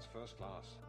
That's first class.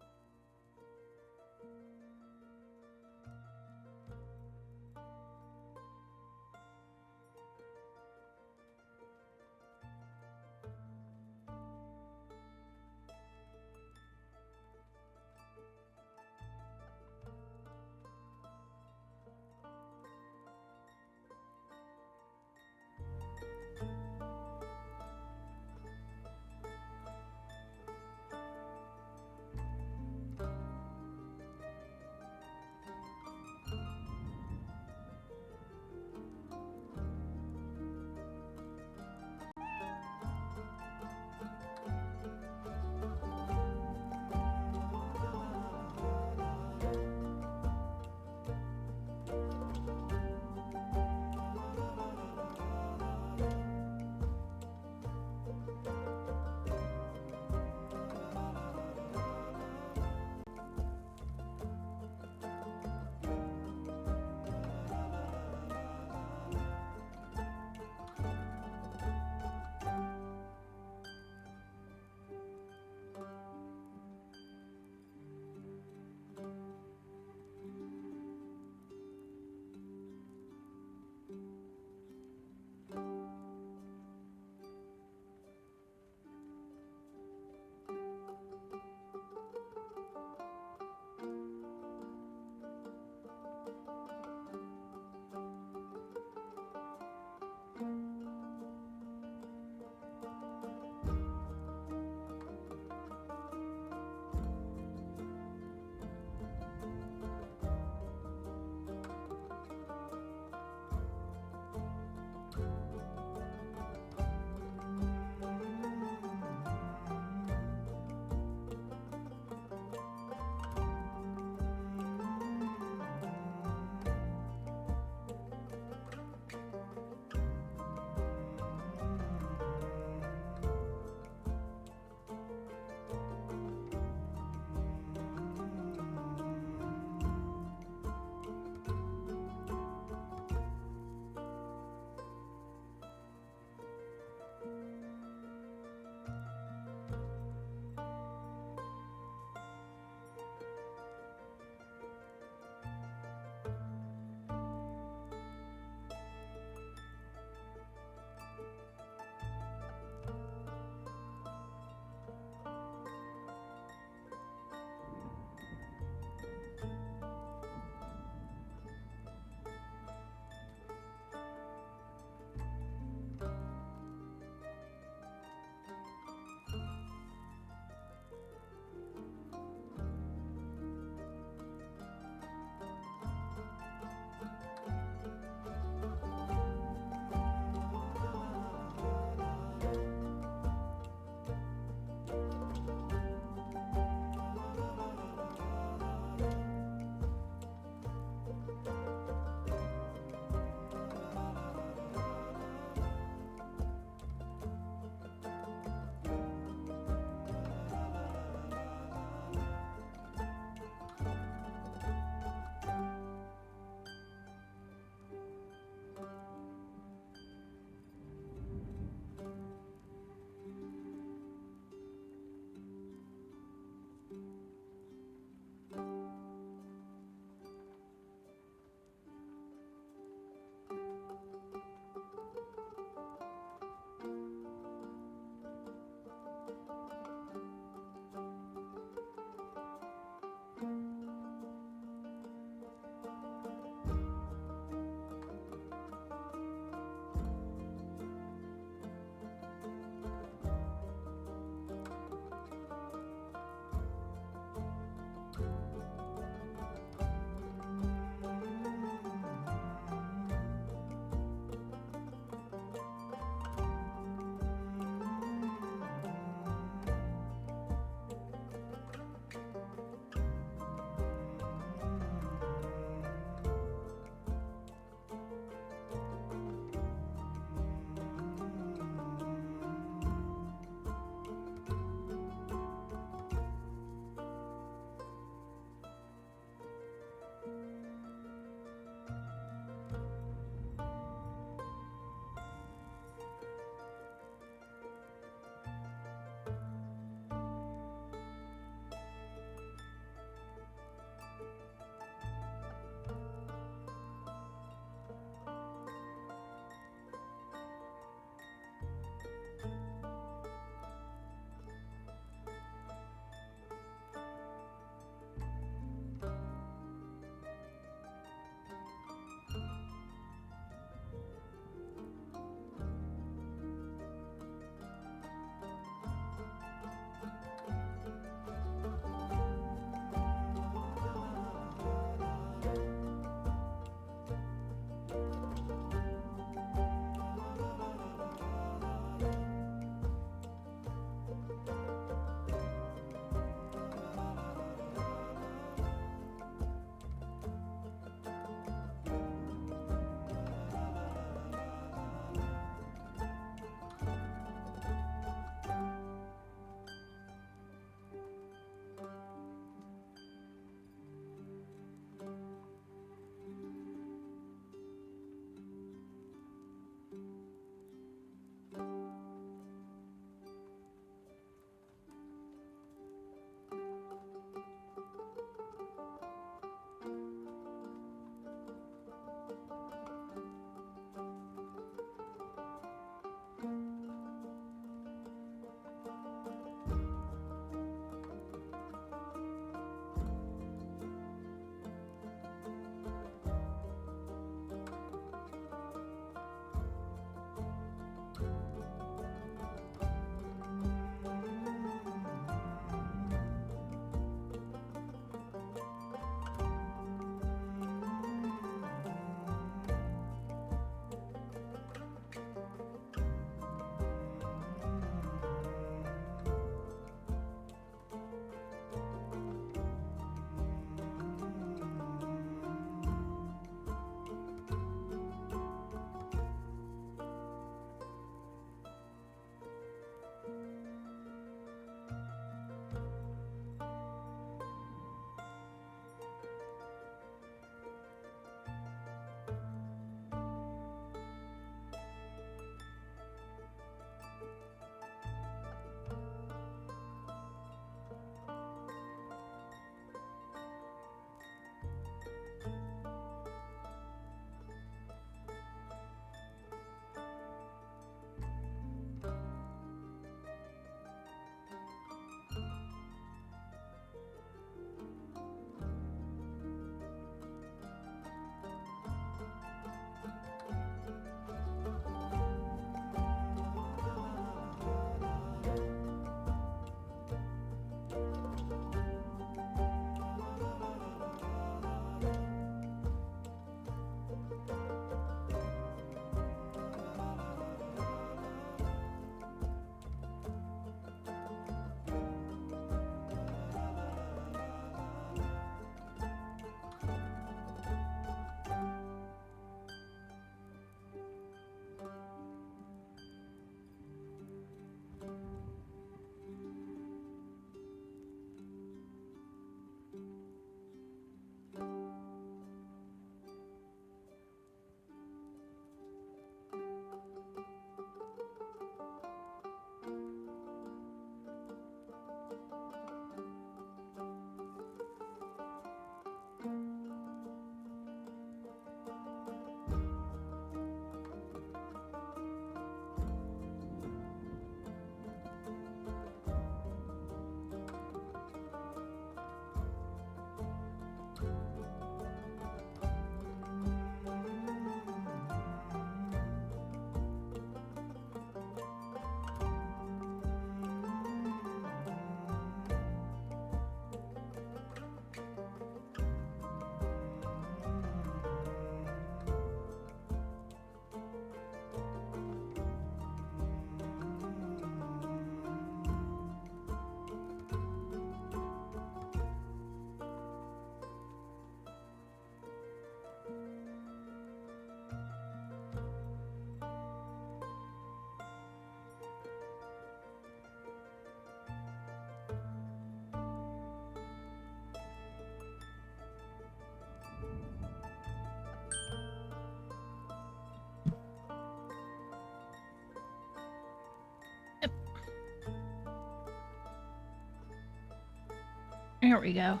Here we go.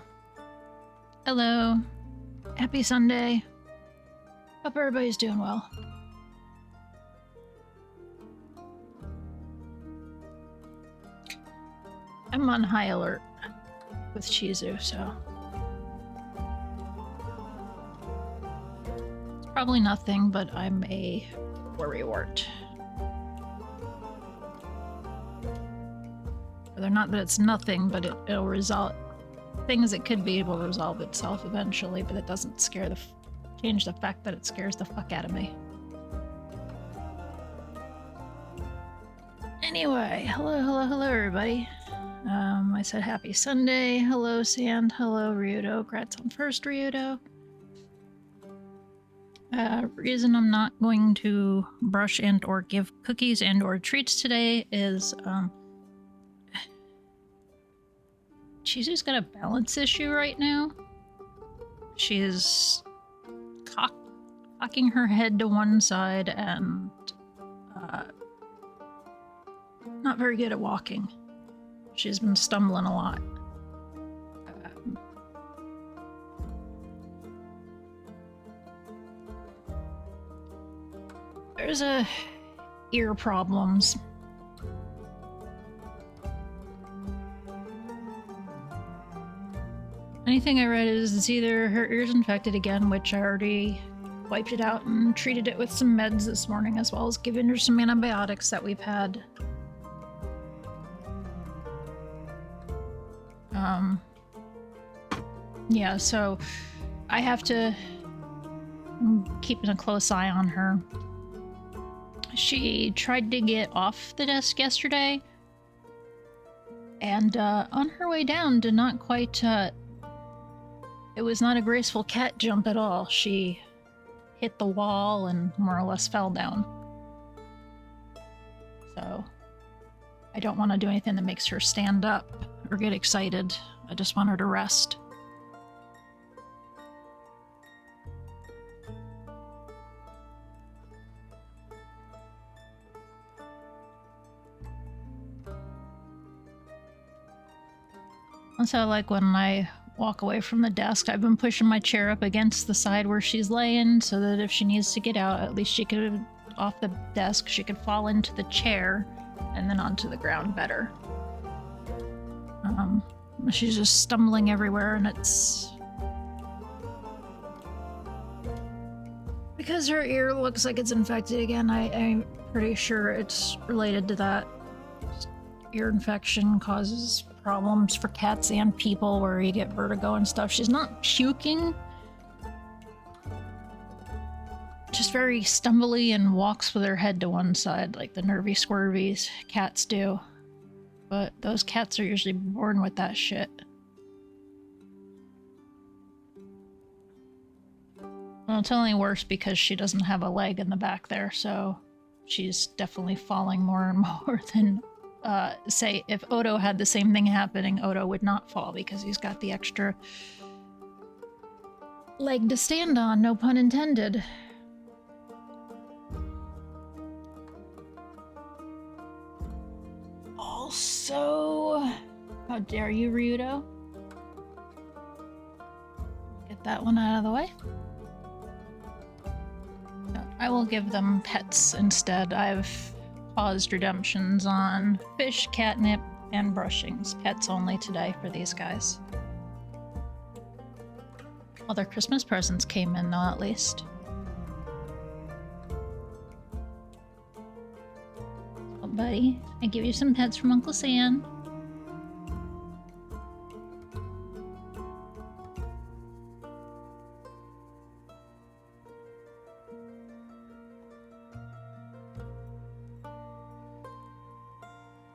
Hello. Happy Sunday. Hope everybody's doing well. I'm on high alert with Chizu, so it's probably nothing, but I'm a worrywart. Whether or not that it's nothing, but it'll resolve things. It could be able to resolve itself eventually, but it doesn't scare change the fact that it scares the fuck out of me. Anyway, hello everybody. I said happy Sunday. Hello Sand. Hello Ryudo. Congrats on first Ryudo. Reason I'm not going to brush and or give cookies and or treats today is Chizu's got a balance issue right now. She is cocking her head to one side and not very good at walking. She's been stumbling a lot. There's ear problems. Anything I read is it's either her ear's infected again, which I already wiped it out and treated it with some meds this morning, as well as giving her some antibiotics that we've had. Yeah, so I have to keep a close eye on her. She tried to get off the desk yesterday, and on her way down did not quite, it was not a graceful cat jump at all. She hit the wall and more or less fell down. So I don't want to do anything that makes her stand up or get excited. I just want her to rest. Also, like when I walk away from the desk, I've been pushing my chair up against the side where she's laying so that if she needs to get out, at least she could, off the desk, she could fall into the chair and then onto the ground better. She's just stumbling everywhere, and it's because her ear looks like it's infected again. I'm pretty sure it's related to that. Ear infection causes problems for cats and people where you get vertigo and stuff. She's not puking, just very stumbly and walks with her head to one side like the nervy squirvies cats do. But those cats are usually born with that shit. Well, it's only worse because she doesn't have a leg in the back there, so she's definitely falling more and more than say if Odo had the same thing happening. Odo would not fall because he's got the extra leg to stand on, no pun intended. Also, how dare you, Ryudo? Get that one out of the way. No, I will give them pets instead. I've paused redemptions on fish, catnip, and brushings. Pets only today for these guys. All their Christmas presents came in, though, at least. Oh, buddy, I give you some pets from Uncle Sam.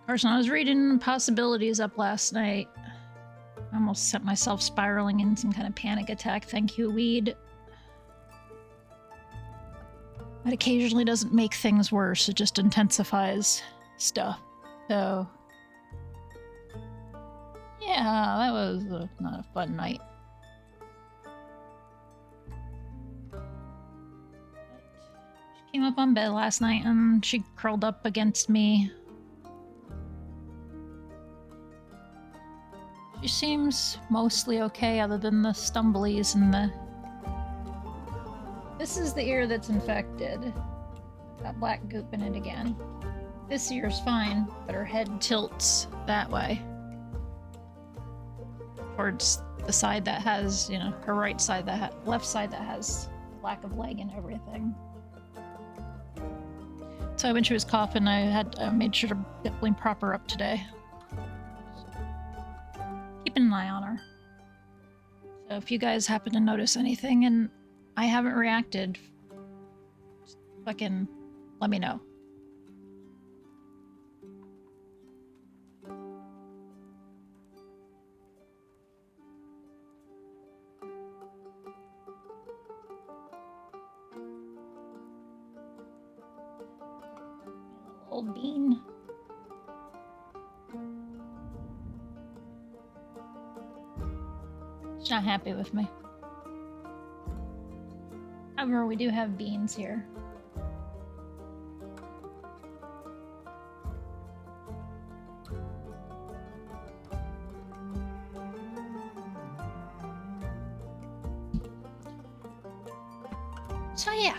Carson, I was reading Possibilities up last night. I almost sent myself spiraling in some kind of panic attack. Thank you, weed. That occasionally doesn't make things worse. It just intensifies stuff. So, yeah, that was not a fun night. She came up on bed last night and she curled up against me. She seems mostly okay other than the stumblies and the... This is the ear that's infected. Got black goop in it again. This ear's fine, but her head tilts that way. Towards the side that has, you know, her right side that left side that has lack of leg and everything. So when she was coughing, I made sure to definitely prop her up today. Keeping an eye on her. So if you guys happen to notice anything and I haven't reacted, just fucking let me know. Old bean. She's not happy with me. However, we do have beans here. So yeah.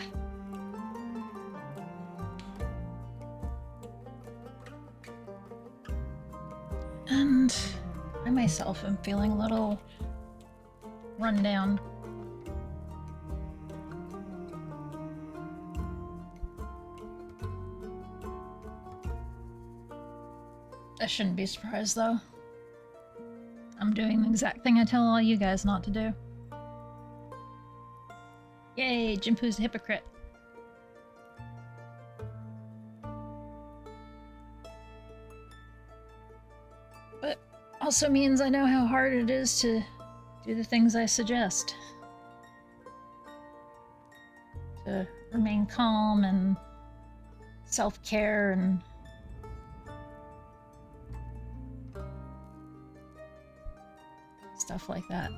And I myself am feeling a little run down. I shouldn't be surprised though. I'm doing the exact thing I tell all you guys not to do. Yay, Ginpu's a hypocrite. But also means I know how hard it is to do the things I suggest. To remain calm and self-care and stuff like that.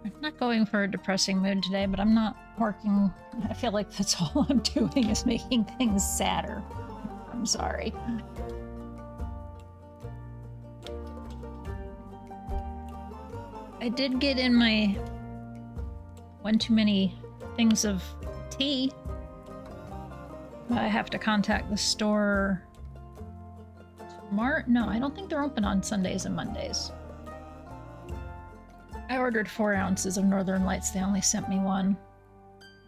I'm not going for a depressing mood today, but I'm not working. I feel like that's all I'm doing is making things sadder. I'm sorry. I did get in my one too many things of tea. I have to contact the store tomorrow. No, I don't think they're open on Sundays and Mondays. I ordered 4 ounces of Northern Lights. They only sent me 1,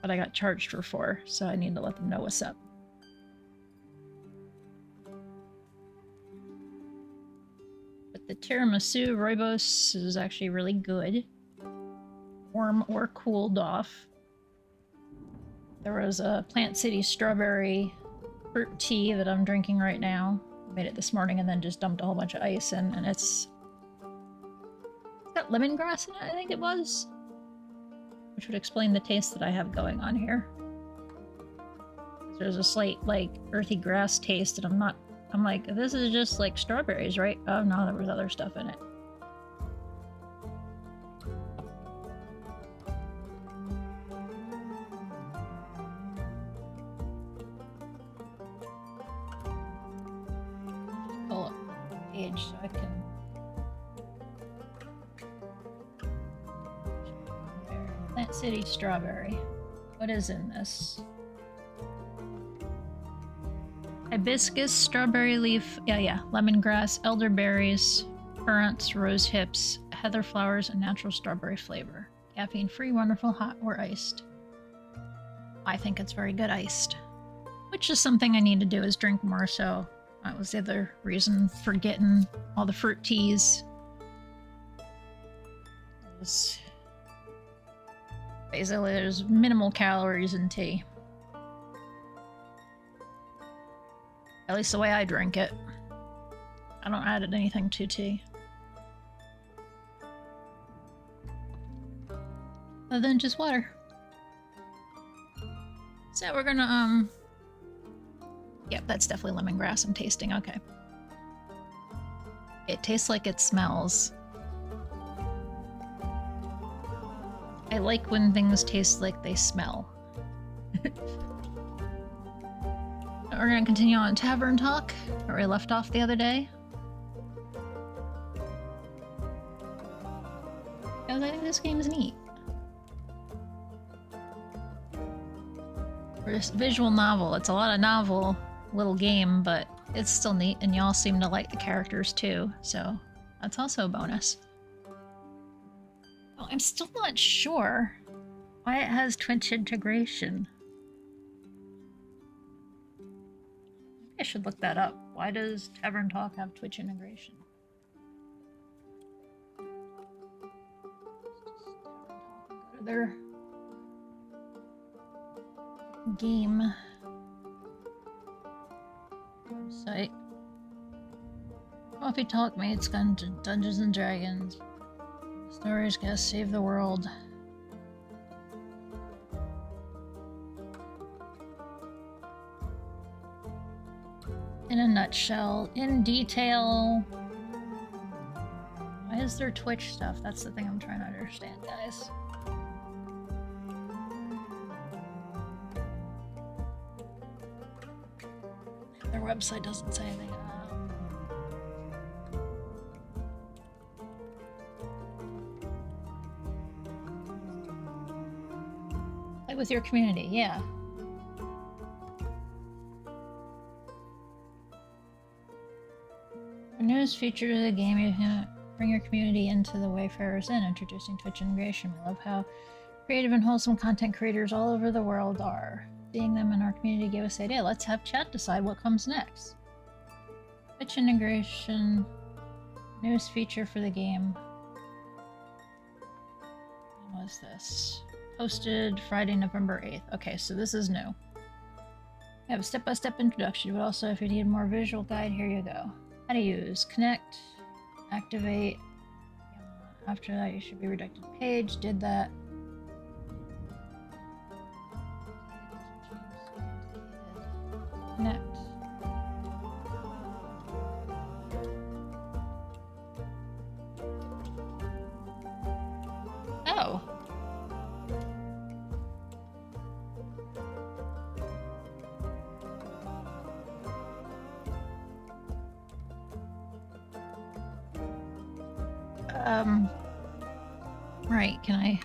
but I got charged for 4, so I need to let them know what's up. But the tiramisu rooibos is actually really good. Warm or cooled off. There was a Plant City strawberry fruit tea that I'm drinking right now. I made it this morning and then just dumped a whole bunch of ice in, and it's got lemongrass in it, I think it was. Which would explain the taste that I have going on here. There's a slight, like, earthy grass taste, and I'm like, this is just like strawberries, right? Oh no, there was other stuff in it. Pull up the page so I can... Plant City strawberry. What is in this? Hibiscus, strawberry leaf, lemongrass, elderberries, currants, rose hips, heather flowers, and natural strawberry flavor. Caffeine-free, wonderful, hot, or iced. I think it's very good iced. Which is something I need to do, is drink more, so that was the other reason for getting all the fruit teas. Basically, there's minimal calories in tea. At least the way I drink it. I don't add anything to tea. Other than just water. So we're gonna, Yep, that's definitely lemongrass I'm tasting, okay. It tastes like it smells. I like when things taste like they smell. We're gonna continue on Tavern Talk, where we left off the other day. Because I think this game is neat. For this visual novel, it's a lot of novel little game, but it's still neat, and y'all seem to like the characters too, so that's also a bonus. Oh, I'm still not sure why it has Twitch integration. I should look that up. Why does Tavern Talk have Twitch integration? Go to their game website. Coffee Talk Mates, Dungeons and Dragons. Stories gotta save the world. In a nutshell, in detail. Why is there Twitch stuff? That's the thing I'm trying to understand, guys. Their website doesn't say anything about it. Play with your community, yeah. A newest feature of the game, you can bring your community into the Wayfarers Inn, introducing Twitch integration. We love how creative and wholesome content creators all over the world are. Seeing them in our community gave us the idea. Let's have chat decide what comes next. Twitch integration, newest feature for the game. When was this? Posted Friday, November 8th. Okay, so this is new. We have a step-by-step introduction, but also if you need a more visual guide, here you go. How to use, connect, activate. After that, you should be redirected to page. Did that. Connect. Oh. Right, can I...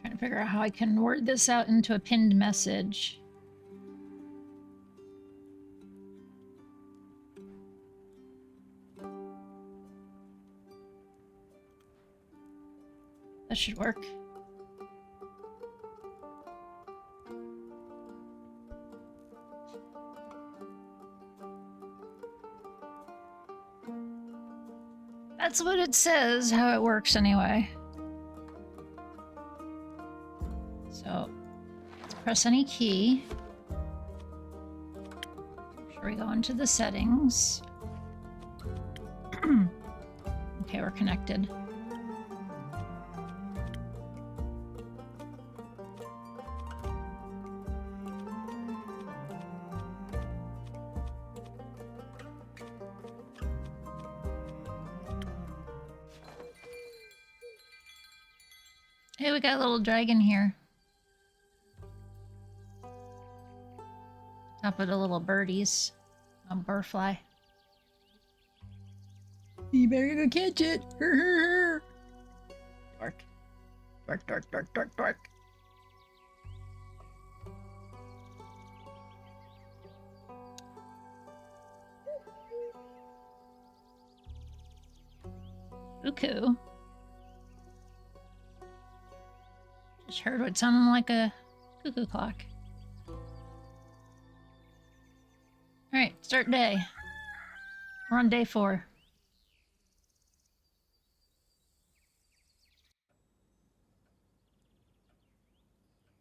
Trying to figure out how I can word this out into a pinned message. That should work. That's what it says, how it works anyway. So, let's press any key. Sure, we go into the settings. Okay, we're connected. Hey, we got a little dragon here. Top of the little birdies. A burfly. You better go catch it. Dork. Dork, dork, dork, dork, dork. Cuckoo. Just heard what sounded like a cuckoo clock. Alright, start day. We're on day 4.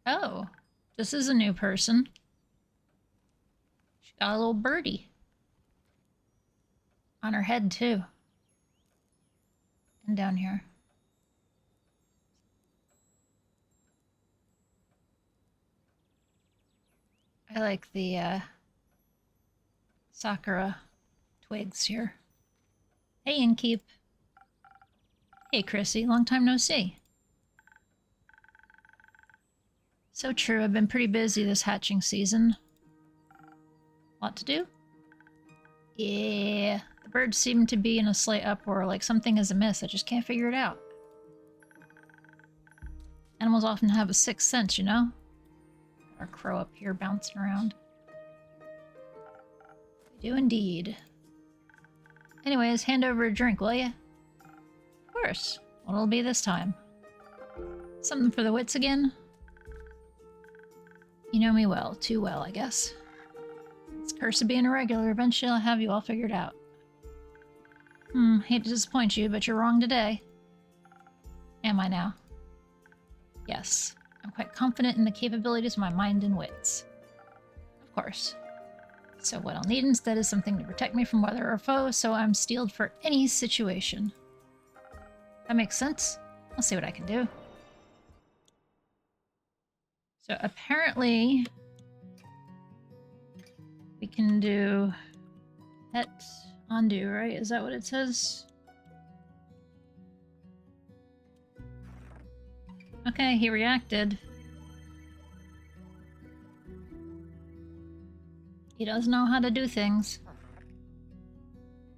Oh, this is a new person. She got a little birdie. On her head, too. And down here. I like the Sakura twigs here. Hey, Inkeep. Hey, Chrissy. Long time no see. So true, I've been pretty busy this hatching season. Lot to do? Yeah. The birds seem to be in a slight uproar, like something is amiss. I just can't figure it out. Animals often have a sixth sense, you know? Our crow up here bouncing around. They do indeed. Anyways, hand over a drink, will ya? Of course. What'll it be this time? Something for the wits again? You know me well. Too well, I guess. It's the curse of being a regular. Eventually I'll have you all figured out. Hate to disappoint you, but you're wrong today. Am I now? Yes. I'm quite confident in the capabilities of my mind and wits. Of course. So what I'll need instead is something to protect me from weather or foe, so I'm steeled for any situation. That makes sense. I'll see what I can do. So apparently we can do pet undo, right? Is that what it says? Okay, he reacted. He does know how to do things.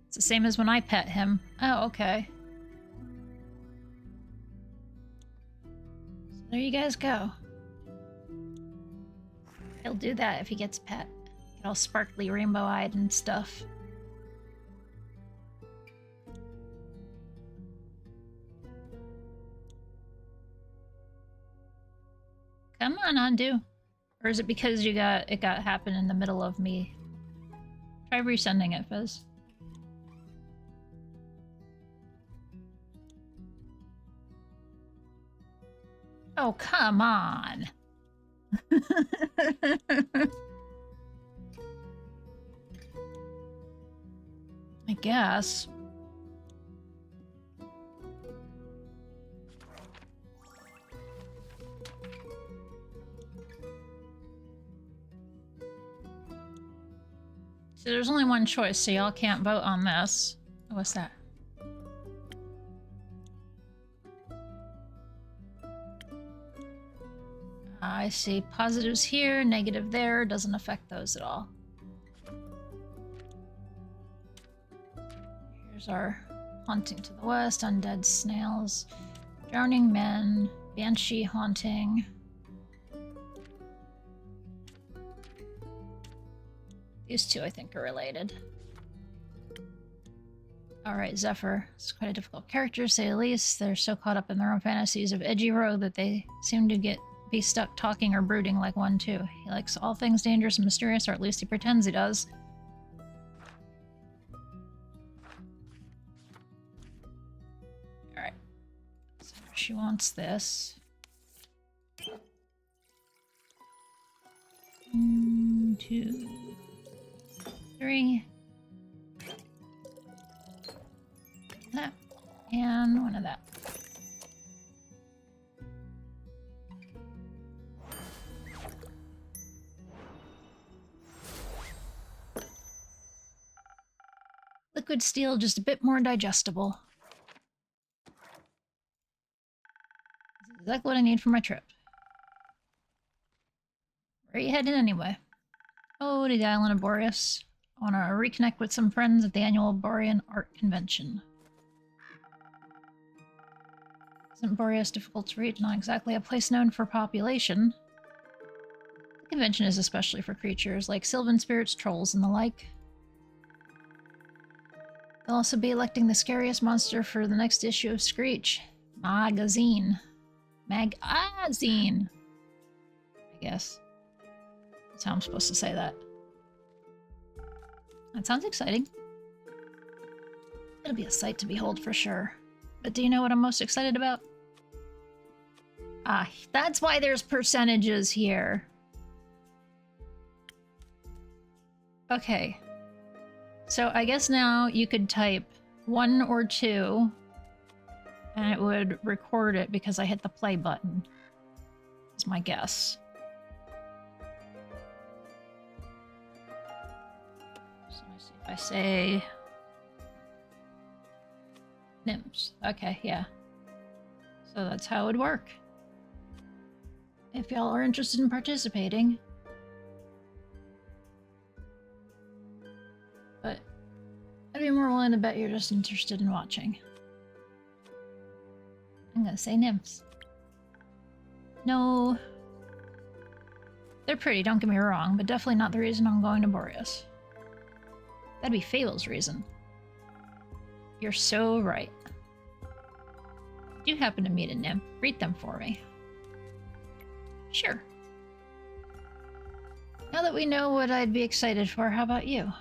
It's the same as when I pet him. Oh, okay. So there you guys go. He'll do that if he gets pet. Get all sparkly, rainbow-eyed and stuff. Come on, undo. Or is it because it got happened in the middle of me? Try resending it, Fizz. Oh, come on. I guess. So there's only one choice, so y'all can't vote on this. Oh, what's that? I see positives here, negative there, doesn't affect those at all. Here's our haunting to the west, undead snails, drowning men, banshee haunting. These two, I think, are related. Alright, Zephyr. It's quite a difficult character, to say the least. They're so caught up in their own fantasies of edgy rogue that they seem to be stuck talking or brooding like one, too. He likes all things dangerous and mysterious, or at least he pretends he does. Alright. So she wants this. 1, 2, 3. That. And one of that. Liquid steel, just a bit more digestible. This is exactly what I need for my trip. Where are you headed anyway? Oh, to the island of Boreas. I want to reconnect with some friends at the annual Borean Art Convention. Isn't Boreas difficult to reach? Not exactly a place known for population. The convention is especially for creatures like sylvan spirits, trolls, and the like. They'll also be electing the scariest monster for the next issue of Screech. Magazine. Magazine! I guess. That's how I'm supposed to say that. That sounds exciting. It'll be a sight to behold for sure. But do you know what I'm most excited about? Ah, that's why there's percentages here. Okay. So I guess now you could type 1 or 2 and it would record it because I hit the play button. Is my guess. So let me see if I say nymphs. Okay, yeah. So that's how it would work. if y'all are interested in participating. But I'd be more willing to bet you're just interested in watching. I'm gonna say nymphs. No. They're pretty, don't get me wrong, but definitely not the reason I'm going to Boreas. That'd be Fable's reason. You're so right. If you happen to meet a nymph, greet them for me. Sure. Now that we know what I'd be excited for, how about you?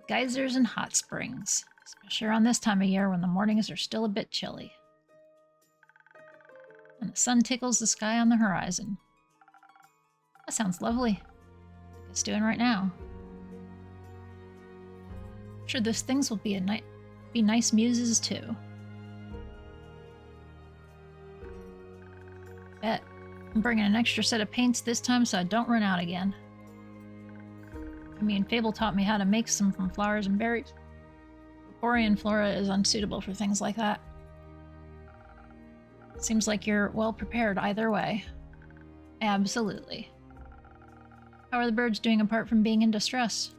Geysers and hot springs, especially around this time of year when the mornings are still a bit chilly. And the sun tickles the sky on the horizon. That sounds lovely. Like it's doing right now. I'm sure those things will be nice muses too. Bet. I'm bringing an extra set of paints this time so I don't run out again. I mean, Fable taught me how to make some from flowers and berries. Borean flora is unsuitable for things like that. Seems like you're well prepared either way. Absolutely. How are the birds doing apart from being in distress?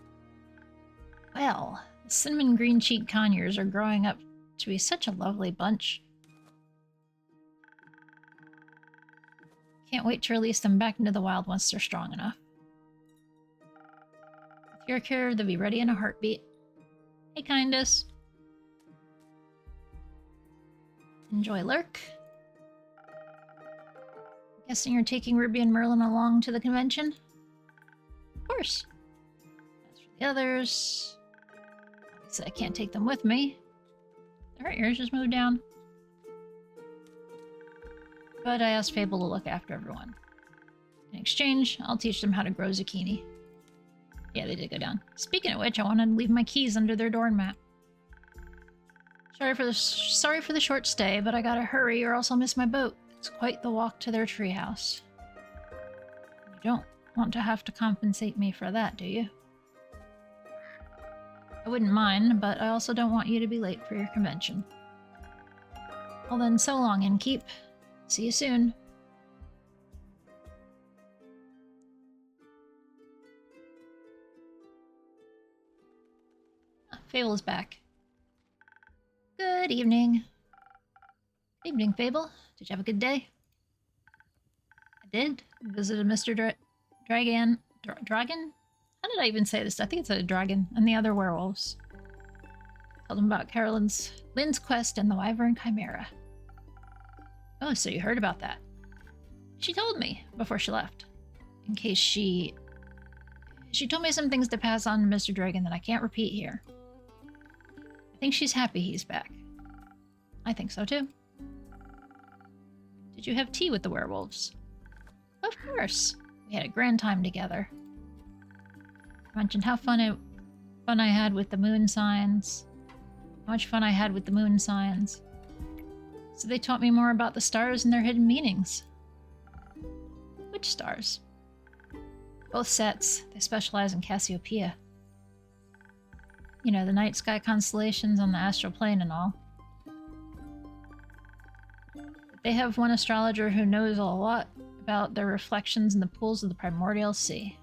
Well, the cinnamon green-cheeked conures are growing up to be such a lovely bunch. Can't wait to release them back into the wild once they're strong enough. With your care, they'll be ready in a heartbeat. Hey, Kindest. Enjoy Lurk. Guessing you're taking Ruby and Merlin along to the convention? Of course. As for the others, obviously I can't take them with me. Alright, yours just moved down. But I asked Fable to look after everyone. In exchange, I'll teach them how to grow zucchini. Yeah, they did go down. Speaking of which, I wanted to leave my keys under their doormat. Sorry for the short stay, but I gotta hurry or else I'll miss my boat. It's quite the walk to their treehouse. You don't want to have to compensate me for that, do you? I wouldn't mind, but I also don't want you to be late for your convention. Well then, so long, Innkeep. See you soon. Ah, Fable is back. Good evening. Good evening, Fable. Did you have a good day? I did. Visited Mr. Dragon? How did I even say this? I think it's a dragon and the other werewolves. Told him about Lynn's quest and the Wyvern Chimera. Oh, so you heard about that. She told me before she left. In case she told me some things to pass on to Mr. Dragon that I can't repeat here. I think she's happy he's back. I think so too. Did you have tea with the werewolves? Of course. We had a grand time together. I mentioned how fun I had with the moon signs. How much fun I had with the moon signs. So they taught me more about the stars and their hidden meanings. Which stars? Both sets. They specialize in Cassiopeia. You know, the night sky constellations on the astral plane and all. They have one astrologer who knows a lot about their reflections in the pools of the primordial sea.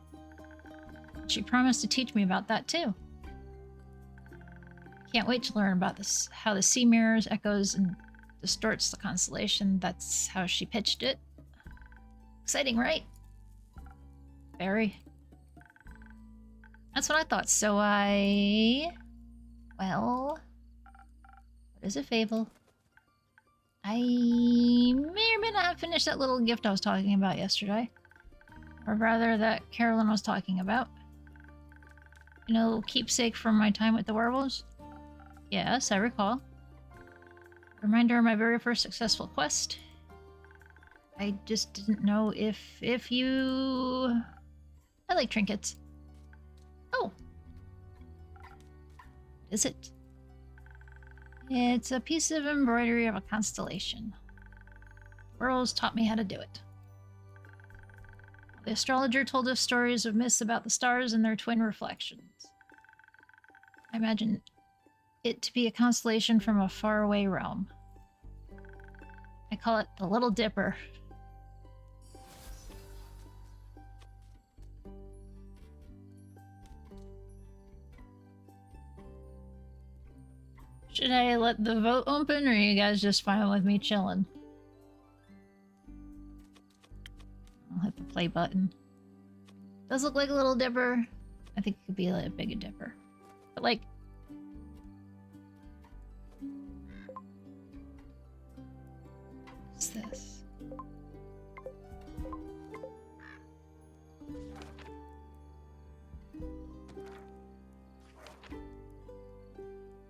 She promised to teach me about that too. Can't wait to learn about this, how the sea mirrors, echoes, and distorts the constellation. That's how she pitched it. Exciting, right? Very. That's what I thought. So well, what is a fable? I may or may not have finished that little gift I was talking about yesterday. Or rather, that Carolyn was talking about. You know, keepsake from my time with the werewolves? Yes, I recall. Reminder of my very first successful quest. I just didn't know if you... I like trinkets. Oh. What is it? It's a piece of embroidery of a constellation. Werewolves taught me how to do it. The astrologer told us stories of myths about the stars and their twin reflections. I imagine it to be a constellation from a faraway realm. I call it the Little Dipper. Should I let the vote open, or are you guys just fine with me chilling? I'll hit the play button. Does look like a Little Dipper. I think it could be like a Big Dipper. But like... What's this?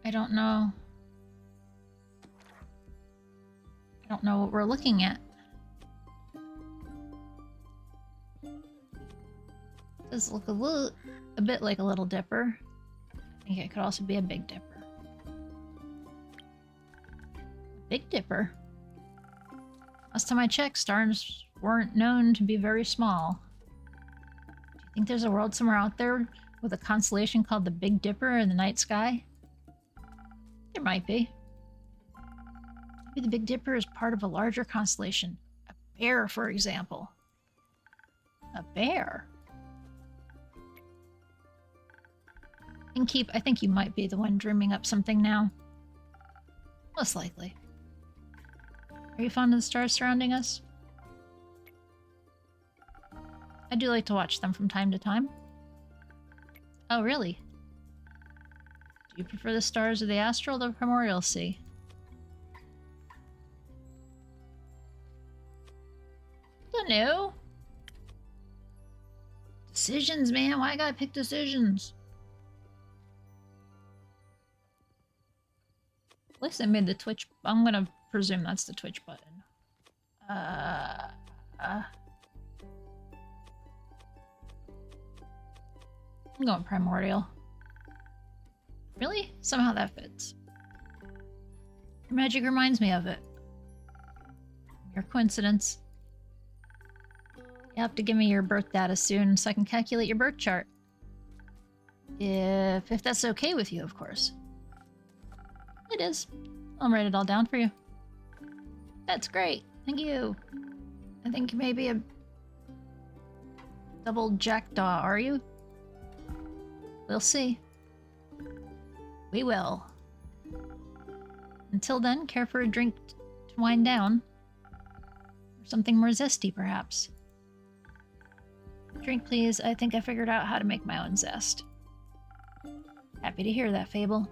I don't know. I don't know what we're looking at. Does look a bit like a Little Dipper. I think it could also be a Big Dipper. Big Dipper? Last time I checked, stars weren't known to be very small. Do you think there's a world somewhere out there with a constellation called the Big Dipper in the night sky? There might be. Maybe the Big Dipper is part of a larger constellation. A bear, for example. A bear? I think you might be the one dreaming up something now. Most likely. Are you fond of the stars surrounding us? I do like to watch them from time to time. Oh, really? Do you prefer the stars of the astral or the primordial sea? Don't know. Decisions, man. Why I gotta pick decisions? At least I made the Twitch... I'm gonna presume that's the Twitch button. I'm going primordial. Really? Somehow that fits. Your magic reminds me of it. Your coincidence. You have to give me your birth data soon so I can calculate your birth chart. If that's okay with you, of course. It is. I'll write it all down for you. That's great. Thank you. I think you may be a double jackdaw, are you? We'll see. We will. Until then, care for a drink to wind down. Or something more zesty, perhaps. Drink, please. I think I figured out how to make my own zest. Happy to hear that, Fable.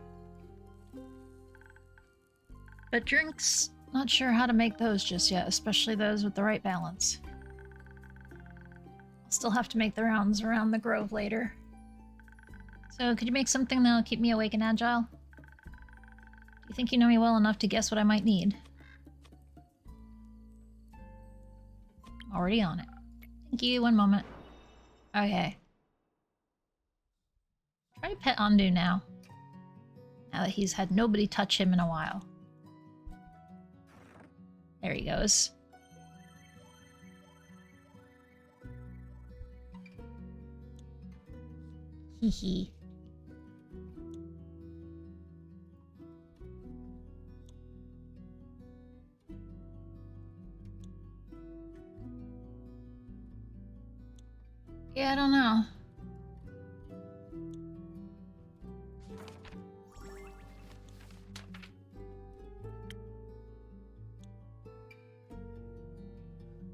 But drinks, not sure how to make those just yet, especially those with the right balance. I'll still have to make the rounds around the grove later. So, could you make something that'll keep me awake and agile? Do you think you know me well enough to guess what I might need? Already on it. Thank you, one moment. Okay. Try to pet Andu now. Now that he's had nobody touch him in a while. There he goes. Hee hee. Yeah, I don't know.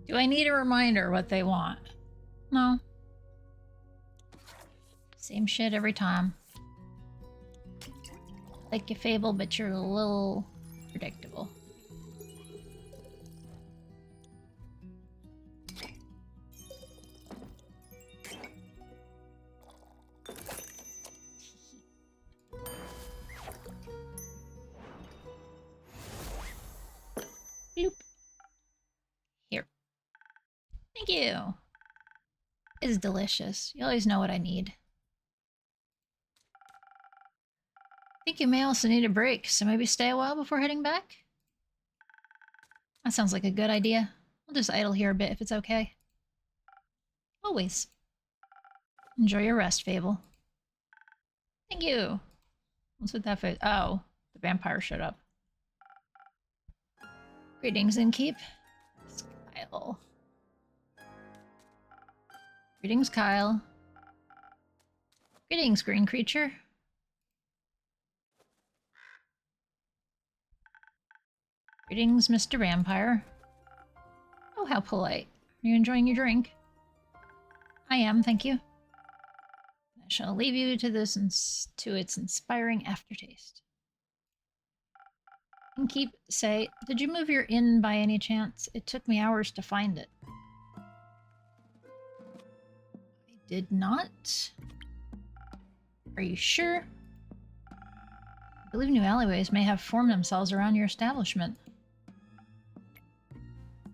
Do I need a reminder what they want? No. Same shit every time. Like your Fable, but you're a little predictable. Bloop. Here. Thank you. It's delicious. You always know what I need. I think you may also need a break, so maybe stay a while before heading back? That sounds like a good idea. I'll just idle here a bit if it's okay. Always. Enjoy your rest, Fable. Thank you. What's with that face? Oh, the vampire showed up. Greetings, Innkeep. Kyle. Greetings, Kyle. Greetings, green creature. Greetings, Mr. Vampire. Oh, how polite. Are you enjoying your drink? I am, thank you. I shall leave you to its inspiring aftertaste. Innkeep, say, did you move your inn by any chance? It took me hours to find it. I did not. Are you sure? I believe new alleyways may have formed themselves around your establishment.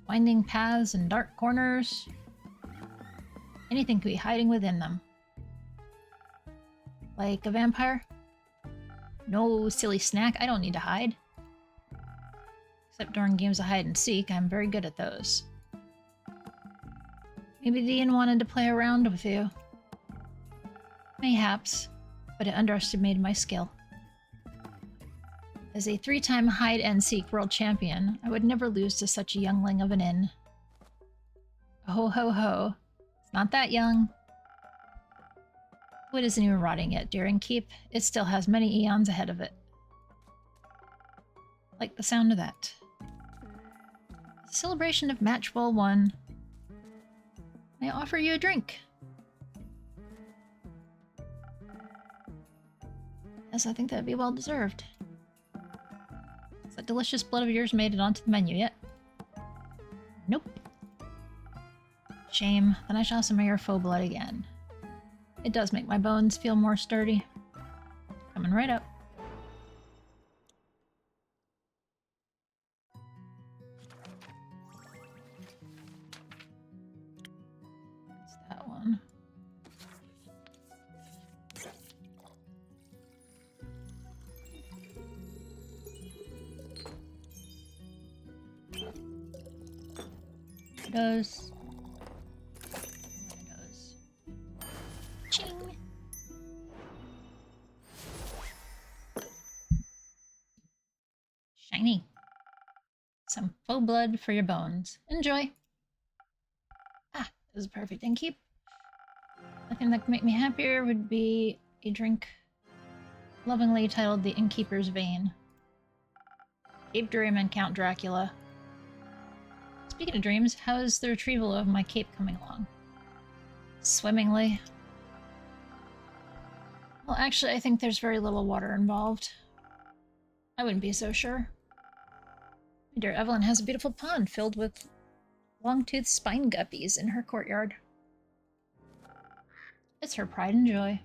Winding paths and dark corners. Anything could be hiding within them. Like a vampire? No, silly snack, I don't need to hide. Except during games of hide and seek, I'm very good at those. Maybe the inn wanted to play around with you. Mayhaps, but it underestimated my skill. As a 3-time hide-and-seek world champion, I would never lose to such a youngling of an inn. Ho ho ho. It's not that young. Wood isn't even rotting yet, dear Innkeep. It still has many eons ahead of it. Like the sound of that. A celebration of Match Ball 1. May I offer you a drink? Yes, I think that'd be well deserved. Has that delicious blood of yours made it onto the menu yet? Nope. Shame. Then I shall smell your faux blood again. It does make my bones feel more sturdy. Coming right up. What's that one? Those. Ching. Shiny. Some faux blood for your bones. Enjoy. Ah, this is perfect. Innkeep. Nothing that could make me happier would be a drink lovingly titled The Innkeeper's Vein. Cape Dream and Count Dracula. Speaking of dreams, how is the retrieval of my cape coming along? Swimmingly. Well, actually, I think there's very little water involved. I wouldn't be so sure. My dear Evelyn has a beautiful pond filled with long-toothed spine guppies in her courtyard. It's her pride and joy.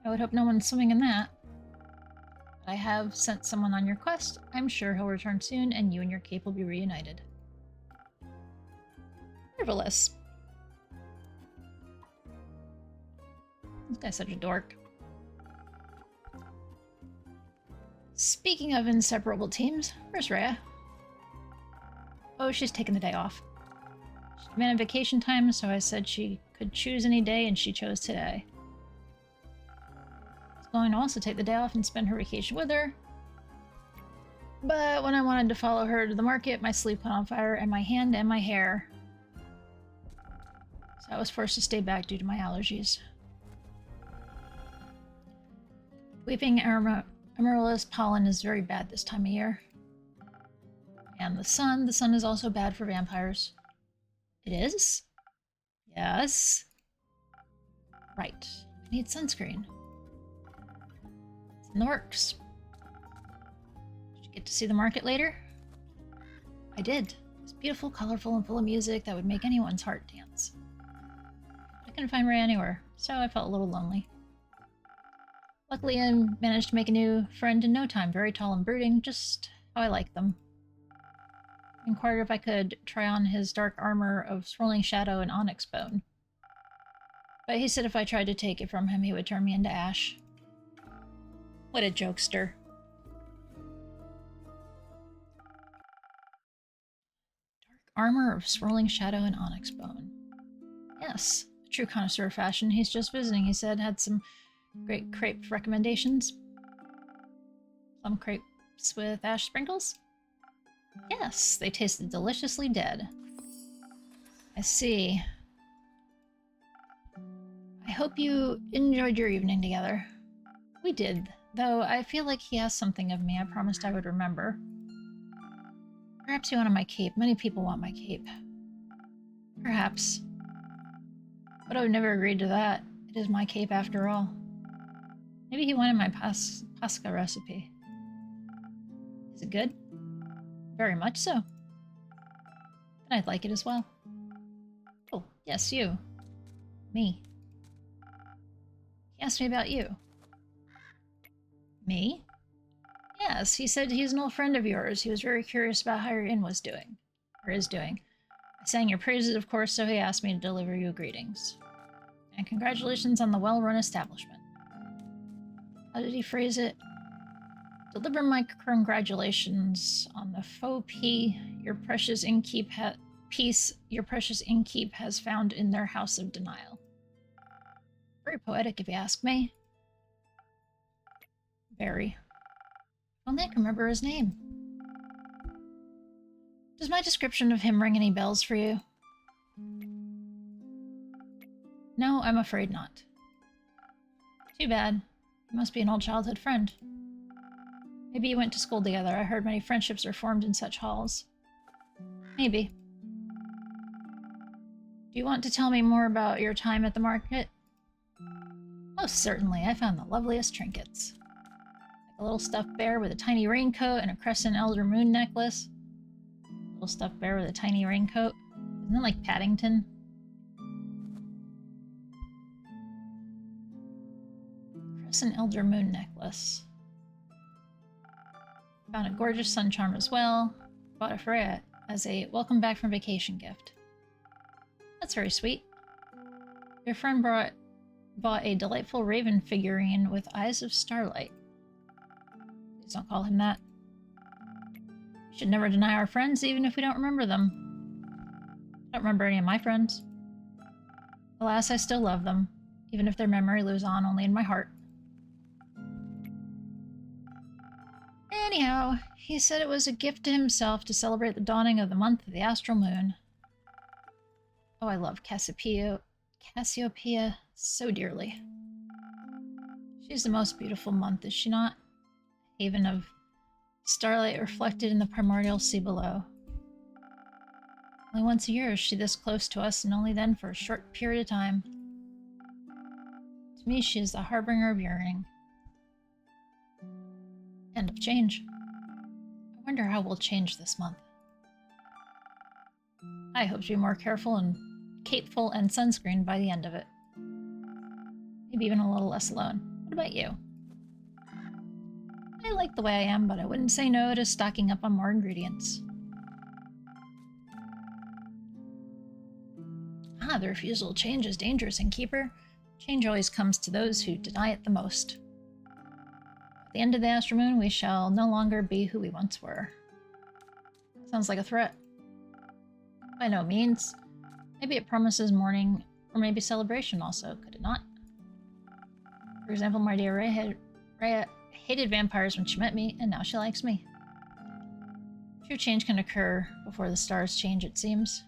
I would hope no one's swimming in that. I have sent someone on your quest. I'm sure he'll return soon, and you and your cape will be reunited. Marvelous. This guy's such a dork. Speaking of inseparable teams, where's Rhea? Oh, she's taking the day off. She demanded vacation time, so I said she could choose any day, and she chose today. Going to also take the day off and spend her vacation with her. But when I wanted to follow her to the market, my sleeve caught on fire and my hand and my hair. So I was forced to stay back due to my allergies. Weeping amaryllis pollen is very bad this time of year. And the sun is also bad for vampires. It is? Yes. Right. I need sunscreen. In the works. Did you get to see the market later? I did. It was beautiful, colorful, and full of music that would make anyone's heart dance. I couldn't find Ray anywhere, so I felt a little lonely. Luckily, I managed to make a new friend in no time, very tall and brooding, just how I like them. I inquired if I could try on his dark armor of swirling shadow and onyx bone. But he said if I tried to take it from him, he would turn me into ash. What a jokester. Dark armor of swirling shadow and onyx bone. Yes, a true connoisseur of fashion. He's just visiting, he said. Had some great crepe recommendations. Plum crepes with ash sprinkles. Yes, they tasted deliciously dead. I see. I hope you enjoyed your evening together. We did, though I feel like he has something of me I promised I would remember. Perhaps he wanted my cape. Many people want my cape. Perhaps. But I would never agreed to that. It is my cape after all. Maybe he wanted my pasca recipe. Is it good? Very much so. Then I'd like it as well. Oh, yes, you. Me. He asked me about you. Me? Yes, he said he's an old friend of yours. He was very curious about how your inn was doing. Or is doing. I sang your praises, of course, so he asked me to deliver you greetings. And congratulations on the well-run establishment. How did he phrase it? Deliver my congratulations on the faux peace your precious innkeep has found in their house of denial. Very poetic, if you ask me. Very. Only I can remember his name. Does my description of him ring any bells for you? No, I'm afraid not. Too bad. He must be an old childhood friend. Maybe you went to school together. I heard many friendships are formed in such halls. Maybe. Do you want to tell me more about your time at the market? Most certainly. I found the loveliest trinkets. Like a little stuffed bear with a tiny raincoat and a crescent elder moon necklace. Little stuffed bear with a tiny raincoat. Isn't it like Paddington? Crescent elder moon necklace. Found a gorgeous sun charm as well. Bought it for it as a welcome back from vacation gift. That's very sweet. Your friend bought a delightful raven figurine with eyes of starlight. Please don't call him that. We should never deny our friends, even if we don't remember them. I don't remember any of my friends. Alas, I still love them, even if their memory lives on only in my heart. Anyhow, he said it was a gift to himself to celebrate the dawning of the month of the astral moon. Oh, I love Cassiopeia so dearly. She's the most beautiful month, is she not? Haven of starlight reflected in the primordial sea below. Only once a year is she this close to us, and only then for a short period of time. To me, she is the harbinger of yearning. And of change. I wonder how we'll change this month. I hope to be more careful and capeful and sunscreened by the end of it. Maybe even a little less alone. What about you? I like the way I am, but I wouldn't say no to stocking up on more ingredients. Ah, the refusal to change is dangerous, innkeeper. Change always comes to those who deny it the most. At the end of the astral moon, we shall no longer be who we once were. Sounds like a threat. By no means. Maybe it promises mourning, or maybe celebration also, could it not? For example, my dear Rhea hated vampires when she met me, and now she likes me. True change can occur before the stars change, it seems.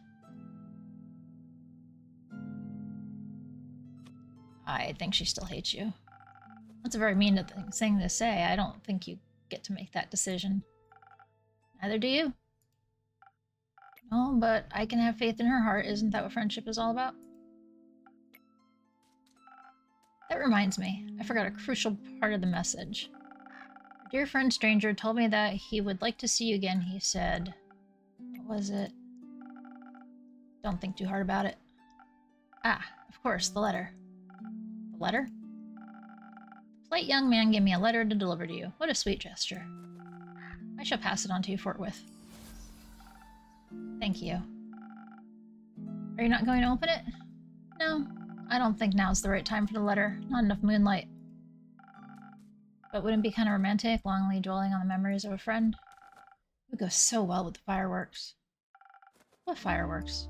I think she still hates you. That's a very mean thing to say. I don't think you get to make that decision. Neither do you. Oh, but I can have faith in her heart. Isn't that what friendship is all about? That reminds me. I forgot a crucial part of the message. Our dear friend Stranger told me that he would like to see you again. He said... What was it? Don't think too hard about it. Ah, of course, the letter. The letter? The polite young man gave me a letter to deliver to you. What a sweet gesture. I shall pass it on to you forthwith. Thank you. Are you not going to open it? No, I don't think now's the right time for the letter. Not enough moonlight. But wouldn't it be kind of romantic, longingly dwelling on the memories of a friend? It would go so well with the fireworks. What fireworks?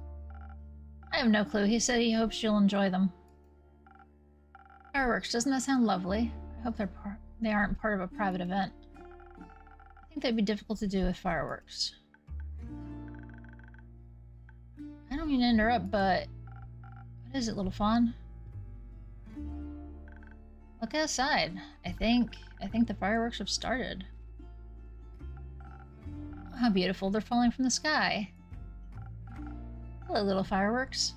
I have no clue. He said he hopes you'll enjoy them. Fireworks, doesn't that sound lovely? I hope they aren't part of a private event. I think they'd be difficult to do with fireworks. don't mean to interrupt, but what is it, little fawn? Look outside. I think the fireworks have started. Oh, how beautiful, they're falling from the sky. Hello, little fireworks.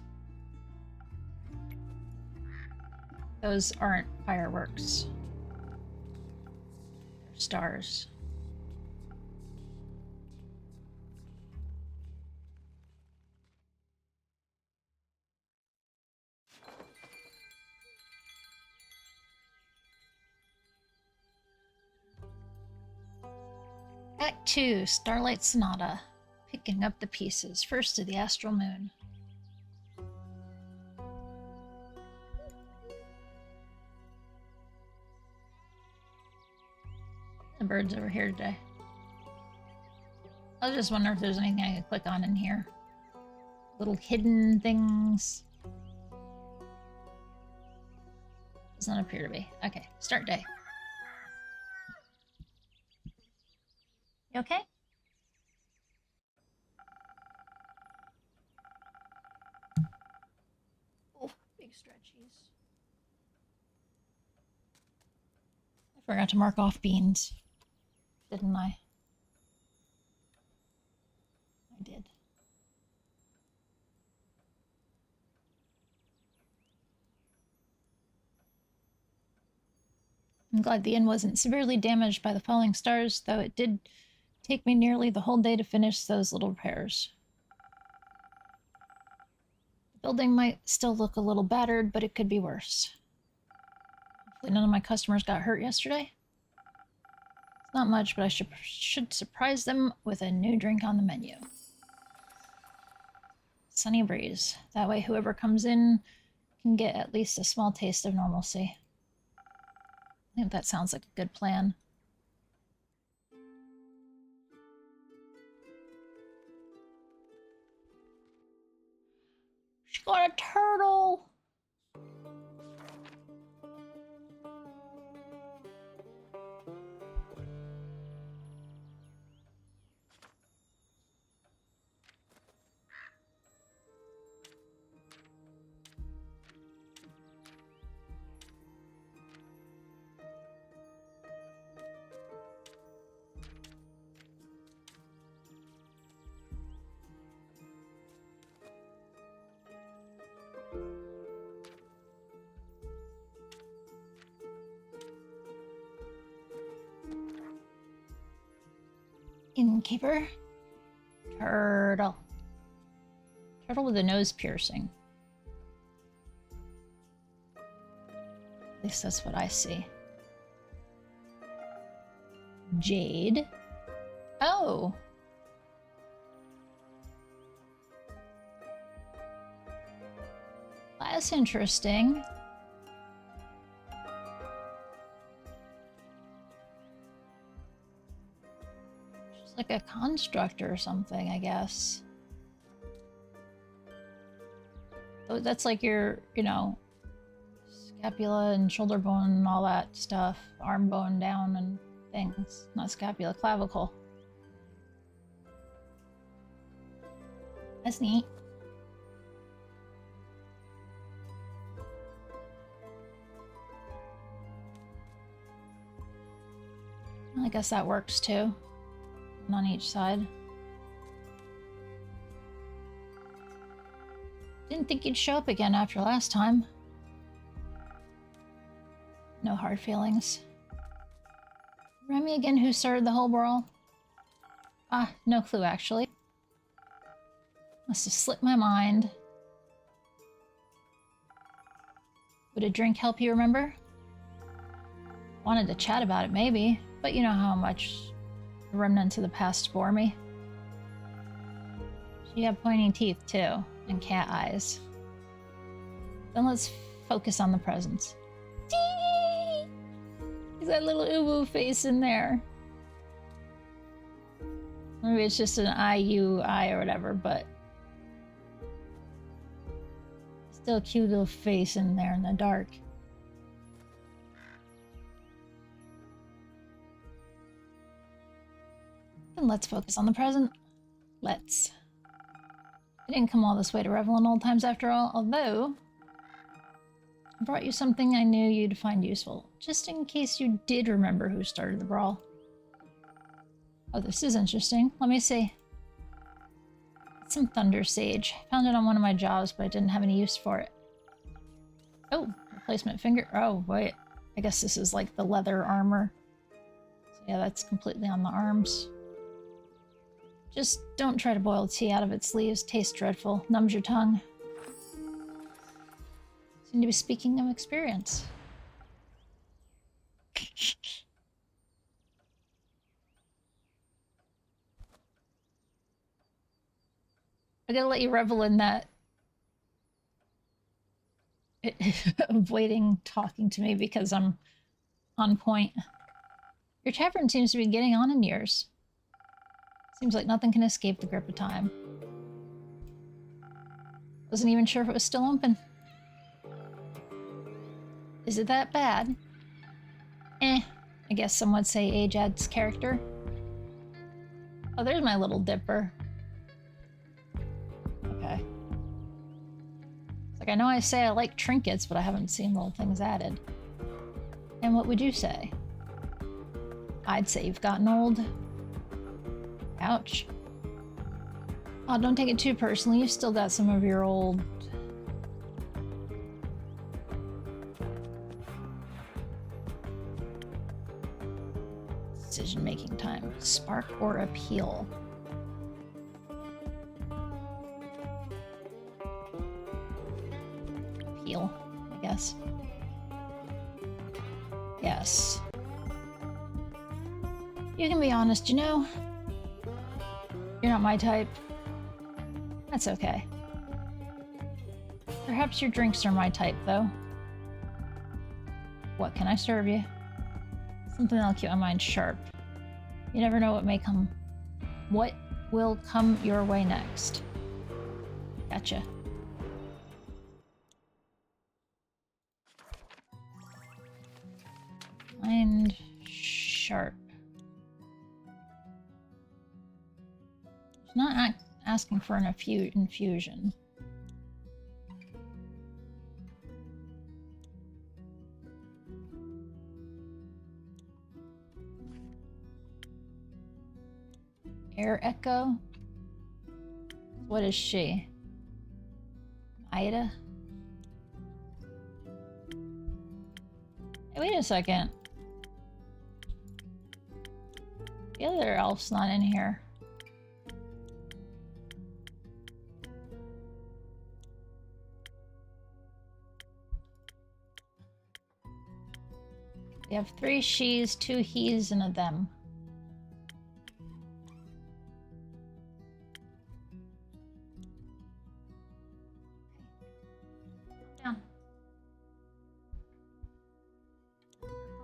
Those aren't fireworks. They're stars. Act 2, Starlight Sonata. Picking up the pieces, first to the astral moon. The birds over here today. I was just wondering if there's anything I could click on in here. Little hidden things. Does not appear to be. Okay, start day. You okay? Oh, big stretchies. I forgot to mark off beans, didn't I? I did. I'm glad the inn wasn't severely damaged by the falling stars, though it did take me nearly the whole day to finish those little repairs. The building might still look a little battered, but it could be worse. Hopefully none of my customers got hurt yesterday. It's not much, but I should surprise them with a new drink on the menu. Sunny breeze. That way whoever comes in can get at least a small taste of normalcy. I think that sounds like a good plan. She got a turtle! Innkeeper. Turtle. Turtle with a nose piercing. At least that's what I see. Jade. Oh. That's interesting. She's like a construct or something, I guess. Oh, that's like your, you know, scapula and shoulder bone and all that stuff. Arm bone down and things. Not scapula, clavicle. That's neat. I guess that works too. One on each side. Didn't think you'd show up again after last time. No hard feelings. Remind me again who started the whole brawl? Ah, no clue actually. Must have slipped my mind. Would a drink help you remember? Wanted to chat about it maybe, but you know how much the remnants of the past bore me. She had pointy teeth too, and cat eyes. Then let's focus on the presents. Dee! Is that little uwu face in there? Maybe it's just an IUI or whatever, but still a cute little face in there in the dark. Then let's focus on the present. Let's. I didn't come all this way to revel in old times after all, although I brought you something I knew you'd find useful, just in case you did remember who started the brawl. Oh, this is interesting. Let me see. It's some Thunder Sage. Found it on one of my jobs, but I didn't have any use for it. Oh, replacement finger. Oh, wait. I guess this is like the leather armor. So yeah, that's completely on the arms. Just don't try to boil tea out of its leaves. Tastes dreadful. Numbs your tongue. Seem to be speaking of experience. I gotta let you revel in that. Avoiding talking to me because I'm on point. Your tavern seems to be getting on in years. Seems like nothing can escape the grip of time. Wasn't even sure if it was still open. Is it that bad? I guess some would say age adds character. Oh, there's my little dipper. Okay. It's like, I know I say I like trinkets, but I haven't seen little things added. And what would you say? I'd say you've gotten old. Ouch. Oh, don't take it too personally. You've still got some of your old... decision-making time. Spark or appeal? Appeal, I guess. Yes. You can be honest, you know? You're not my type. That's okay. Perhaps your drinks are my type, though. What can I serve you? Something that'll keep my mind sharp. You never know what may come. What will come your way next? Gotcha. Mind sharp. It's not asking for an infusion. Air Echo? What is she? Ida? Hey, wait a second. The other elf's not in here. We have 3 she's, 2 he's, and a them. Down.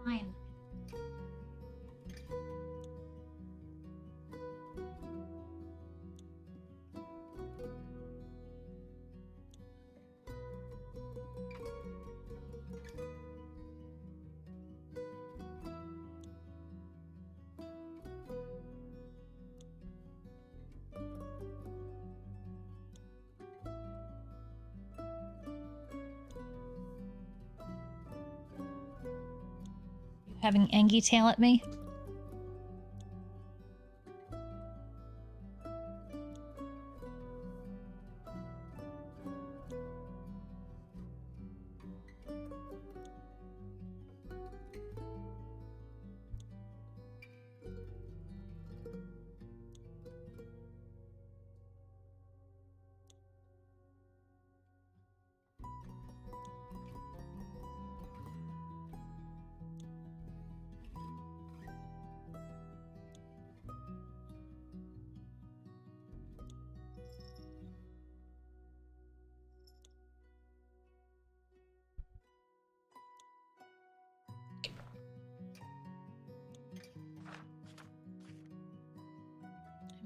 Fine. Having Angie tail at me?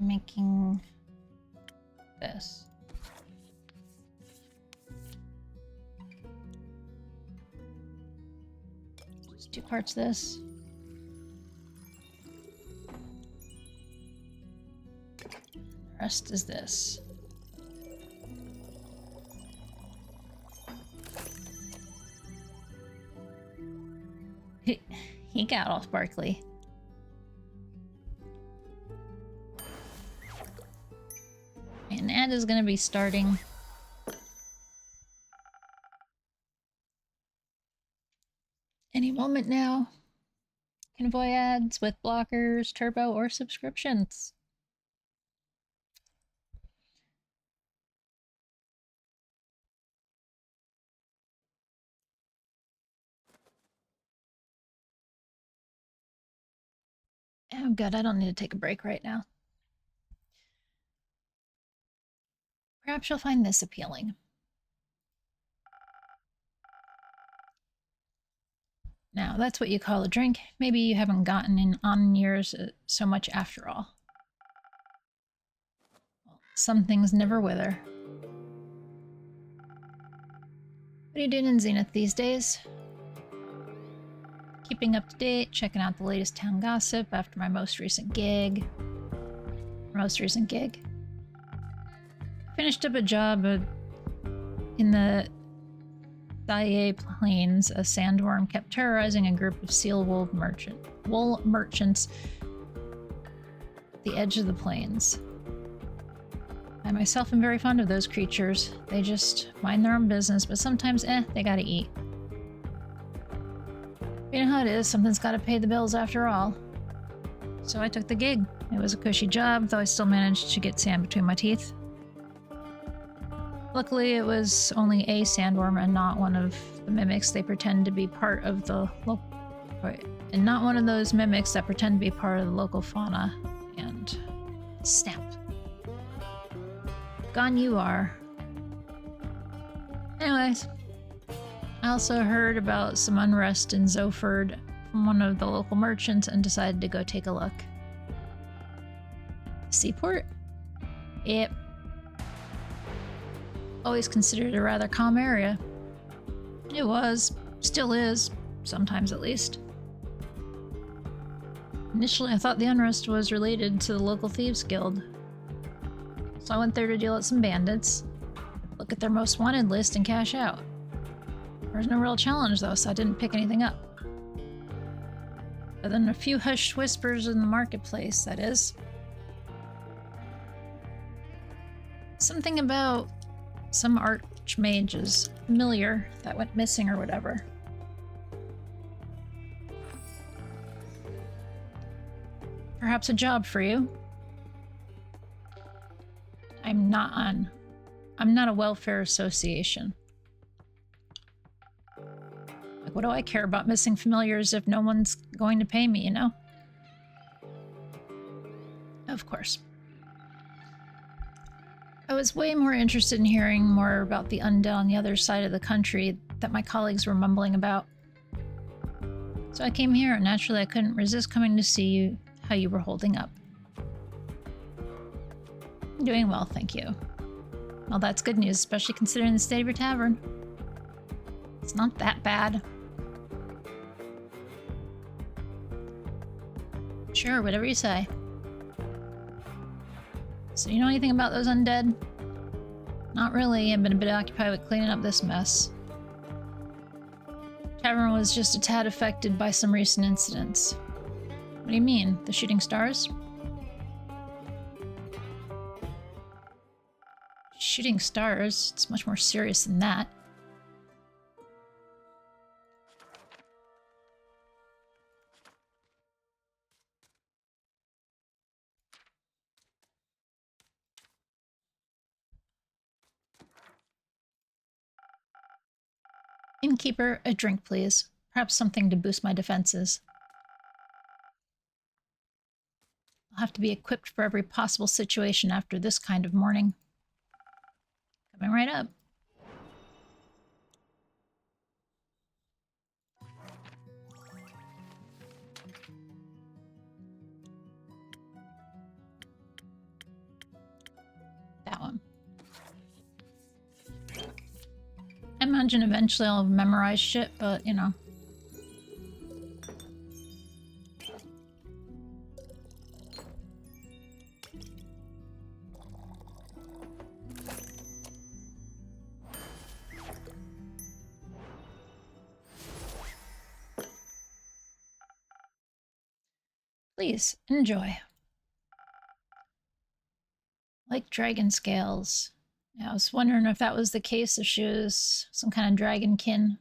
Making this. Just 2 parts this. The rest is this. He got all sparkly. And ad is gonna be starting. Any moment now. Convoy ads with blockers, turbo, or subscriptions. Oh, good. I don't need to take a break right now. Perhaps you'll find this appealing. Now, that's what you call a drink. Maybe you haven't gotten in on years so much after all. Well, some things never wither. What are you doing in Zenith these days? Keeping up to date, checking out the latest town gossip after my most recent gig. Finished up a job in the Daye Plains. A sandworm kept terrorizing a group of seal wool merchants at the edge of the plains. I myself am very fond of those creatures. They just mind their own business, but sometimes, they gotta eat. You know how it is, something's gotta pay the bills after all. So I took the gig. It was a cushy job, though I still managed to get sand between my teeth. Luckily, it was only a sandworm and not one of the mimics they pretend to be part of the and not one of those mimics that pretend to be part of the local fauna. And snap. Gone you are. Anyways, I also heard about some unrest in Zoford from one of the local merchants and decided to go take a look. Seaport? Yep. Always considered a rather calm area. It was, still is, sometimes at least. Initially, I thought the unrest was related to the local thieves guild. So I went there to deal with some bandits, look at their most wanted list, and cash out. There was no real challenge though, so I didn't pick anything up. Other than a few hushed whispers in the marketplace, that is. Something about some archmage's familiar that went missing or whatever. Perhaps a job for you. I'm not a welfare association. Like, what do I care about missing familiars if no one's going to pay me, you know? Of course. I was way more interested in hearing more about the undead on the other side of the country that my colleagues were mumbling about. So I came here, and naturally I couldn't resist coming to see you, how you were holding up. I'm doing well, thank you. Well, that's good news, especially considering the state of your tavern. It's not that bad. Sure, whatever you say. So you know anything about those undead? Not really. I've been a bit occupied with cleaning up this mess. Tavern was just a tad affected by some recent incidents. What do you mean? The shooting stars? Shooting stars? It's much more serious than that. Innkeeper, a drink, please. Perhaps something to boost my defenses. I'll have to be equipped for every possible situation after this kind of morning. Coming right up. That one. I imagine eventually I'll memorize shit, but you know. Please, enjoy. Like dragon scales. Yeah, I was wondering if that was the case, if she was some kind of dragonkin.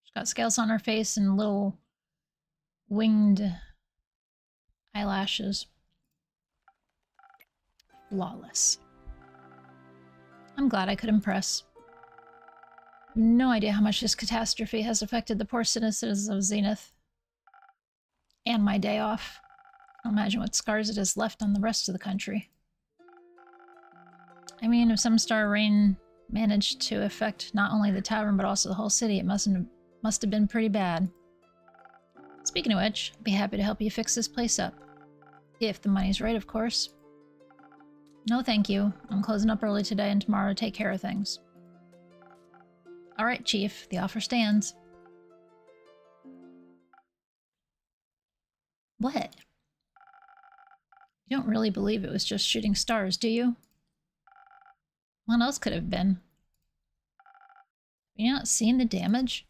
She's got scales on her face and little winged eyelashes. Flawless. I'm glad I could impress. No idea how much this catastrophe has affected the poor citizens of Zenith. And my day off. I'll imagine what scars it has left on the rest of the country. I mean, if some star rain managed to affect not only the tavern but also the whole city, it must have been pretty bad. Speaking of which, I'd be happy to help you fix this place up. If the money's right, of course. No thank you. I'm closing up early today and tomorrow to take care of things. Alright, Chief. The offer stands. What? You don't really believe it was just shooting stars, do you? What else could it have been? Have you not seen the damage?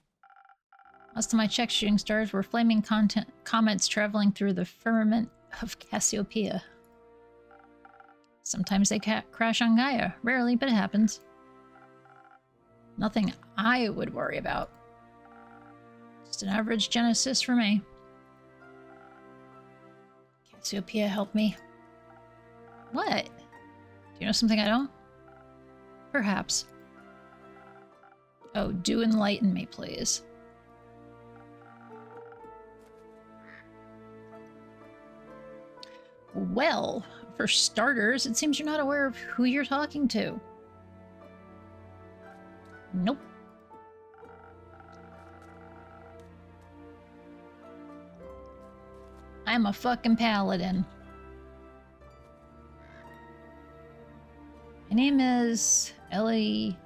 Last time I checked, shooting stars were flaming comets traveling through the firmament of Cassiopeia. Sometimes they crash on Gaia. Rarely, but it happens. Nothing I would worry about. Just an average Genesis for me. Cassiopeia helped me. What? Do you know something I don't? Perhaps. Oh, do enlighten me, please. Well, for starters, it seems you're not aware of who you're talking to. Nope. I'm a fucking paladin. My name is Elithea,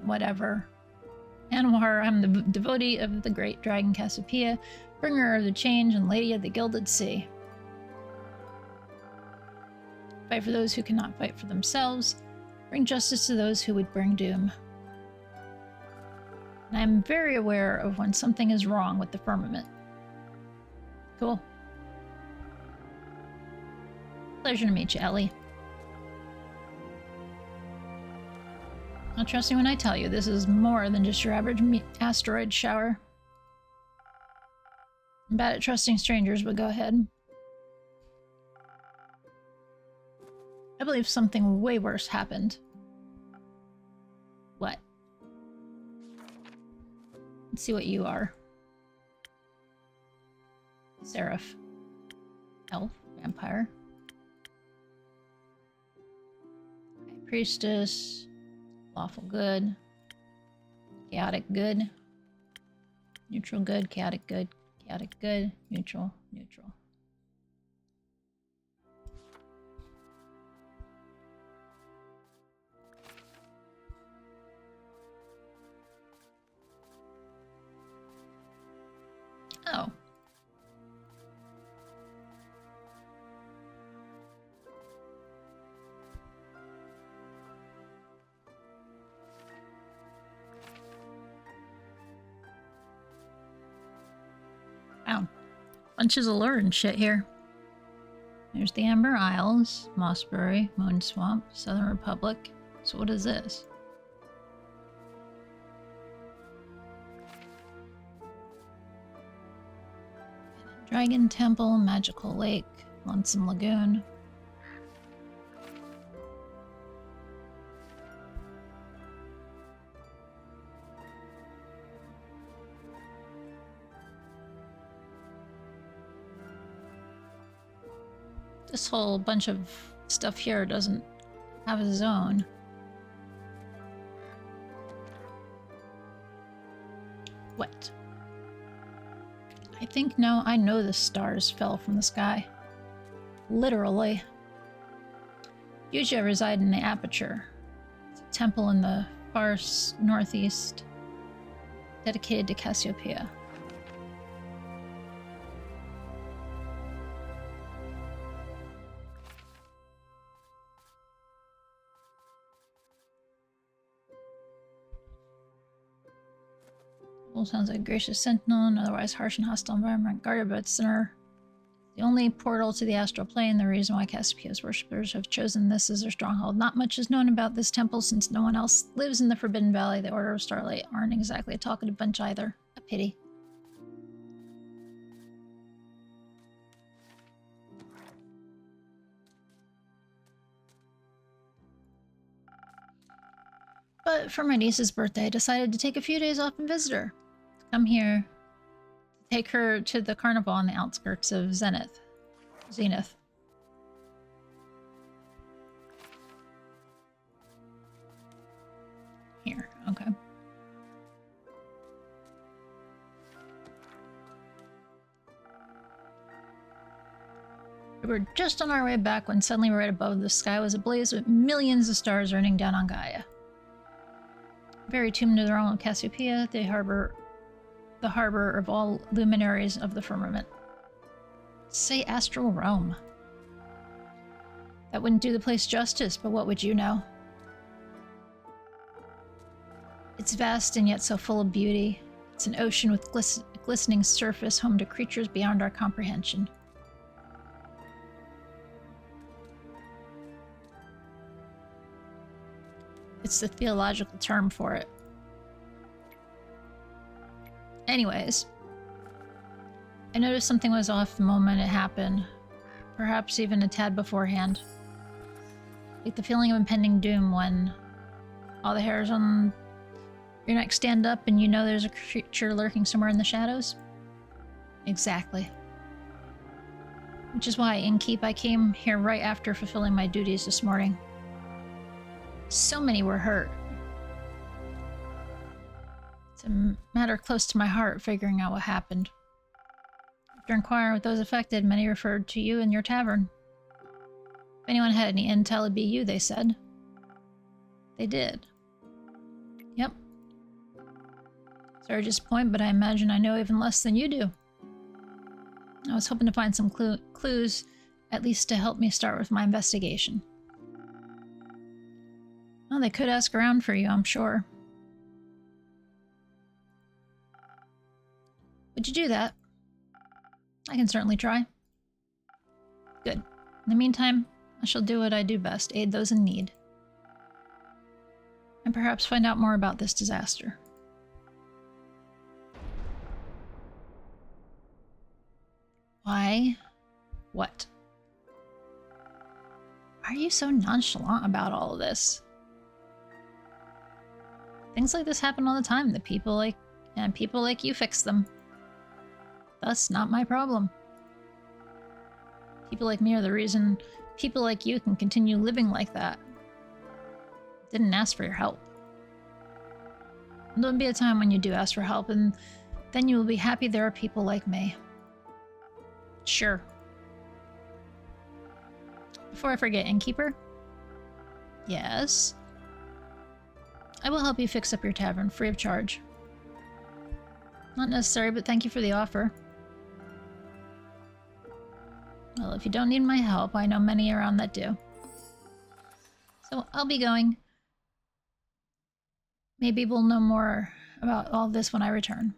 whatever. Anwar, I'm the devotee of the great dragon Cassiopeia, bringer of the change and lady of the gilded sea. Fight for those who cannot fight for themselves. Bring justice to those who would bring doom. And I'm very aware of when something is wrong with the firmament. Cool. Pleasure to meet you, Ellie. Now trust me when I tell you, this is more than just your average asteroid shower. I'm bad at trusting strangers, but go ahead. I believe something way worse happened. What? Let's see what you are. Seraph. Elf. Vampire. High Priestess. Lawful good. Chaotic good. Neutral good. Chaotic good. Chaotic good. Neutral. Neutral. Oh. Wow. Bunches of lore and shit here. There's the Amber Isles, Mossbury, Moon Swamp, Southern Republic. So what is this? Dragon Temple, Magical Lake, Lonesome Lagoon. This whole bunch of stuff here doesn't have a zone. What? I know the stars fell from the sky. Literally. Usually reside in the Aperture. It's a temple in the far northeast, dedicated to Cassiopeia. Sounds like gracious sentinel, and otherwise harsh and hostile environment guarded by its center The only portal to the astral plane, the reason why Cassiopeia's worshippers have chosen this as their stronghold. Not much is known about this temple since no one else lives in the Forbidden Valley. The Order of Starlight aren't exactly a talkative bunch either. A pity. But for my niece's birthday, I decided to take a few days off and visit her. Come here, take her to the carnival on the outskirts of Zenith. Here, okay. We were just on our way back when suddenly right above the sky was ablaze with millions of stars raining down on Gaia. Very tuned to the realm of Cassiopeia, the harbor of all luminaries of the firmament. Say astral realm. That wouldn't do the place justice, but what would you know? It's vast and yet so full of beauty. It's an ocean with glistening surface, home to creatures beyond our comprehension. It's the theological term for it. Anyways, I noticed something was off the moment it happened, perhaps even a tad beforehand. Like the feeling of impending doom when all the hairs on your neck stand up and you know there's a creature lurking somewhere in the shadows? Exactly. Which is why, in keep, I came here right after fulfilling my duties this morning. So many were hurt. It's a matter close to my heart, figuring out what happened. After inquiring with those affected, many referred to you and your tavern. If anyone had any intel, it'd be you, they said. They did. Yep. Sorry to disappoint, but I imagine I know even less than you do. I was hoping to find some clues, at least to help me start with my investigation. Well, they could ask around for you, I'm sure. Would you do that? I can certainly try. Good. In the meantime, I shall do what I do best, aid those in need. And perhaps find out more about this disaster. Why? What? Why are you so nonchalant about all of this? Things like this happen all the time. People like you fix them. Thus, not my problem. People like me are the reason people like you can continue living like that. Didn't ask for your help. And there'll be a time when you do ask for help, and then you will be happy there are people like me. Sure. Before I forget, innkeeper? Yes? I will help you fix up your tavern, free of charge. Not necessary, but thank you for the offer. Well, if you don't need my help, I know many around that do. So I'll be going. Maybe we'll know more about all this when I return.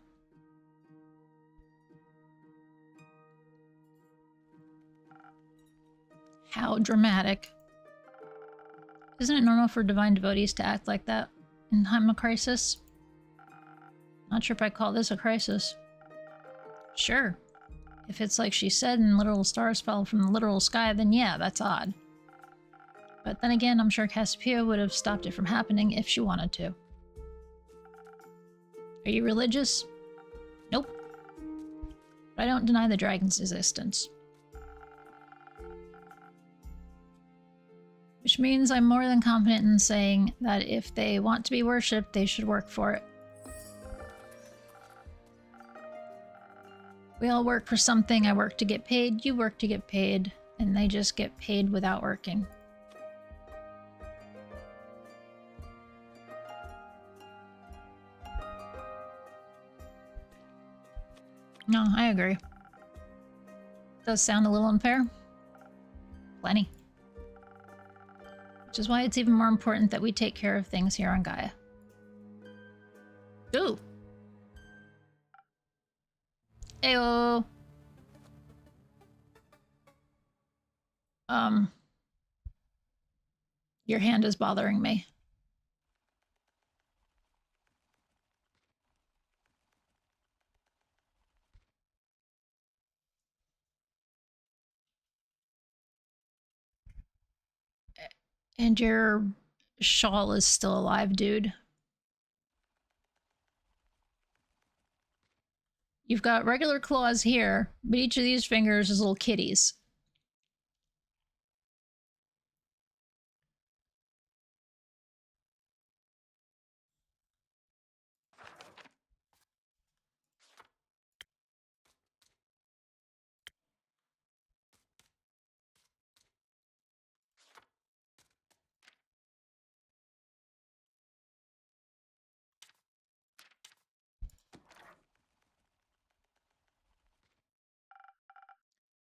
How dramatic. Isn't it normal for divine devotees to act like that in time of crisis? Not sure if I'd call this a crisis. Sure. If it's like she said and literal stars fell from the literal sky, then yeah, that's odd. But then again, I'm sure Cassiopeia would have stopped it from happening if she wanted to. Are you religious? Nope. But I don't deny the dragon's existence. Which means I'm more than confident in saying that if they want to be worshipped, they should work for it. We all work for something. I work to get paid, you work to get paid, and they just get paid without working. No, I agree. Does sound a little unfair. Plenty. Which is why it's even more important that we take care of things here on Gaia. Ooh. Ayo. Um, your hand is bothering me. And your shawl is still alive, dude. You've got regular claws here, but each of these fingers is little kitties.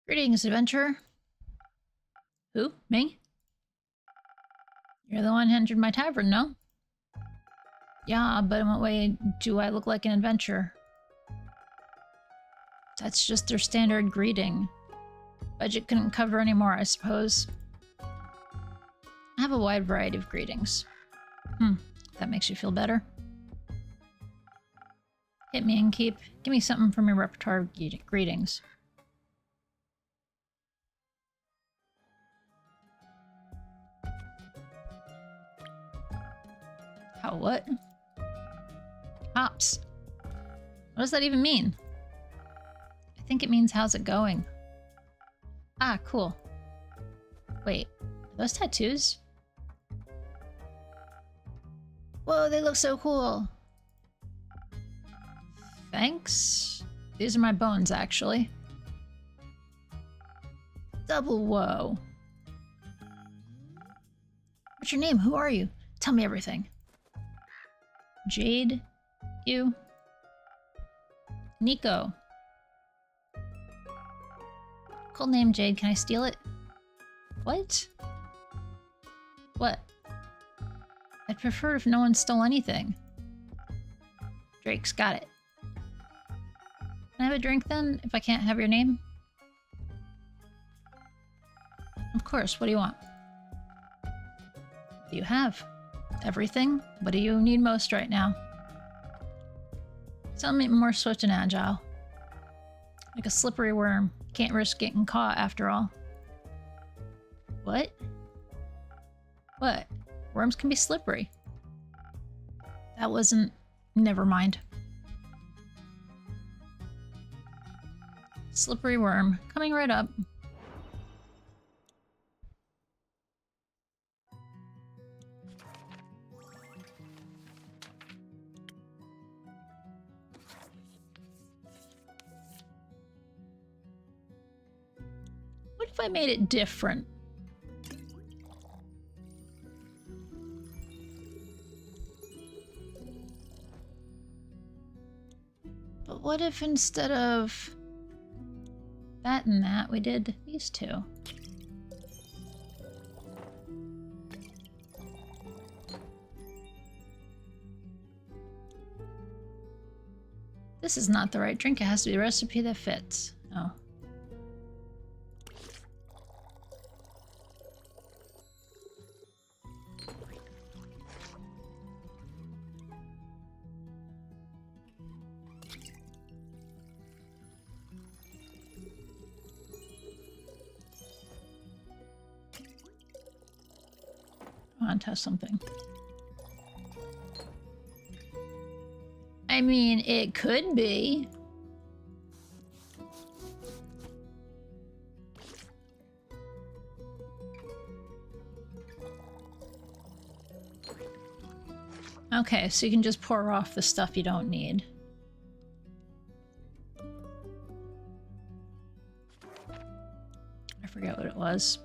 Greetings, adventurer. Who? Me? You're the one who entered my tavern, no? Yeah, but in what way do I look like an adventurer? That's just their standard greeting. Budget couldn't cover any more, I suppose. I have a wide variety of greetings. That makes you feel better. Hit me and keep. Give me something from your repertoire of greetings. How what? Hops. What does that even mean? I think it means how's it going. Ah, cool. Wait, are those tattoos? Whoa, they look so cool. Thanks. These are my bones, actually. Double whoa. What's your name? Who are you? Tell me everything. Jade? You? Nico. Cool name, Jade. Can I steal it? What? What? I'd prefer if no one stole anything. Drake's got it. Can I have a drink then, if I can't have your name? Of course, what do you want? What do you have? Everything? What do you need most right now? Something more swift and agile. Like a slippery worm. Can't risk getting caught after all. What? What? Worms can be slippery. That wasn't... Never mind. Slippery worm. Coming right up. What if I made it different? But what if instead of that and that, we did these two? This is not the right drink. It has to be the recipe that fits. Oh. I want to test something. I mean, it could be. Okay, so you can just pour off the stuff you don't need. I forget what it was.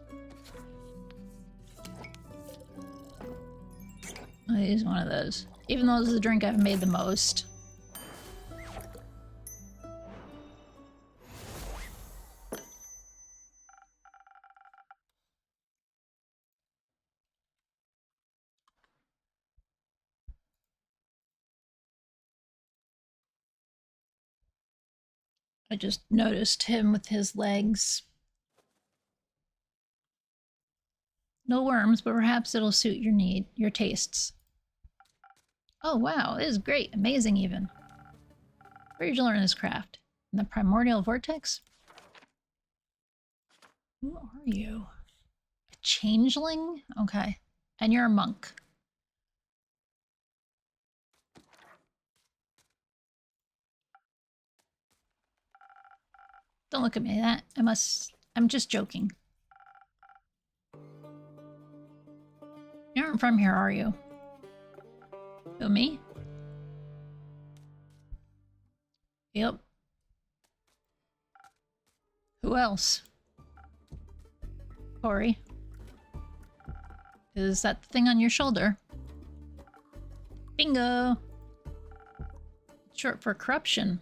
I'll use one of those. Even though this is the drink I've made the most. I just noticed him with his legs. No worms, but perhaps it'll suit your tastes. Oh wow, this is great. Amazing even. Where did you learn this craft? In the primordial vortex? Who are you? A changeling? Okay. And you're a monk. Don't look at me. I'm just joking. You aren't from here, are you? Who, me? Yep. Who else? Corey. Is that the thing on your shoulder? Bingo! Short for corruption.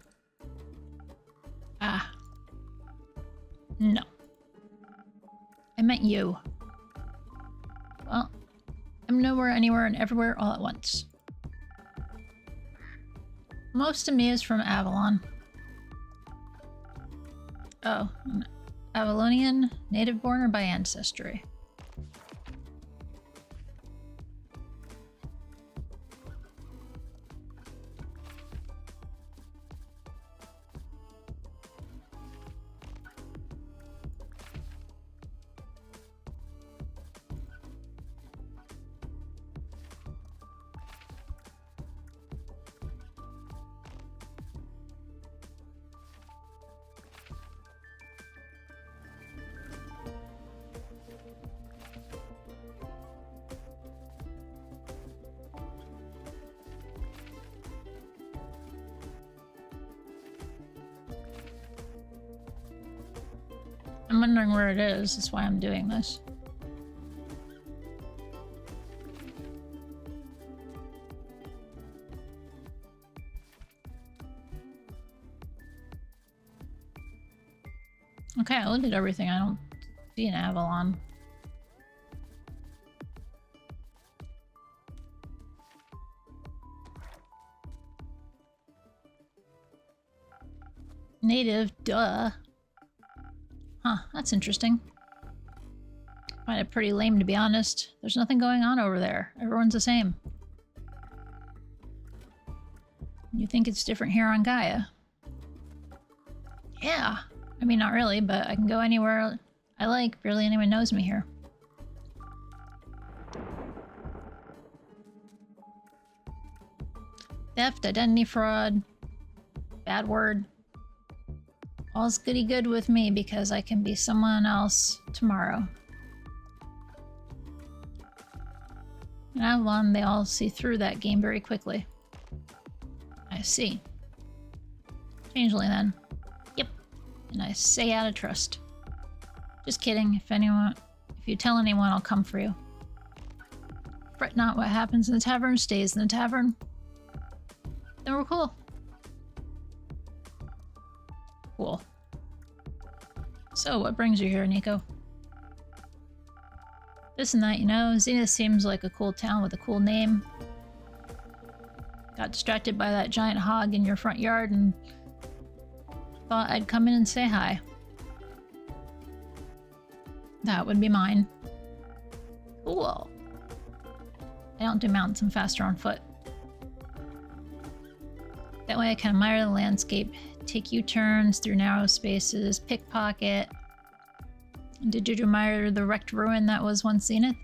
Ah. No. I meant you. Well, I'm nowhere, anywhere, and everywhere all at once. Most of me is from Avalon. Oh, an Avalonian, native-born or by ancestry? I'm wondering where it is. That's why I'm doing this. Okay, I looked at everything. I don't see an Avalon. Native, duh. Huh, that's interesting. Find it pretty lame, to be honest. There's nothing going on over there. Everyone's the same. You think it's different here on Gaia? Yeah. I mean, not really, but I can go anywhere I like. Barely anyone knows me here. Theft, identity fraud, bad word. All's goody good with me because I can be someone else tomorrow. In Avalon, they all see through that game very quickly. I see. Changeling then. Yep. And I say out of trust. Just kidding. If you tell anyone, I'll come for you. Fret not, what happens in the tavern stays in the tavern. Then we're cool. Cool. So, what brings you here, Nico? This and that, you know. Zenith seems like a cool town with a cool name. Got distracted by that giant hog in your front yard and thought I'd come in and say hi. That would be mine. Cool. I don't do mountains, I'm faster on foot. That way I can admire the landscape, take U-turns through narrow spaces, pickpocket. Did you admire the wrecked ruin that was once Zenith?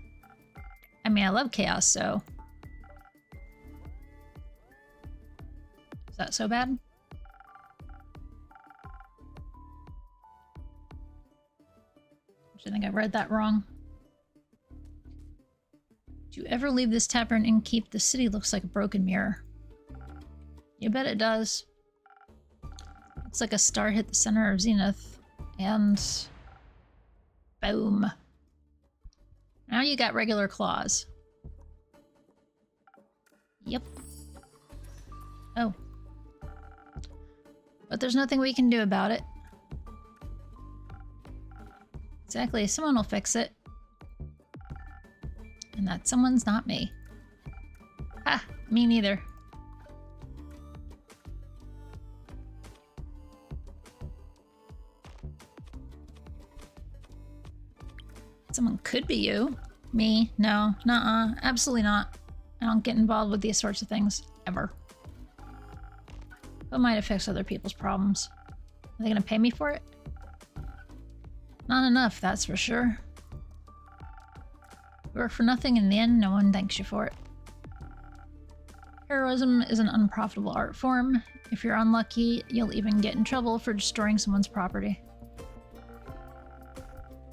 I mean, I love chaos, so... Is that so bad? I think I read that wrong. Do you ever leave this tavern and keep? The city looks like a broken mirror. You bet it does. It's like a star hit the center of Zenith, and boom. Now you got regular claws. Yep. Oh. But there's nothing we can do about it. Exactly, someone will fix it. And that someone's not me. Ha! Me neither. Someone could be you. Me? No. Nuh-uh. Absolutely not. I don't get involved with these sorts of things. Ever. But might fix other people's problems. Are they gonna pay me for it? Not enough, that's for sure. You work for nothing, in the end, no one thanks you for it. Heroism is an unprofitable art form. If you're unlucky, you'll even get in trouble for destroying someone's property.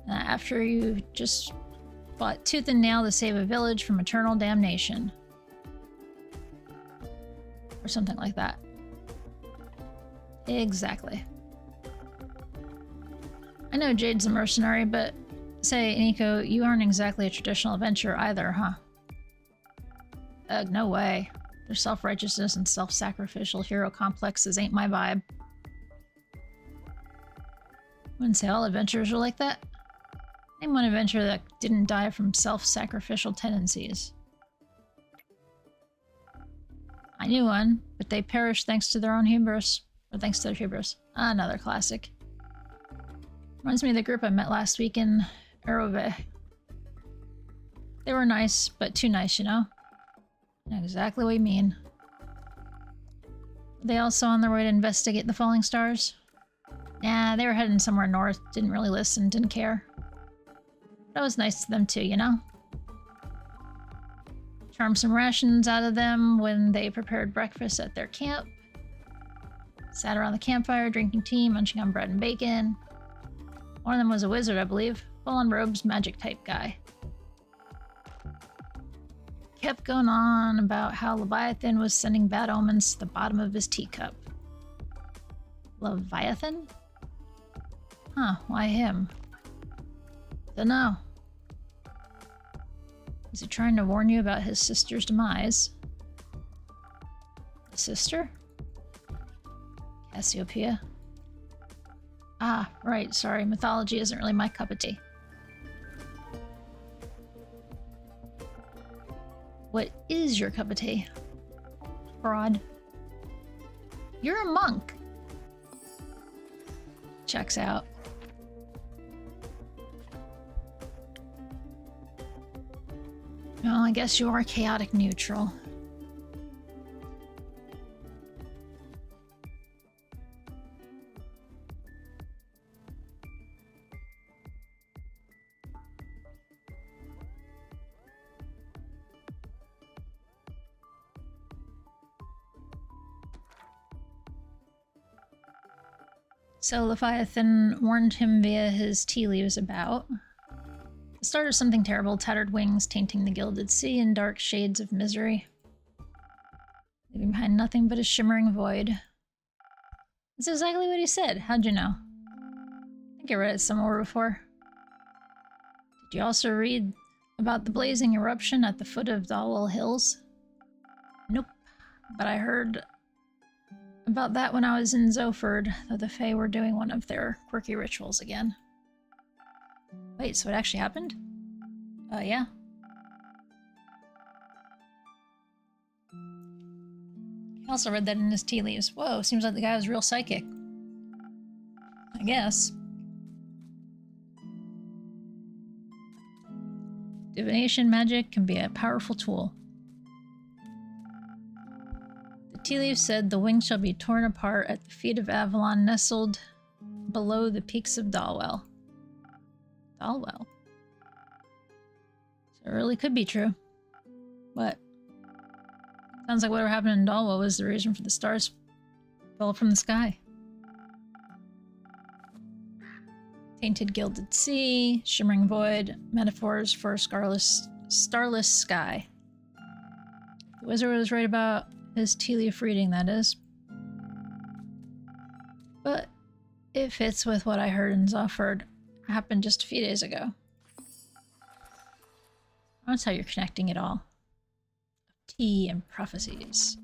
After you just fought tooth and nail to save a village from eternal damnation. Or something like that. Exactly. I know Jade's a mercenary, but say, Nico, you aren't exactly a traditional adventurer either, huh? Ugh, no way. Their self-righteousness and self-sacrificial hero complexes ain't my vibe. Wouldn't say all adventurers are like that. Name one adventurer that didn't die from self-sacrificial tendencies. I knew one, but they perished thanks to their own hubris. Or thanks to their hubris. Another classic. Reminds me of the group I met last week in Arove. They were nice, but too nice, you know? I know exactly what you mean. Were they also on their way to investigate the falling stars? Nah, they were heading somewhere north, didn't really listen, didn't care. But I was nice to them too, you know? Charmed some rations out of them when they prepared breakfast at their camp. Sat around the campfire, drinking tea, munching on bread and bacon. One of them was a wizard, I believe. Full-on robes, magic-type guy. Kept going on about how Leviathan was sending bad omens to the bottom of his teacup. Leviathan? Huh, why him? Dunno. Is he trying to warn you about his sister's demise? A sister? Cassiopeia? Ah, right, sorry. Mythology isn't really my cup of tea. What is your cup of tea? Fraud. You're a monk. Checks out. Well, I guess you are chaotic neutral. So Leviathan warned him via his tea leaves about the start of something terrible, tattered wings tainting the gilded sea in dark shades of misery, leaving behind nothing but a shimmering void. That's exactly what he said. How'd you know? I think I read it somewhere before. Did you also read about the blazing eruption at the foot of Dalwell Hills? Nope, but I heard about that when I was in Zoford, though the Fae were doing one of their quirky rituals again. Wait, so it actually happened? Yeah. He also read that in his tea leaves. Whoa, seems like the guy was real psychic. I guess. Divination magic can be a powerful tool. Tea leaf said the wings shall be torn apart at the feet of Avalon, nestled below the peaks of Dalwell. Dalwell? So it really could be true. What? Sounds like whatever happened in Dalwell was the reason for the stars fell from the sky. Tainted gilded sea, shimmering void, metaphors for a starless sky. The wizard was right about his tea leaf reading, that is. But it fits with what I heard in Zofford. Happened just a few days ago. That's how you're connecting it all. Tea and prophecies.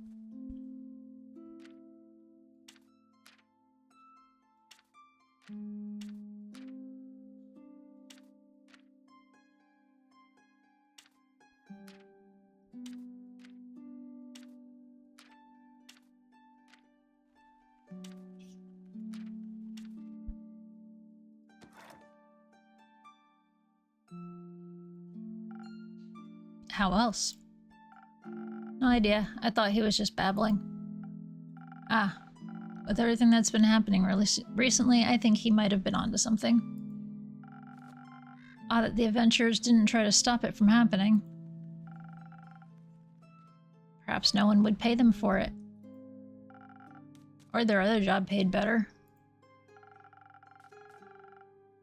How else? No idea. I thought he was just babbling. Ah, with everything that's been happening really recently, I think he might have been onto something. Odd that the adventurers didn't try to stop it from happening. Perhaps no one would pay them for it. Or their other job paid better.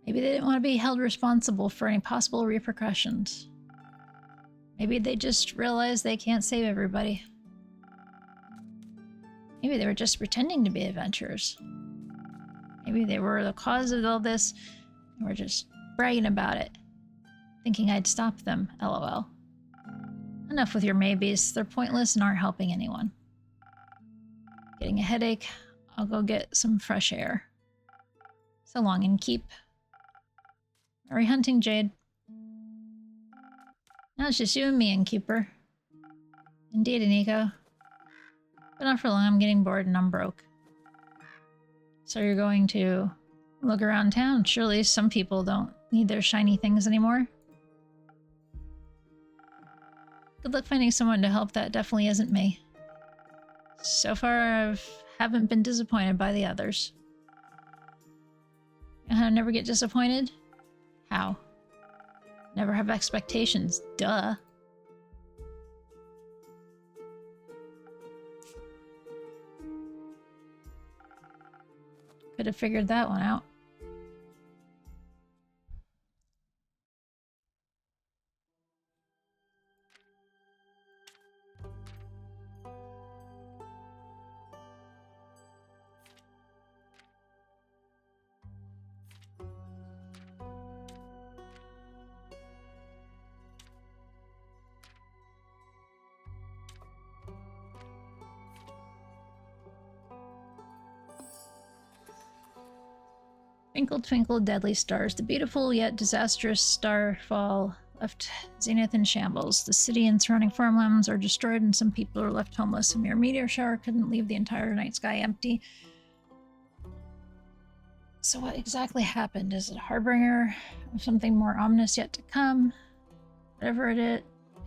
Maybe they didn't want to be held responsible for any possible repercussions. Maybe they just realized they can't save everybody. Maybe they were just pretending to be adventurers. Maybe they were the cause of all this and were just bragging about it, thinking I'd stop them, lol. Enough with your maybes. They're pointless and aren't helping anyone. Getting a headache. I'll go get some fresh air. So long, Innkeep. Merry hunting, Jade. Now it's just you and me, Innkeeper. Indeed, Aniko. But not for long. I'm getting bored and I'm broke. So you're going to look around town. Surely some people don't need their shiny things anymore. Good luck finding someone to help. That definitely isn't me. So far, I haven't been disappointed by the others. I never get disappointed? How? Never have expectations. Duh. Could have figured that one out. Twinkle, twinkle, deadly stars. The beautiful yet disastrous starfall left Zenith in shambles. The city and surrounding farmlands are destroyed and some people are left homeless. A mere meteor shower couldn't leave the entire night sky empty. So what exactly happened? Is it a harbinger of something more ominous yet to come? Whatever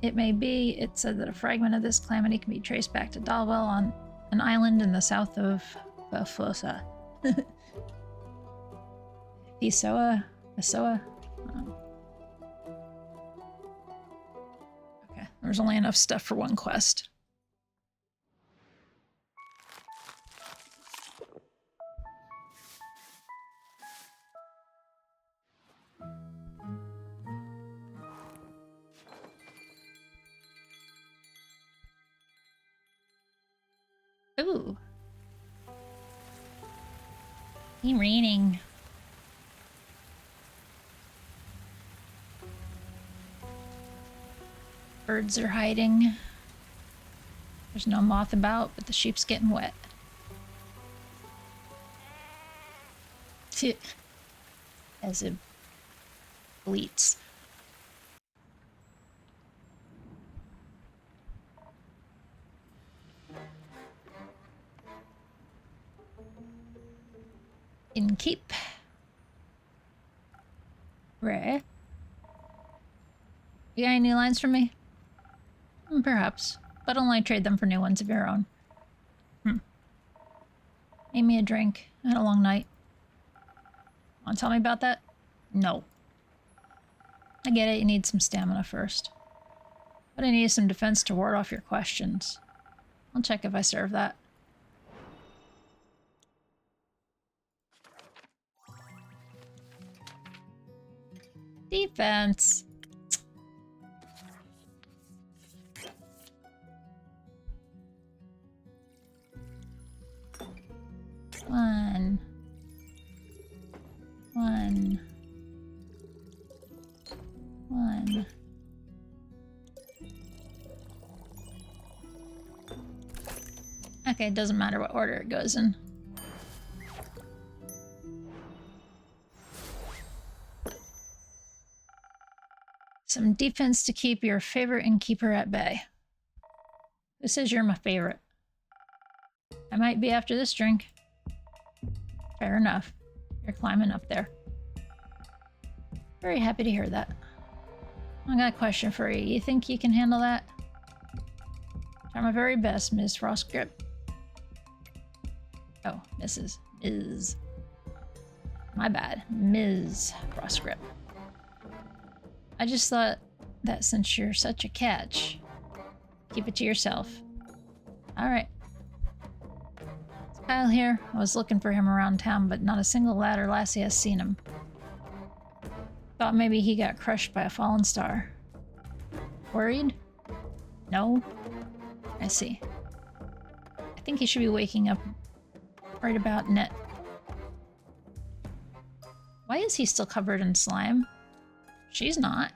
it may be, it said that a fragment of this calamity can be traced back to Dalwell on an island in the south of Bafosa. Isoa? Okay, there's only enough stuff for one quest. Ooh. It's raining. Birds are hiding. There's no moth about, but the sheep's getting wet. As it bleats. Innkeep. Rare. You got any lines for me? Perhaps, but only trade them for new ones of your own. Made me a drink. I had a long night. Want to tell me about that? No. I get it, you need some stamina first. But I need some defense to ward off your questions. I'll check if I serve that. Defense. One. Okay, it doesn't matter what order it goes in. Some defense to keep your favorite innkeeper at bay. Who says you're my favorite? I might be after this drink. Fair enough. You're climbing up there. Very happy to hear that. I got a question for you. You think you can handle that? Try my very best, Ms. Frostgrip. Oh, Mrs. Ms. My bad. Ms. Frostgrip. I just thought that since you're such a catch, keep it to yourself. Alright. It's Kyle here. I was looking for him around town, but not a single lad or lassie has seen him. Thought maybe he got crushed by a fallen star. Worried? No? I see. I think he should be waking up right about net. Why is he still covered in slime? She's not.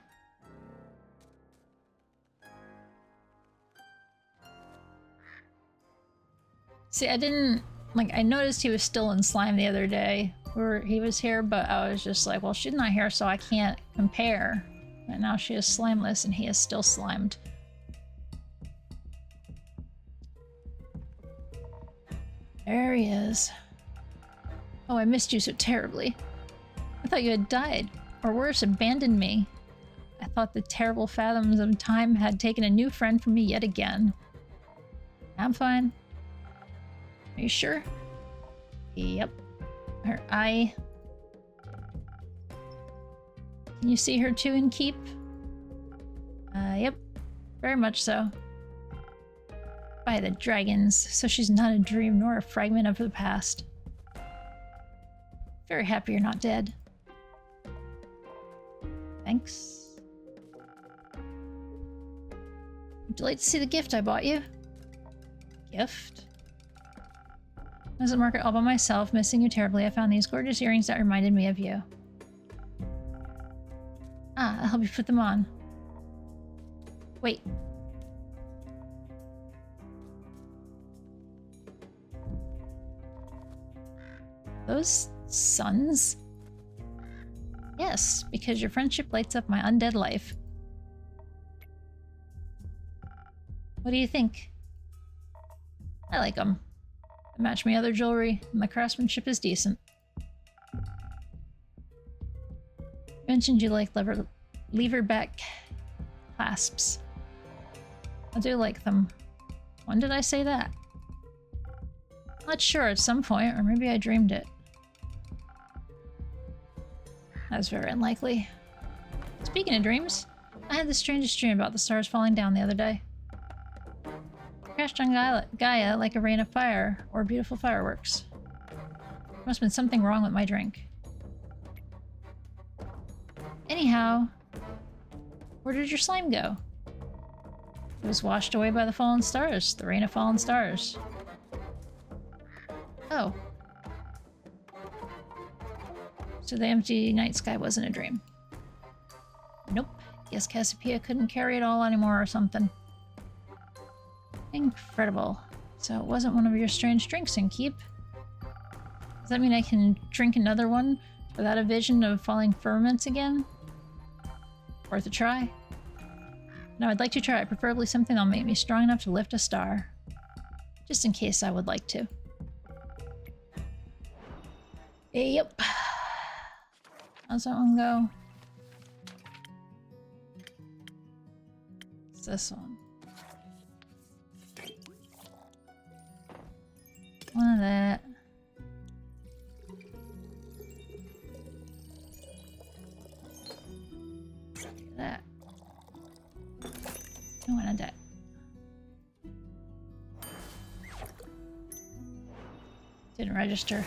See, I didn't... Like, I noticed he was still in slime the other day where he was here, but I was just like, well, she's not here, so I can't compare. And now she is slimeless and he is still slimed. There he is. Oh, I missed you so terribly. I thought you had died, or worse, abandoned me. I thought the terrible fathoms of time had taken a new friend from me yet again. I'm fine. Are you sure? Yep. Her eye. Can you see her too in Keep? Yep. Very much so. By the dragons, so she's not a dream nor a fragment of the past. Very happy you're not dead. Thanks. Would you like to see the gift I bought you? Gift? I was at market all by myself, missing you terribly. I found these gorgeous earrings that reminded me of you. Ah, I'll help you put them on. Wait. Those suns? Yes, because your friendship lights up my undead life. What do you think? I like them. They match my other jewelry, and the craftsmanship is decent. You mentioned you like lever back clasps. I do like them. When did I say that? Not sure, at some point, or maybe I dreamed it. That's very unlikely. Speaking of dreams, I had the strangest dream about the stars falling down the other day. Crashed on Gaia like a rain of fire, or beautiful fireworks. Must have been something wrong with my drink. Anyhow, where did your slime go? It was washed away by the fallen stars, the rain of fallen stars. Oh. So the empty night sky wasn't a dream. Nope. Guess Cassiopeia couldn't carry it all anymore or something. Incredible. So it wasn't one of your strange drinks in Keep. Does that mean I can drink another one without a vision of falling firmaments again? Worth a try? No, I'd like to try it, preferably something that'll make me strong enough to lift a star. Just in case I would like to. Yep. How's that one go? It's this one. One of that. That. No one of that. Didn't register.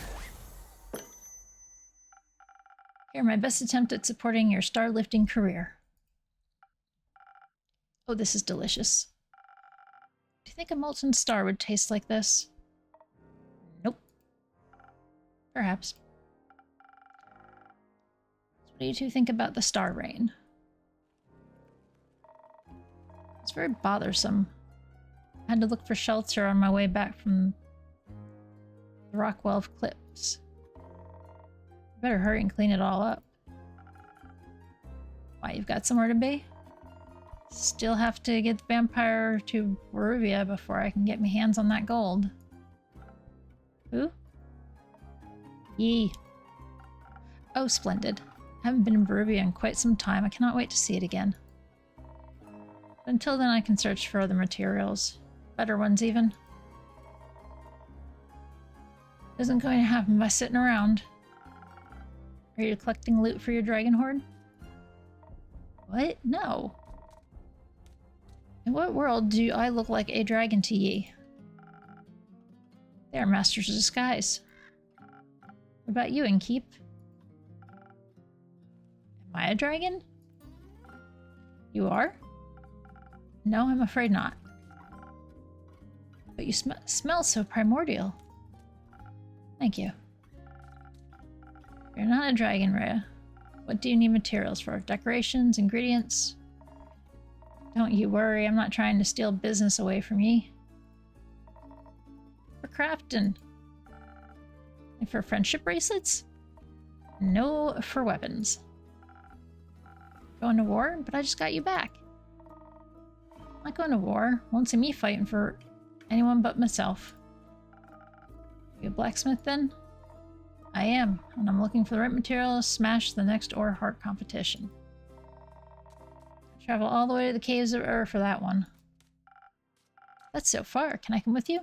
Here, my best attempt at supporting your star-lifting career. Oh, this is delicious. Do you think a molten star would taste like this? Nope. Perhaps. So what do you two think about the star rain? It's very bothersome. I had to look for shelter on my way back from the Rockwell Cliffs. Better hurry and clean it all up. Why, you've got somewhere to be? Still have to get the vampire to Baruvia before I can get my hands on that gold. Who? Yee. Oh, splendid. I haven't been in Baruvia in quite some time. I cannot wait to see it again. Until then, I can search for other materials. Better ones, even. Isn't going to happen by sitting around. Are you collecting loot for your dragon horde? What? No. In what world do I look like a dragon to ye? They are masters of disguise. What about you, Innkeep? Am I a dragon? You are? No, I'm afraid not. But you smell so primordial. Thank you. You're not a dragon, Rhea. What do you need materials for? Decorations? Ingredients? Don't you worry, I'm not trying to steal business away from ye. For crafting. And for friendship bracelets? No, for weapons. Going to war? But I just got you back. I'm not going to war. Won't see me fighting for anyone but myself. You a blacksmith then? I am, and I'm looking for the right materials to smash the next ore heart competition. Travel all the way to the caves of Ur for that one. That's so far. Can I come with you?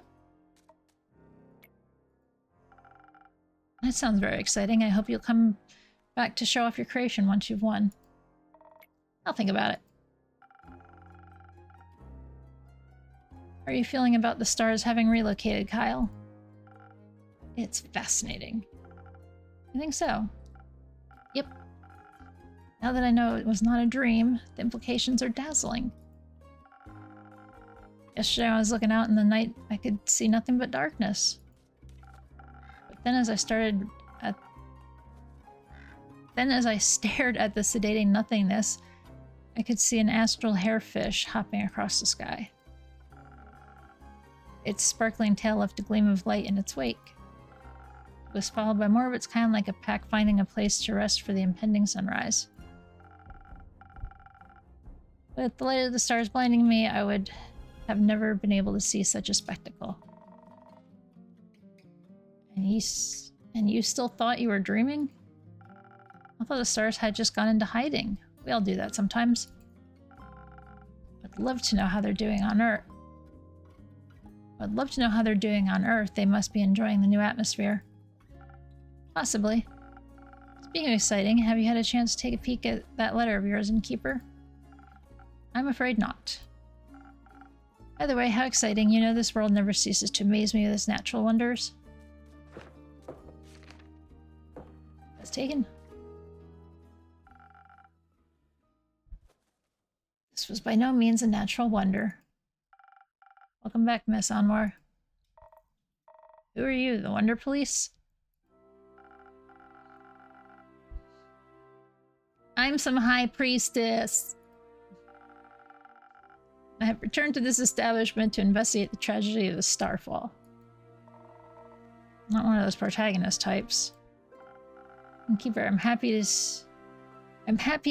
That sounds very exciting. I hope you'll come back to show off your creation once you've won. I'll think about it. How are you feeling about the stars having relocated, Kyle? It's fascinating. You think so? Yep. Now that I know it was not a dream, the implications are dazzling. Yesterday I was looking out in the night, I could see nothing but darkness. But then as I stared at the sedating nothingness, I could see an astral hairfish hopping across the sky. Its sparkling tail left a gleam of light in its wake. It was followed by more of its kind, like a pack finding a place to rest for the impending sunrise. With the light of the stars blinding me, I would have never been able to see such a spectacle. And you still thought you were dreaming? I thought the stars had just gone into hiding. We all do that sometimes. I'd love to know how they're doing on Earth. I'd love to know how they're doing on Earth. They must be enjoying the new atmosphere. Possibly. Speaking of exciting, have you had a chance to take a peek at that letter of yours, Innkeeper? I'm afraid not. Either way, how exciting. You know, this world never ceases to amaze me with its natural wonders. That's taken. This was by no means a natural wonder. Welcome back, Miss Anwar. Who are you, the Wonder Police? I'm some high priestess. I have returned to this establishment to investigate the tragedy of the Starfall. Not one of those protagonist types. Innkeeper, I'm happy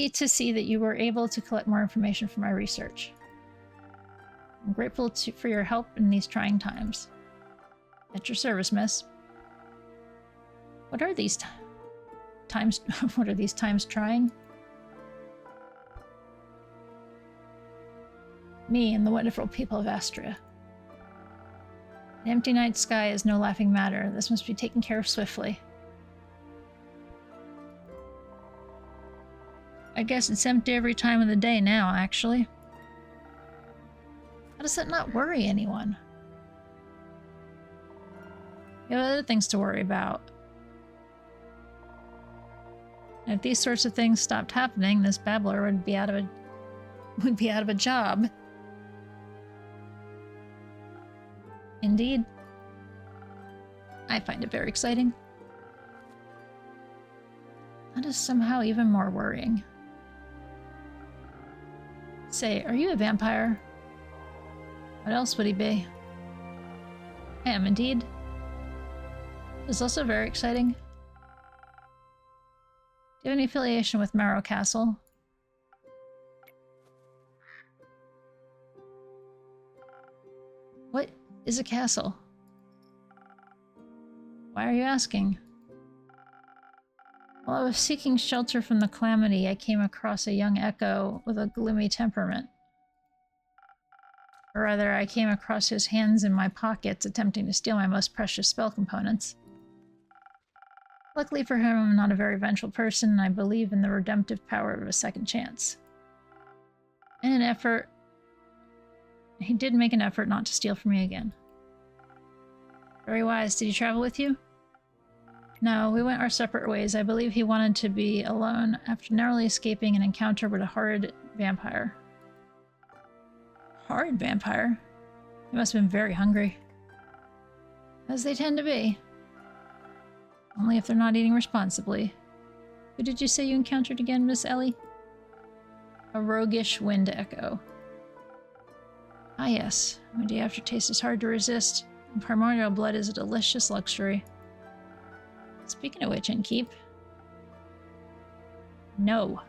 to see that you were able to collect more information from my research. I'm grateful for your help in these trying times. At your service, miss. What are these times? What are these times trying? Me and the wonderful people of Astria. An empty night sky is no laughing matter. This must be taken care of swiftly. I guess it's empty every time of the day now, actually. How does that not worry anyone? You have other things to worry about. And if these sorts of things stopped happening, this babbler would be out of a job. Indeed. I find it very exciting. That is somehow even more worrying. Say, are you a vampire? What else would he be? I am indeed. It's also very exciting. Do you have any affiliation with Marrow Castle? What is a castle? Why are you asking? While I was seeking shelter from the calamity, I came across a young echo with a gloomy temperament. Or rather, I came across his hands in my pockets attempting to steal my most precious spell components. Luckily for him, I'm not a very vengeful person, and I believe in the redemptive power of a second chance. In an effort, he did make an effort not to steal from me again. Very wise. Did he travel with you? No, we went our separate ways. I believe he wanted to be alone after narrowly escaping an encounter with a horrid vampire. Horrid vampire? He must have been very hungry. As they tend to be. Only if they're not eating responsibly. Who did you say you encountered again, Miss Ellie? A roguish wind echo. Ah yes, my day aftertaste is hard to resist, and primordial blood is a delicious luxury. Speaking of which, Innkeep. No.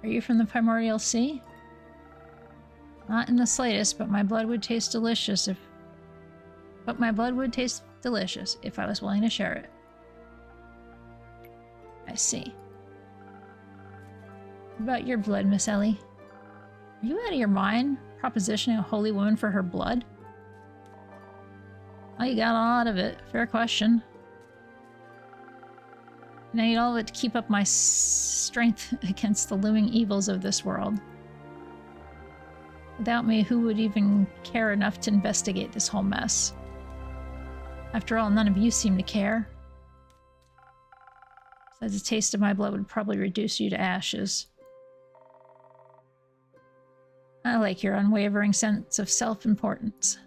Are you from the Primordial Sea? Not in the slightest, but my blood would taste delicious if I was willing to share it. I see. What about your blood, Miss Ellie? Are you out of your mind, propositioning a holy woman for her blood? Oh, you got a lot of it. Fair question. And I need all of it to keep up my strength against the looming evils of this world. Without me, who would even care enough to investigate this whole mess? After all, none of you seem to care. Besides, the taste of my blood would probably reduce you to ashes. I like your unwavering sense of self-importance.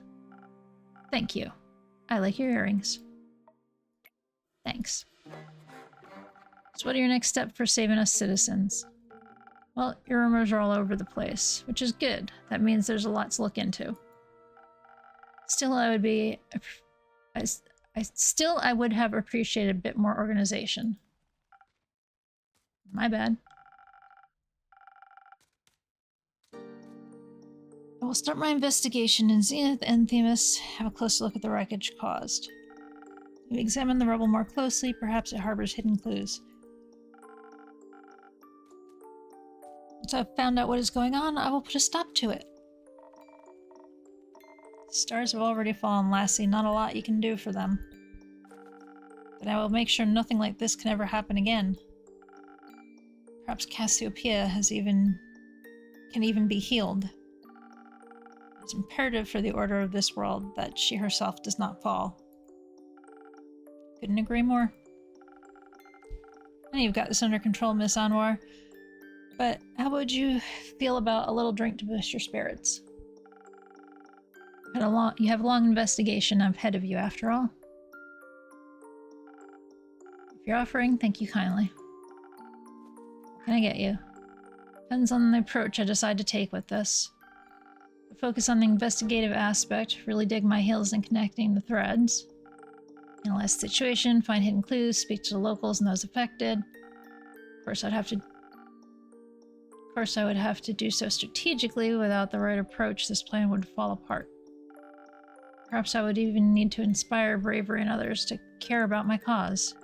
Thank you. I like your earrings. Thanks. So what are your next steps for saving us citizens? Well, your rumors are all over the place, which is good. That means there's a lot to look into. Still, I would have appreciated a bit more organization. My bad. I will start my investigation in Zenith and Themis, have a closer look at the wreckage caused. If we examine the rubble more closely, perhaps it harbors hidden clues. Once I've found out what is going on, I will put a stop to it. Stars have already fallen, lassie. Not a lot you can do for them. But I will make sure nothing like this can ever happen again. Perhaps Cassiopeia can even be healed. It's imperative for the order of this world that she herself does not fall. Couldn't agree more. I know you've got this under control, Miss Anwar, but how would you feel about a little drink to boost your spirits? You have a long investigation ahead of you, after all. If you're offering, thank you kindly. What can I get you? Depends on the approach I decide to take with this. Focus on the investigative aspect, really dig my heels in connecting the threads. Analyze the situation, find hidden clues, speak to the locals and those affected. Of course, I would have to do so strategically. Without the right approach, this plan would fall apart. Perhaps I would even need to inspire bravery in others to care about my cause.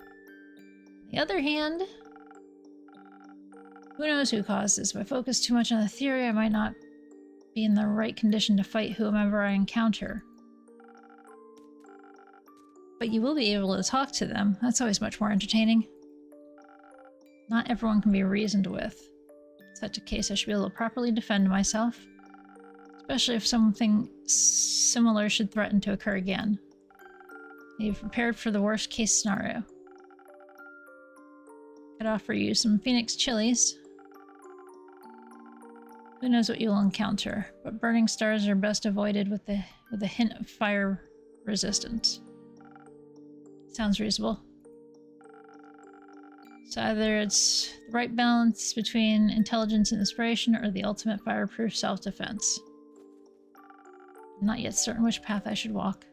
On the other hand, who knows who caused this? If I focus too much on the theory, I might not be in the right condition to fight whomever I encounter. But you will be able to talk to them. That's always much more entertaining. Not everyone can be reasoned with. In such a case, I should be able to properly defend myself, especially if something similar should threaten to occur again. You've prepared for the worst case scenario. I could offer you some Phoenix chilies. Who knows what you'll encounter, but burning stars are best avoided with a hint of fire resistance. Sounds reasonable. So either it's the right balance between intelligence and inspiration, or the ultimate fireproof self-defense. I'm not yet certain which path I should walk.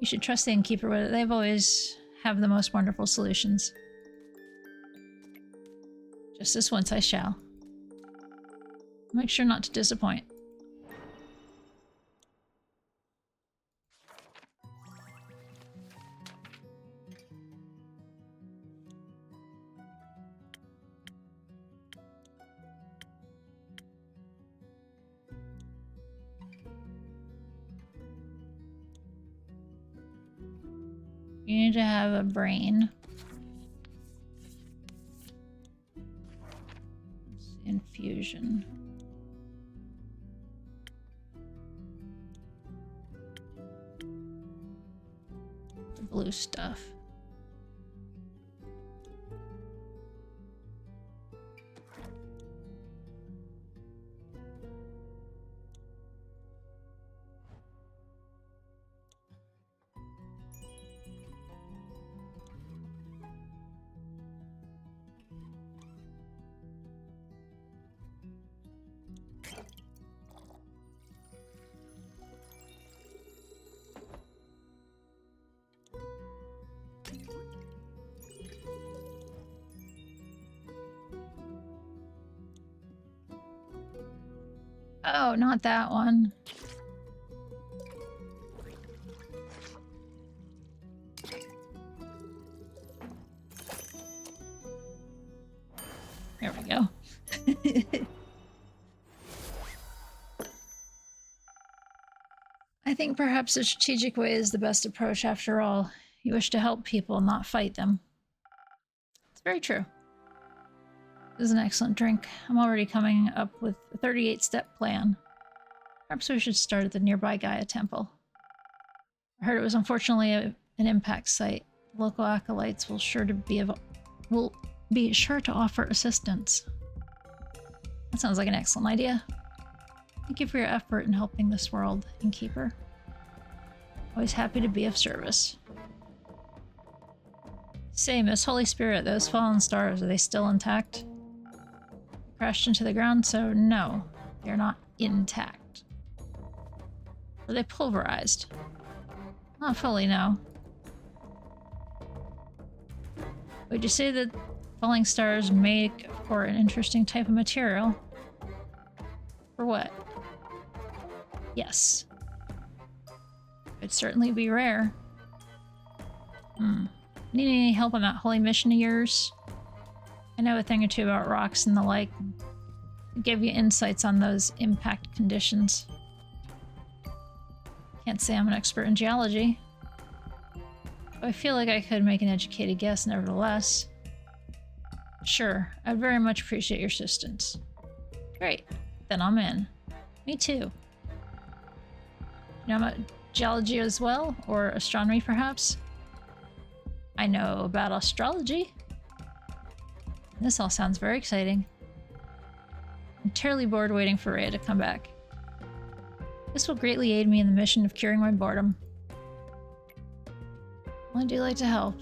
You should trust the innkeeper with it. They've always have the most wonderful solutions. Just this once I shall. Make sure not to disappoint. You need to have a brain. Infusion. The blue stuff. Oh, not that one. There we go. I think perhaps a strategic way is the best approach after all. You wish to help people, not fight them. It's very true. This is an excellent drink. I'm already coming up with a 38-step plan. Perhaps we should start at the nearby Gaia Temple. I heard it was unfortunately an impact site. Local acolytes will be sure to offer assistance. That sounds like an excellent idea. Thank you for your effort in helping this world, Innkeeper. Always happy to be of service. Say, Miss Holy Spirit, those fallen stars, are they still intact? Crashed into the ground, so no, they're not intact. Were they pulverized? Not fully, no. Would you say that falling stars make for an interesting type of material? For what? Yes. It'd certainly be rare. Need any help on that holy mission of yours? I know a thing or two about rocks and the like. Give you insights on those impact conditions. Can't say I'm an expert in geology. But I feel like I could make an educated guess nevertheless. Sure, I'd very much appreciate your assistance. Great, then I'm in. Me too. You know about geology as well? Or astronomy perhaps? I know about astrology. This all sounds very exciting. I'm terribly bored waiting for Rhea to come back. This will greatly aid me in the mission of curing my boredom. Well, I do like to help.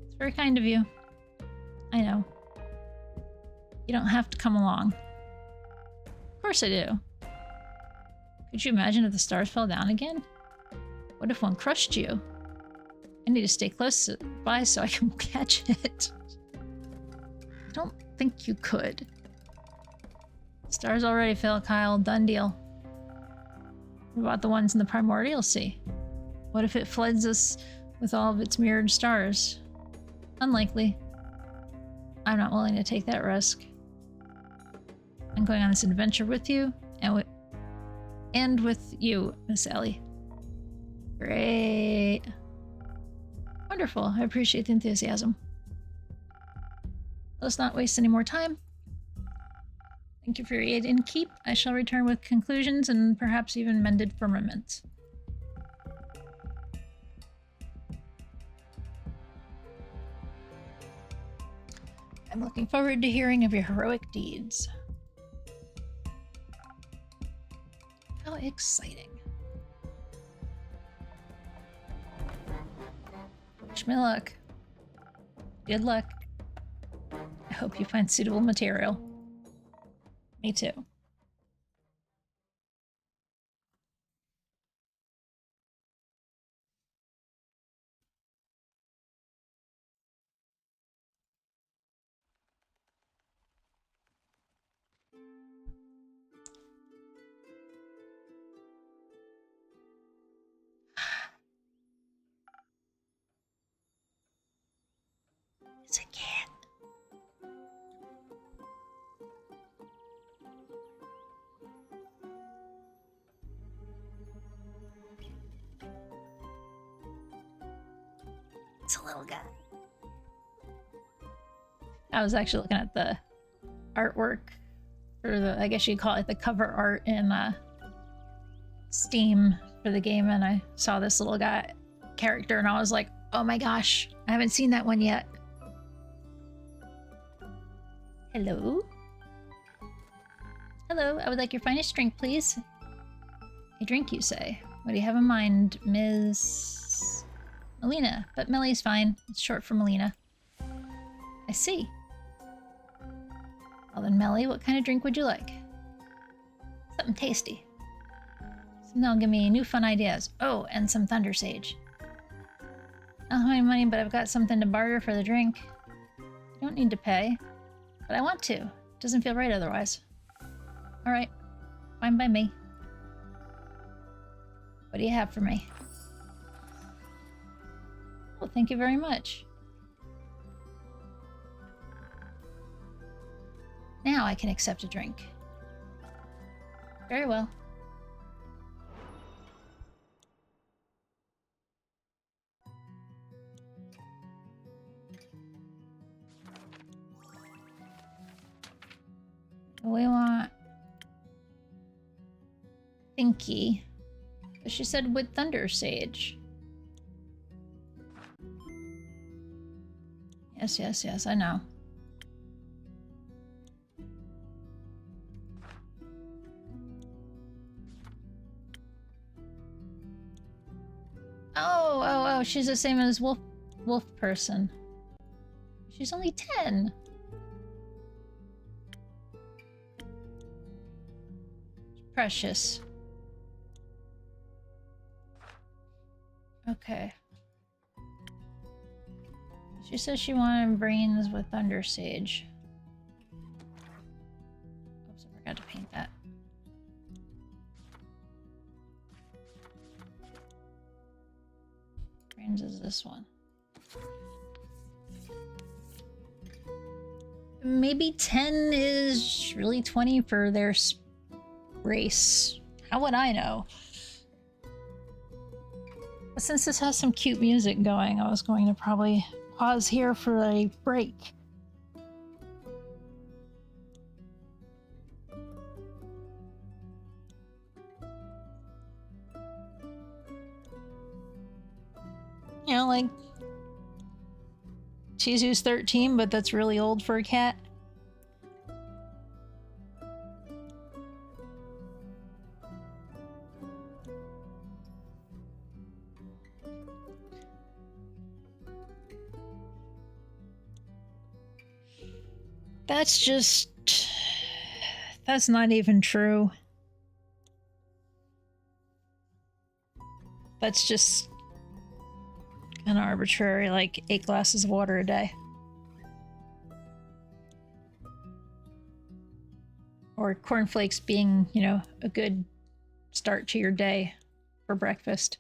It's very kind of you. I know. You don't have to come along. Of course I do. Could you imagine if the stars fell down again? What if one crushed you? I need to stay close by so I can catch it. I don't think you could. Stars already fell, Kyle. Done deal. What about the ones in the primordial sea? What if it floods us with all of its mirrored stars? Unlikely. I'm not willing to take that risk. I'm going on this adventure with you, and with you, Miss Ellie. Great. Wonderful. I appreciate the enthusiasm. Let's not waste any more time. Thank you for your aid and keep. I shall return with conclusions and perhaps even mended firmaments. I'm looking forward to hearing of your heroic deeds. How exciting. Wish me luck. Good luck. I hope you find suitable material. Me too. It's a cat. It's a little guy. I was actually looking at the artwork for the, I guess you'd call it the cover art in Steam for the game, and I saw this little guy character and I was like, oh my gosh, I haven't seen that one yet. Hello? Hello, I would like your finest drink, please. A drink, you say? What do you have in mind, Ms. Melina? But Melli's fine. It's short for Melina. I see. Well then, Melli, what kind of drink would you like? Something tasty. Something that'll give me new fun ideas. Oh, and some Thunder Sage. I don't have any money, but I've got something to barter for the drink. You don't need to pay. But I want to. It doesn't feel right otherwise. Alright. Fine by me. What do you have for me? Well, thank you very much. Now I can accept a drink. Very well. We want Thinky. But she said with Thunder Sage. Yes, yes, yes, I know. Oh, she's the same as wolf person. She's only 10. Precious. Okay. She says she wanted brains with Thunder Sage. Oops, I forgot to paint that. Brains is this one. Maybe 10 is really 20 for their race. How would I know? But since this has some cute music going, I was going to probably pause here for a break. You know, like Chizu's 13, but that's really old for a cat. That's not even true. That's just an arbitrary, like, 8 glasses of water a day. Or cornflakes being, you know, a good start to your day for breakfast.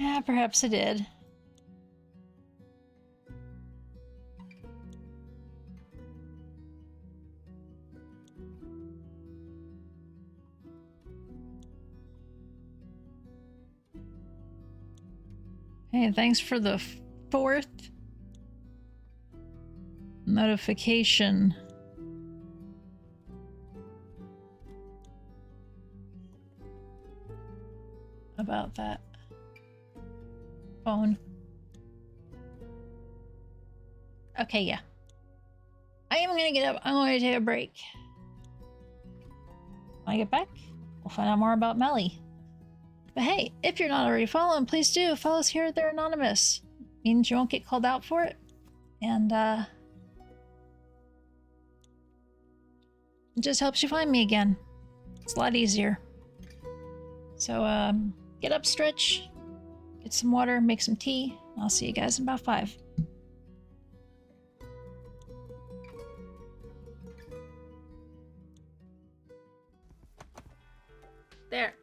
Yeah, perhaps it did. Hey, thanks for the 4th notification. About that phone. Okay, yeah. I am gonna get up. I'm going to take a break. When I get back, we'll find out more about Melli. But hey, if you're not already following, please do follow us here at They're Anonymous. Means you won't get called out for it. And it just helps you find me again. It's a lot easier. So get up, stretch, get some water, make some tea. I'll see you guys in about 5. There.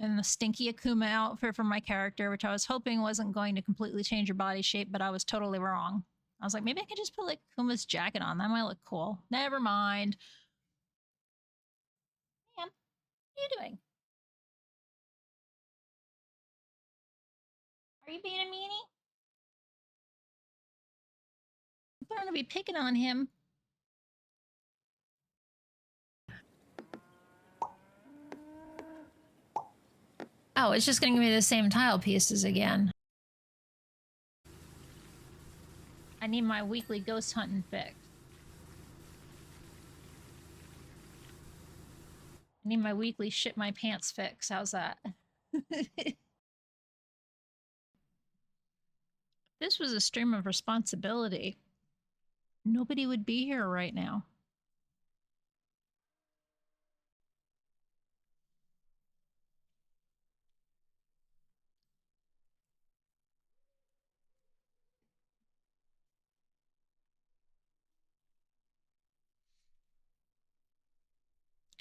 And the stinky Akuma outfit for my character, which I was hoping wasn't going to completely change her body shape, but I was totally wrong. I was like, maybe I could just put like Akuma's jacket on. That might look cool. Never mind. Man, what are you doing? Are you being a meanie? I'm going to be picking on him. Oh, it's just going to give me the same tile pieces again. I need my weekly ghost hunting fix. I need my weekly shit my pants fix. How's that? This was a stream of responsibility. Nobody would be here right now.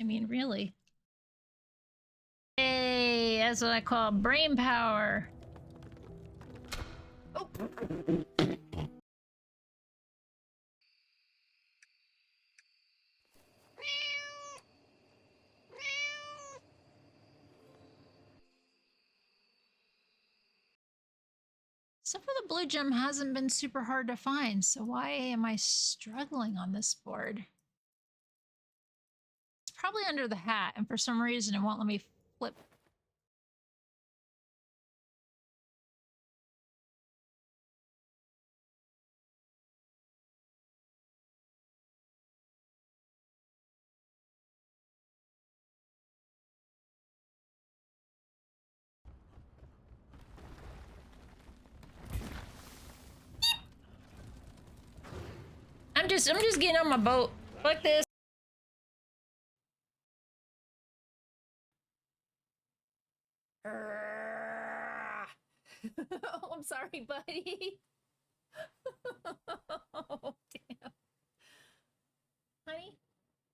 I mean, really. Hey, that's what I call brain power. Oh. Except for the blue gem hasn't been super hard to find, so why am I struggling on this board? It's probably under the hat, and for some reason it won't let me flip. I'm just getting on my boat. Fuck this. Oh, I'm sorry, buddy. Oh, damn. Honey?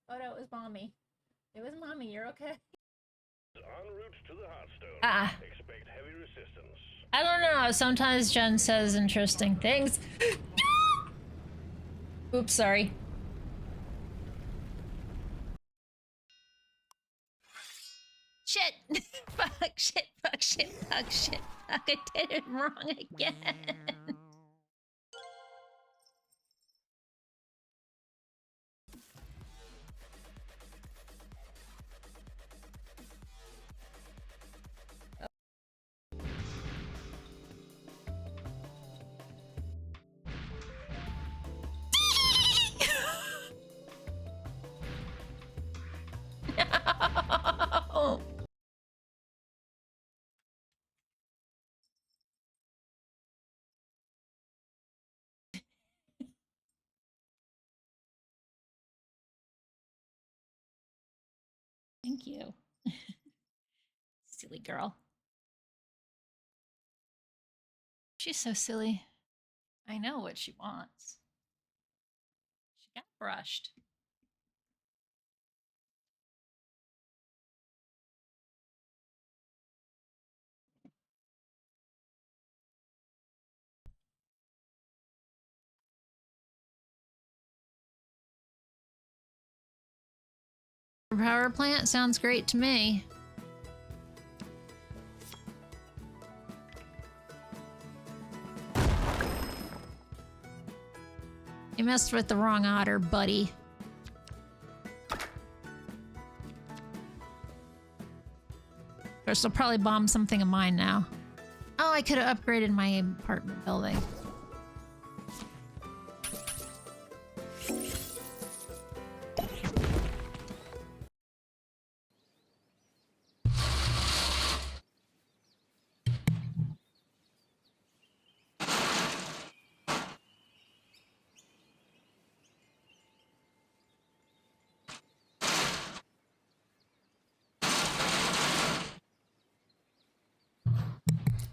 Oh, no, it was mommy. It was mommy. You're okay. En route to the hot stone. Expect heavy resistance. I don't know. Sometimes Jen says interesting things. Oops, sorry. Shit! Fuck, shit, fuck, shit, fuck, shit, fuck. I did it wrong again. No. Thank you. Silly girl. She's so silly. I know what she wants. She got brushed. Power plant sounds great to me. You messed with the wrong otter, buddy. Of course, they'll probably bomb something of mine now. Oh, I could have upgraded my apartment building.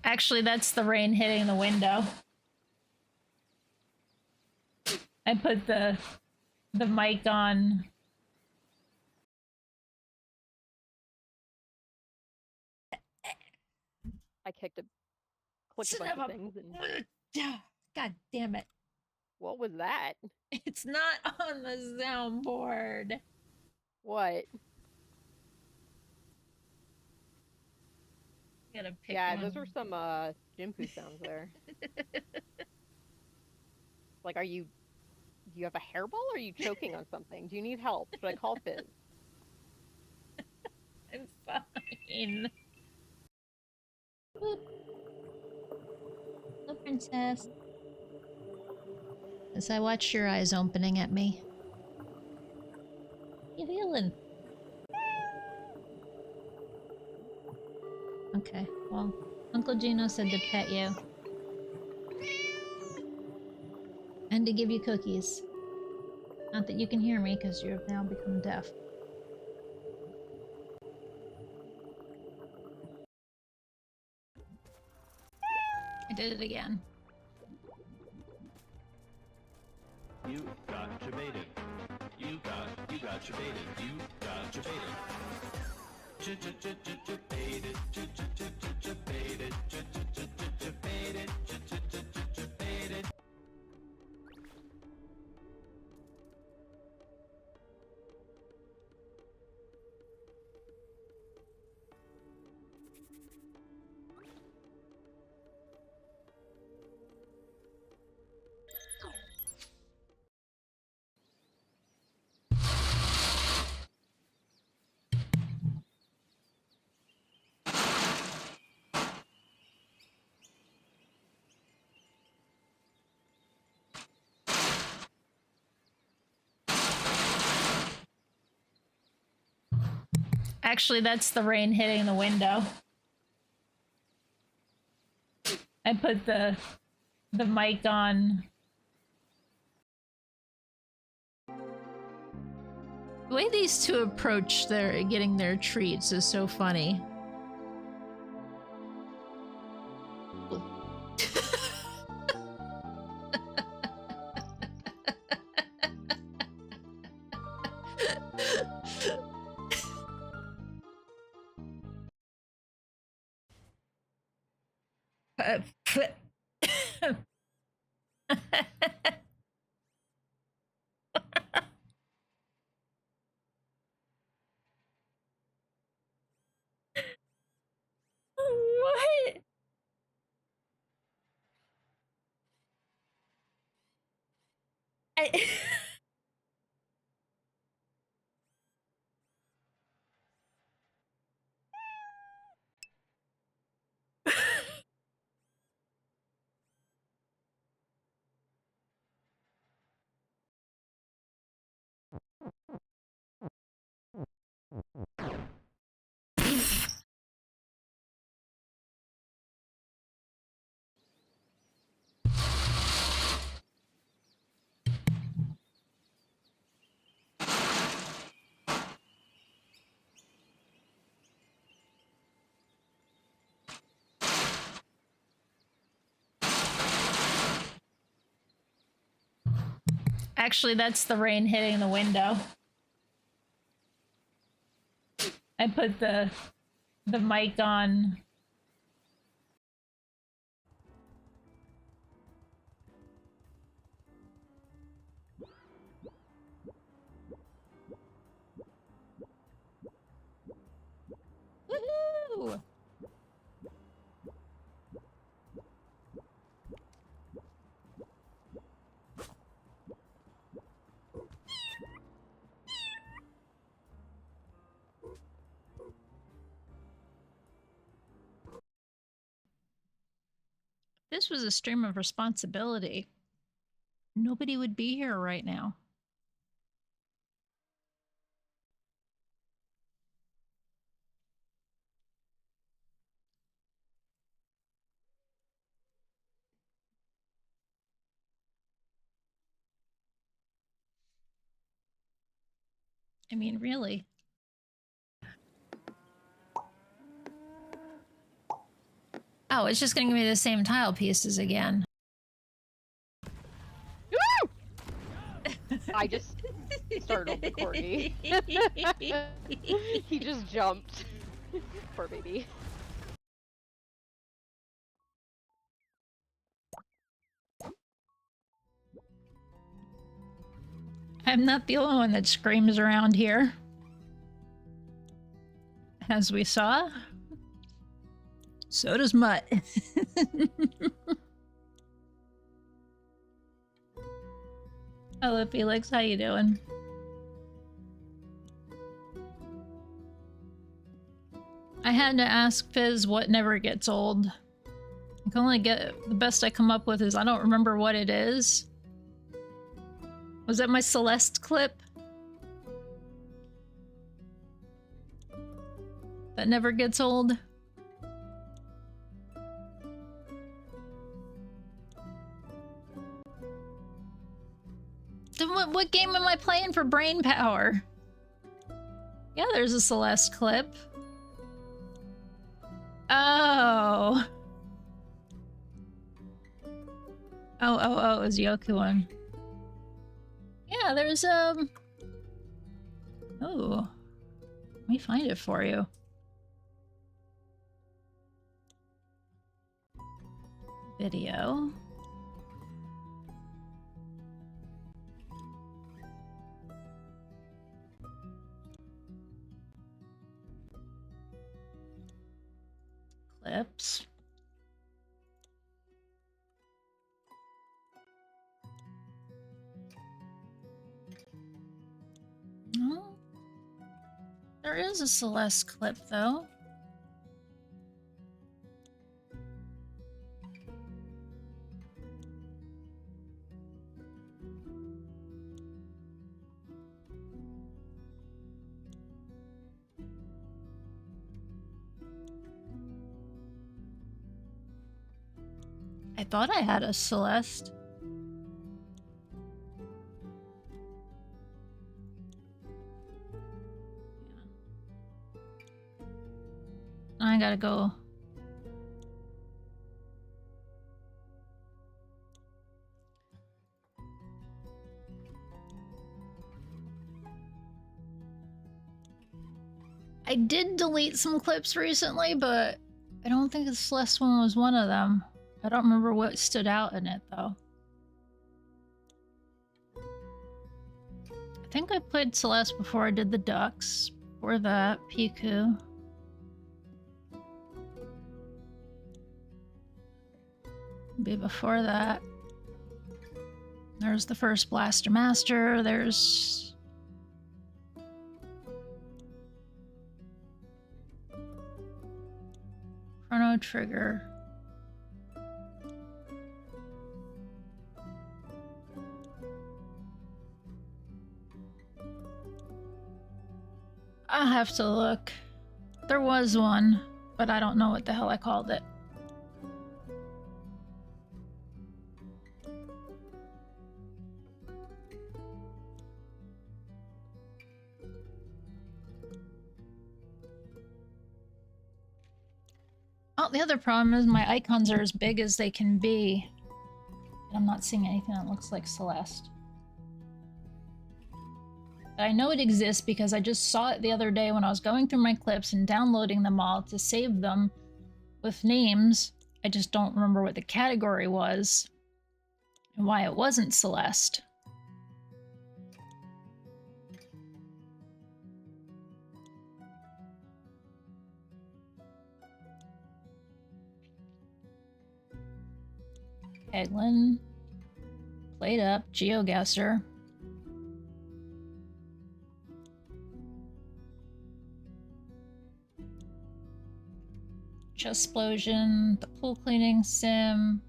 Actually, that's the rain hitting the window. I put the mic on. I clicked a bunch of things and... God damn it. What was that? It's not on the soundboard. What? Gotta pick yeah, one. those are some Ginpu sounds there. Like, do you have a hairball or are you choking on something? Do you need help? Should I call Fizz? I'm fine. Boop. Hello, princess. As I watch your eyes opening at me. How you feeling? Okay, well, Uncle Gino said to pet you. And to give you cookies. Not that you can hear me, because you have now become deaf. I did it again. You got debated. You got debated. You got debated. Debated. Debated. Debated. Actually, that's the rain hitting the window. I put the mic on. The way these two approach their getting their treats is so funny. What? Actually, that's the rain hitting the window. I put the mic on. Woohoo! This was a stream of responsibility. Nobody would be here right now. I mean, really. Oh, it's just going to give me the same tile pieces again. I just startled the corgi. He just jumped. Poor baby. I'm not the only one that screams around here. As we saw. So does Mutt. Hello, Felix. How you doing? I had to ask Fizz what never gets old. I can only get... The best I come up with is I don't remember what it is. Was that my Celeste clip? That never gets old? Then what game am I playing for brain power? Yeah, there's a Celeste clip. Oh. Oh, it was Yoku one. Yeah, there's oh. Let me find it for you. Video. Clips. No. There is a Celeste clip, though. I thought I had a Celeste. I gotta go. I did delete some clips recently, but I don't think the Celeste one was one of them. I don't remember what stood out in it, though. I think I played Celeste before I did the Ducks. Before that, Piku. Maybe before that. There's the first Blaster Master. There's... Chrono Trigger. I'll have to look. There was one, but I don't know what the hell I called it. Oh, the other problem is my icons are as big as they can be. And I'm not seeing anything that looks like Celeste. I know it exists because I just saw it the other day when I was going through my clips and downloading them all to save them with names. I just don't remember what the category was and why it wasn't Celeste. Eglin. Played up. GeoGuessr. Chestplosion, the pool cleaning sim,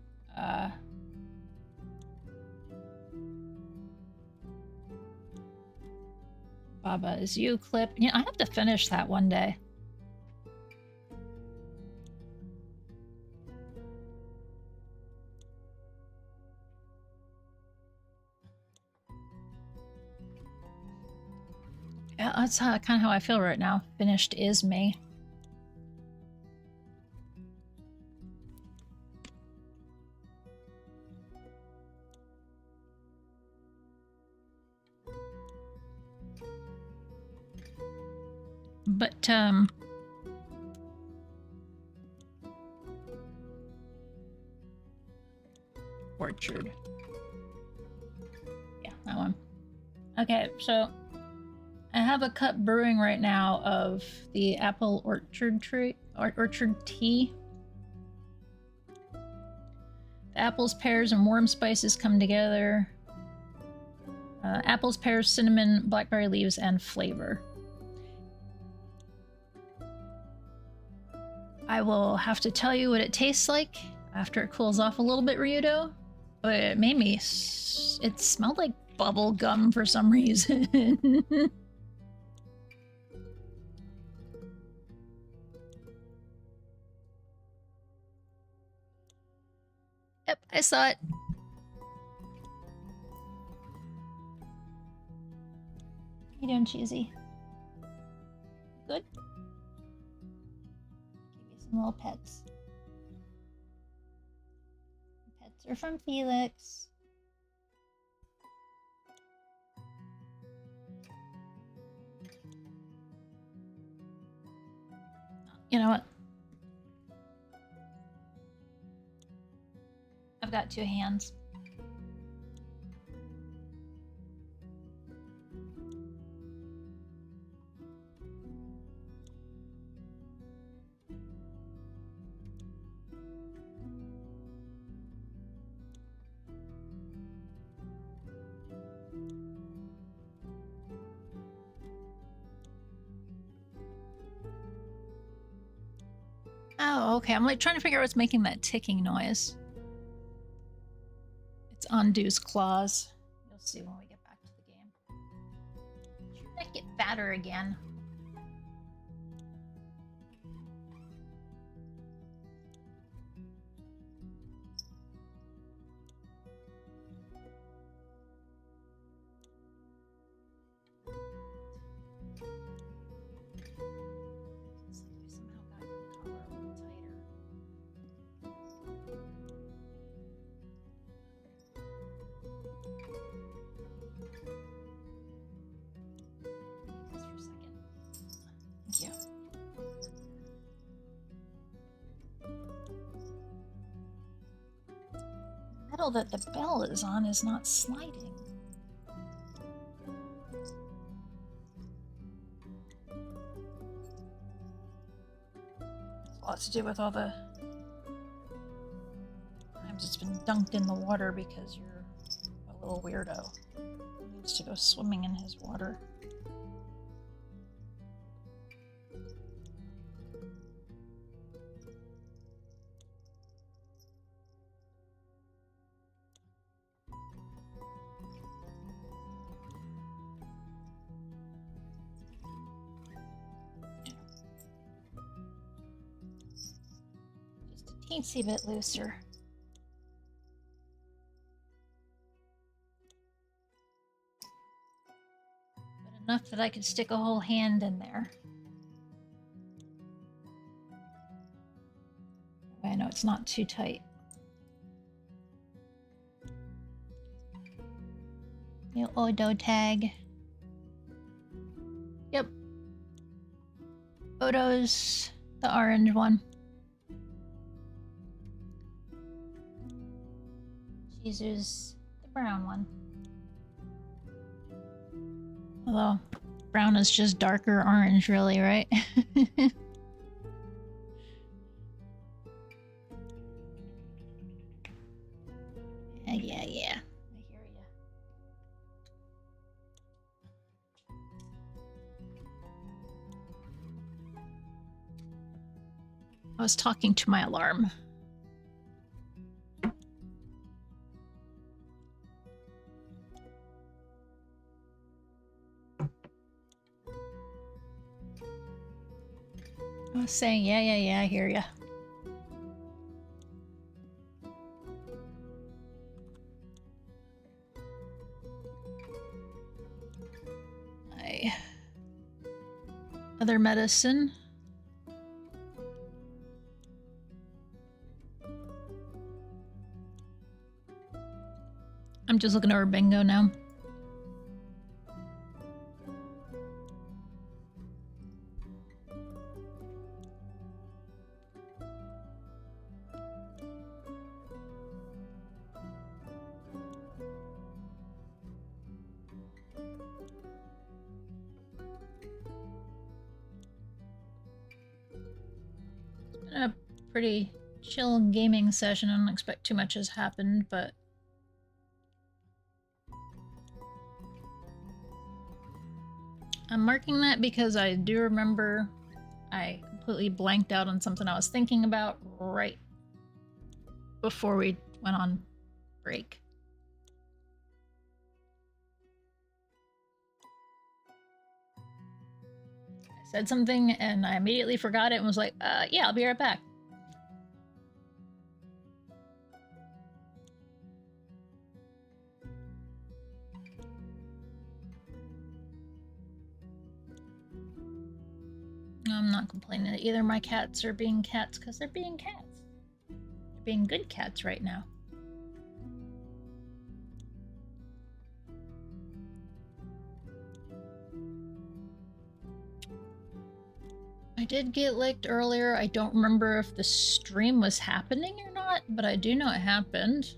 Baba Is You clip. Yeah, I have to finish that one day. Yeah, that's kind of how I feel right now. Finished is me. But, Orchard. Yeah, that one. Okay, so I have a cup brewing right now of the apple orchard tea. The apples, pears, and warm spices come together. Apples, pears, cinnamon, blackberry leaves, and flavor. I will have to tell you what it tastes like after it cools off a little bit, Ryudo. But it made me... It smelled like bubble gum for some reason. Yep, I saw it. How you doing, Cheesy? Good? Give you some little pets. Pets are from Felix. You know what? I've got 2 hands. Oh, okay. I'm like trying to figure out what's making that ticking noise. It's Undo's claws. You'll see when we get back to the game. Should I get fatter again? That the bell is on is not sliding. It's a lot to do with all the times it's been dunked in the water because you're a little weirdo who needs to go swimming in his water. Teensy bit looser. But enough that I could stick a whole hand in there. I know it's not too tight. New Odo tag. Yep. Odo's the orange one. Shizu's the brown one. Although, brown is just darker orange, really, right? Yeah. I hear ya. I was talking to my alarm. I was saying, yeah, I hear ya. Other medicine. I'm just looking over bingo now. pretty chill gaming session. I don't expect too much has happened, but I'm marking that because I do remember I completely blanked out on something I was thinking about right before we went on break. I said something and I immediately forgot it and was like, yeah, I'll be right back. I'm not complaining that either my cats are being cats because they're being cats. They're being good cats right now. I did get licked earlier. I don't remember if the stream was happening or not, but I do know it happened.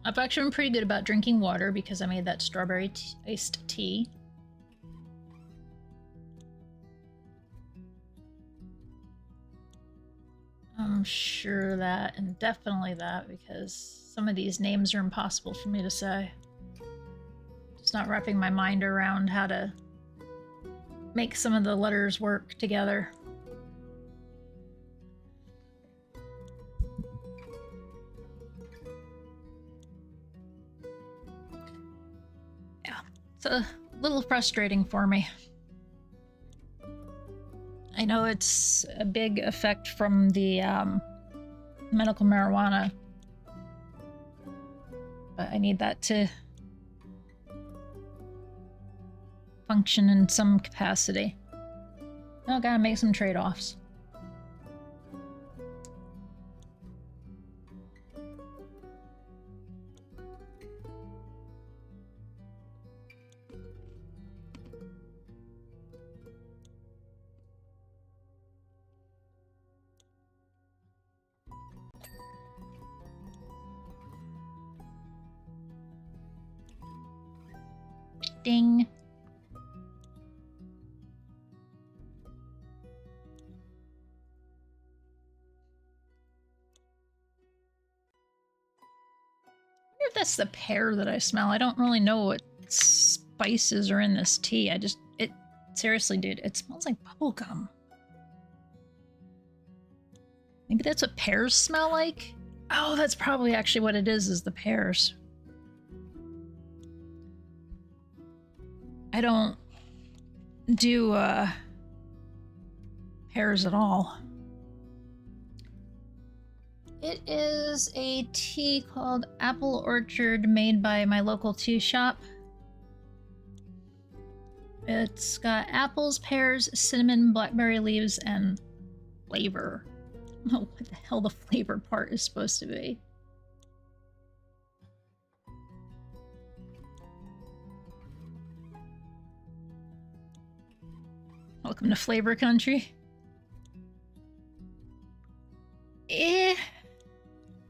I've actually been pretty good about drinking water because I made that strawberry iced tea. I'm sure that, and definitely that, because some of these names are impossible for me to say. Just not wrapping my mind around how to make some of the letters work together. Yeah, it's a little frustrating for me. I know it's a big effect from the medical marijuana, but I need that to function in some capacity. I gotta make some trade-offs. Ding. I wonder if that's the pear that I smell. I don't really know what spices are in this tea. Seriously, dude, it smells like bubblegum. Maybe that's what pears smell like? Oh, that's probably actually what it is the pears. I don't do pears at all. It is a tea called Apple Orchard made by my local tea shop. It's got apples, pears, cinnamon, blackberry leaves, and flavor. I don't know what the hell the flavor part is supposed to be. Welcome to Flavor Country.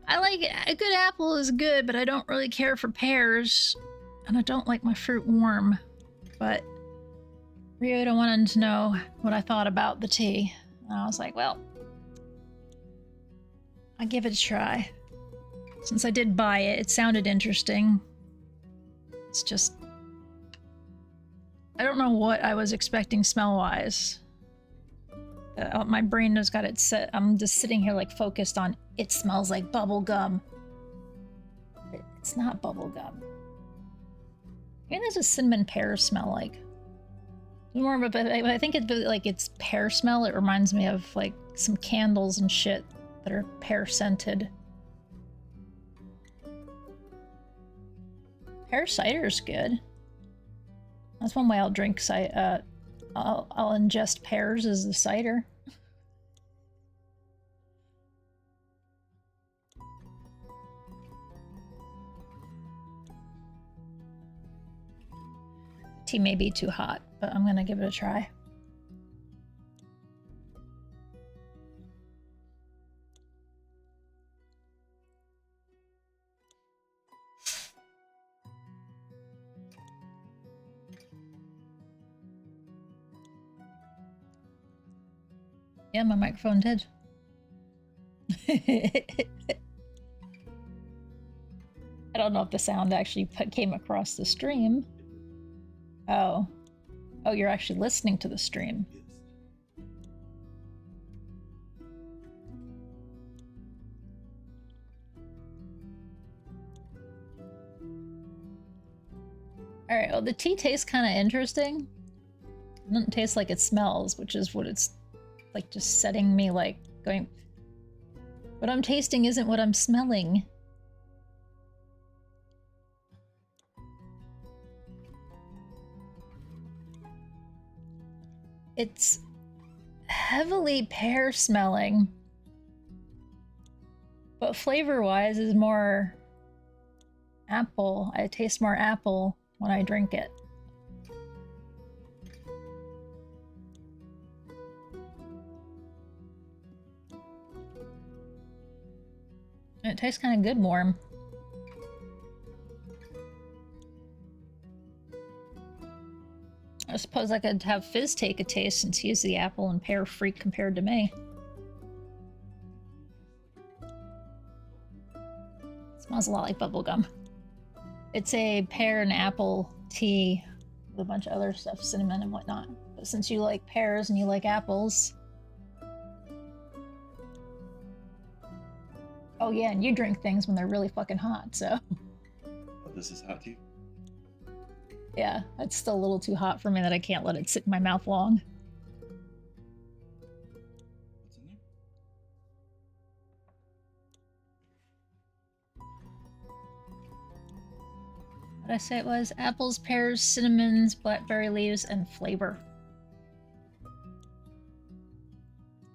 I like a good apple is good, but I don't really care for pears, and I don't like my fruit warm. But Ryota wanted to know what I thought about the tea, and I was like, well, I'll give it a try. Since I did buy it, it sounded interesting. It's just, I don't know what I was expecting smell-wise. My brain has got it set. I'm just sitting here like focused on it smells like bubble gum. It's not bubble gum. Maybe there's a cinnamon pear smell like. More of a, I think it's pear smell. It reminds me of like some candles and shit that are pear scented. Pear cider is good. That's one way I'll drink I'll ingest pears as the cider. Tea may be too hot, but I'm gonna give it a try. Yeah, my microphone did. I don't know if the sound actually came across the stream. Oh. Oh, you're actually listening to the stream. Alright, well, the tea tastes kind of interesting. It doesn't taste like it smells, which is what it's like, just setting me like going, what I'm tasting isn't what I'm smelling. It's heavily pear smelling, but flavor-wise is more apple. I taste more apple when I drink it. It tastes kind of good warm. I suppose I could have Fizz take a taste since he's the apple and pear freak compared to me. It smells a lot like bubblegum. It's a pear and apple tea with a bunch of other stuff, cinnamon and whatnot. But since you like pears and you like apples... Oh yeah, and you drink things when they're really fucking hot, so... Oh, this is hot tea? Yeah, it's still a little too hot for me that I can't let it sit in my mouth long. What's in there? What did I say it was? Apples, pears, cinnamons, blackberry leaves, and flavor.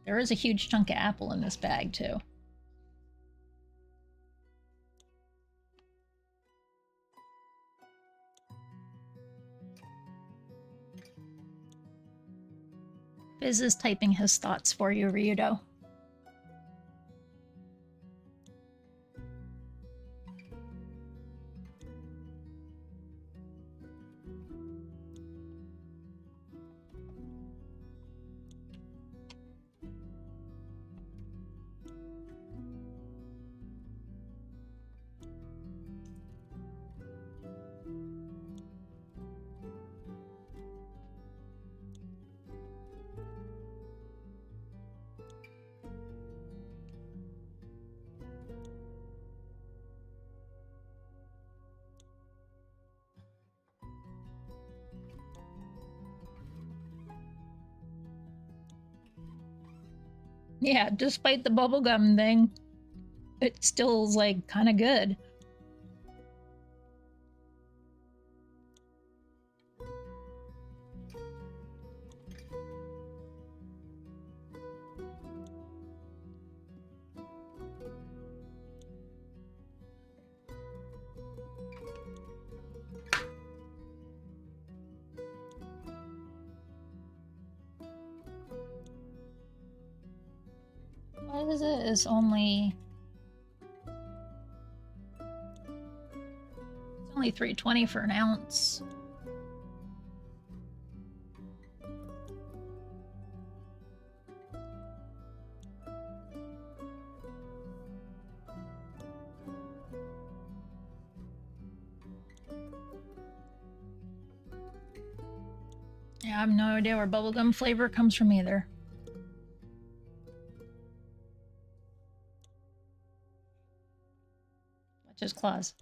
There is a huge chunk of apple in this bag, too. Fizz is typing his thoughts for you, Ryudo. Yeah, despite the bubblegum thing, it still is, like, kind of good. What is it? It's only... It's only $3.20 for an ounce. Yeah, I have no idea where bubblegum flavor comes from either. Watch his claws.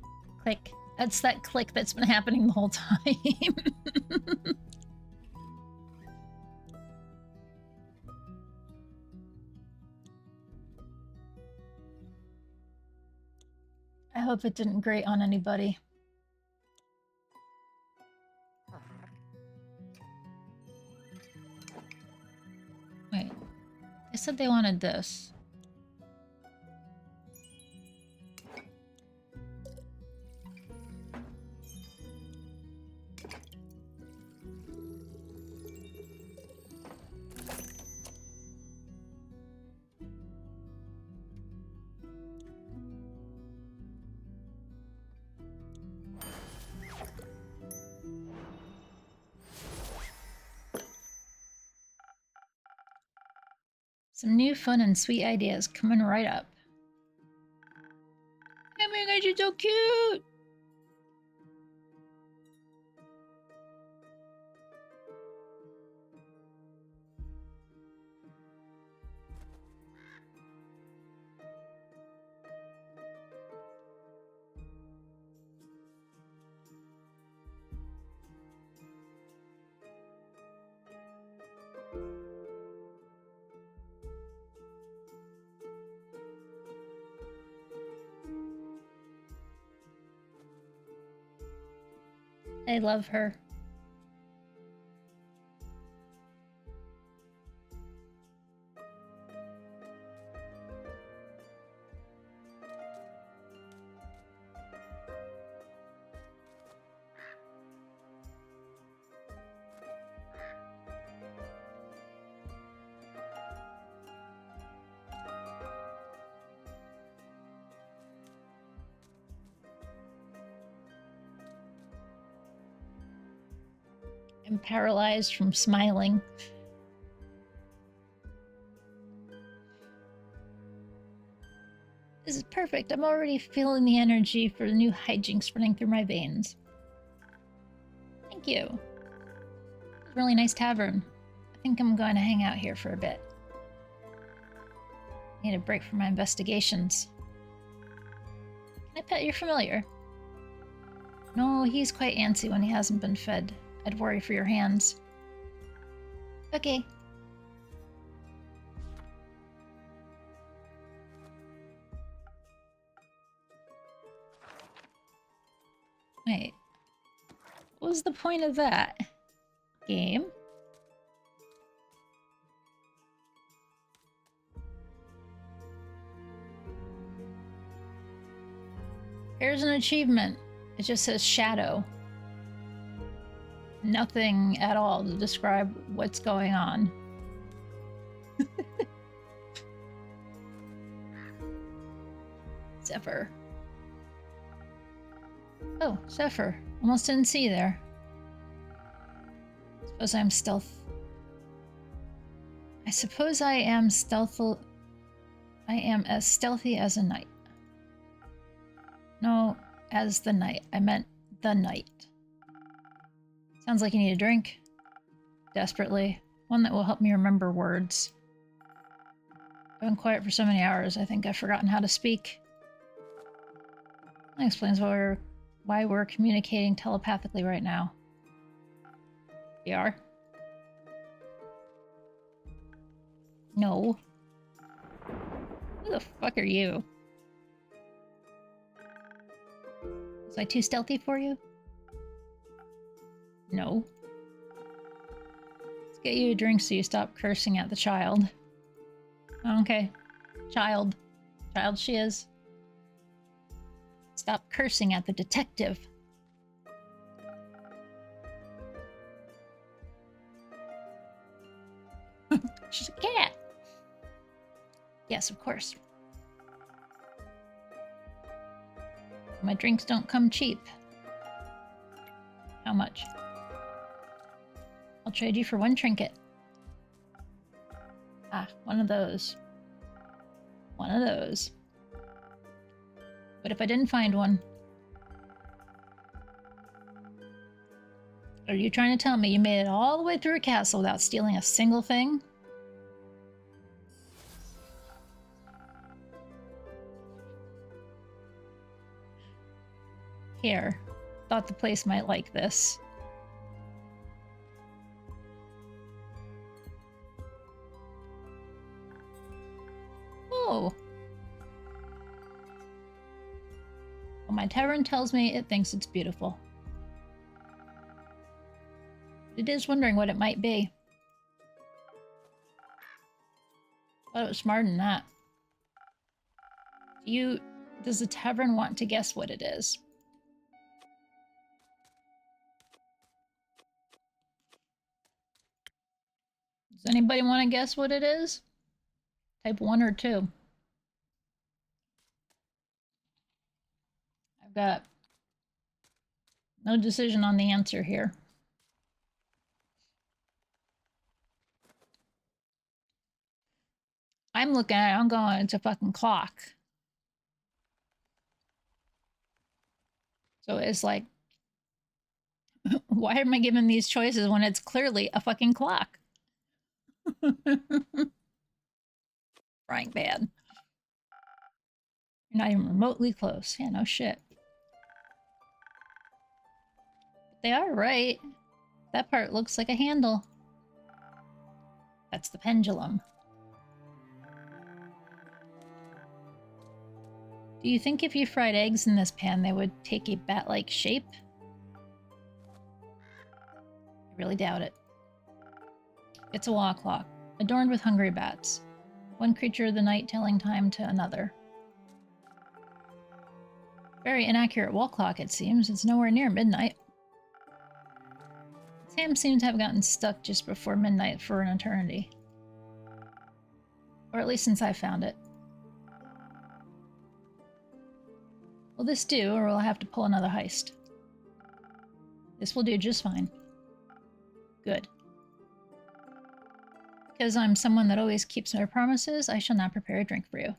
Click. That's that click that's been happening the whole time. I hope it didn't grate on anybody. Wait. They said they wanted this. Some new fun and sweet ideas coming right up. Oh my gosh, you're so cute! I love her. I'm paralyzed from smiling. This is perfect. I'm already feeling the energy for the new hijinks running through my veins. Thank you. Really nice tavern. I think I'm going to hang out here for a bit. Need a break from my investigations. Can I pet your familiar? No, he's quite antsy when he hasn't been fed. I'd worry for your hands. Okay. Wait. What was the point of that? Game? Here's an achievement. It just says shadow. Nothing at all to describe what's going on. Zephyr. Oh, Zephyr. Almost didn't see you there. Suppose I'm stealth. I suppose I am stealthful. I am as stealthy as a knight. No, as the knight. I meant the knight. Sounds like you need a drink. Desperately. One that will help me remember words. I've been quiet for so many hours, I think I've forgotten how to speak. That explains why we're communicating telepathically right now. We are? No. Who the fuck are you? Was I too stealthy for you? No. Let's get you a drink so you stop cursing at the child. Okay. Child. Child she is. Stop cursing at the detective. She's a cat. Yes, of course. My drinks don't come cheap. How much? I'll trade you for one trinket. Ah, one of those. One of those. But if I didn't find one? Are you trying to tell me you made it all the way through a castle without stealing a single thing? Here. Thought the place might like this. Oh. Well, my tavern tells me it thinks it's beautiful. It is wondering what it might be. Thought it was smarter than that. Does the tavern want to guess what it is? Does anybody want to guess what it is? Type 1 or 2. I've got no decision on the answer here. I'm looking at it, I'm going, it's a fucking clock. So it's like, why am I given these choices when it's clearly a fucking clock? Frying pan. You're not even remotely close. Yeah, no shit. But they are right. That part looks like a handle. That's the pendulum. Do you think if you fried eggs in this pan, they would take a bat-like shape? I really doubt it. It's a wall clock, adorned with hungry bats. One creature of the night telling time to another. Very inaccurate wall clock, it seems. It's nowhere near midnight. Sam seems to have gotten stuck just before midnight for an eternity. Or at least since I found it. Will this do, or will I have to pull another heist? This will do just fine. Good. Because I'm someone that always keeps their promises, I shall now prepare a drink for you.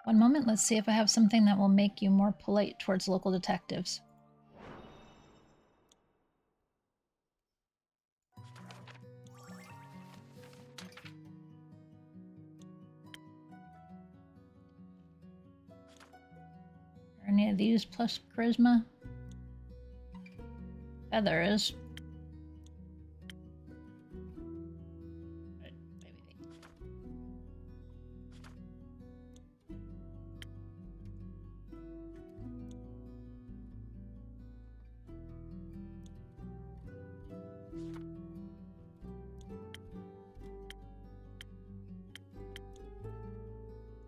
One moment, let's see if I have something that will make you more polite towards local detectives. Are any of these plus charisma? Feather is.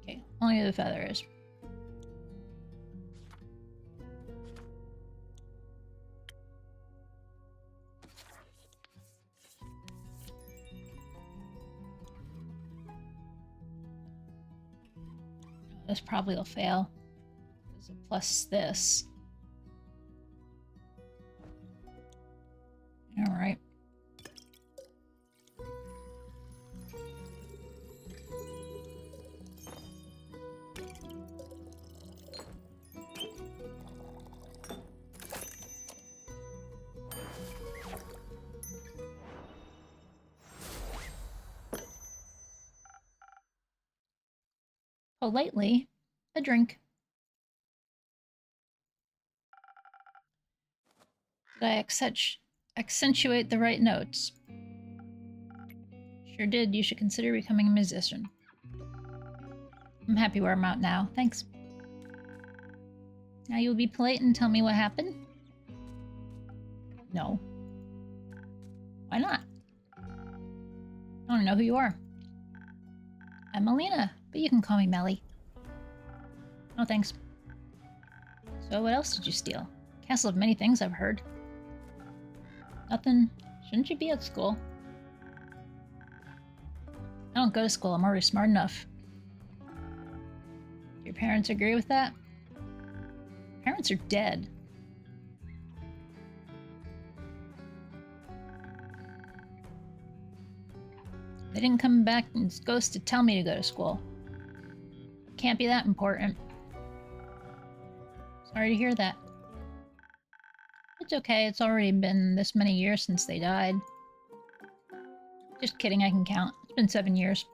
Okay, only the feather is. This probably will fail. Plus this. Alright. Politely, a drink. Did I accentuate the right notes? Sure did. You should consider becoming a musician. I'm happy where I'm at now. Thanks. Now you'll be polite and tell me what happened? No. Why not? I don't know who you are. I'm Melina, but you can call me Melli. Oh, thanks. So what else did you steal? Castle of many things, I've heard. Nothing. Shouldn't you be at school? I don't go to school. I'm already smart enough. Do your parents agree with that? Parents are dead. They didn't come back and ghost to tell me to go to school. Can't be that important. Sorry to hear that. It's okay, it's already been this many years since they died. Just kidding, I can count. It's been 7 years.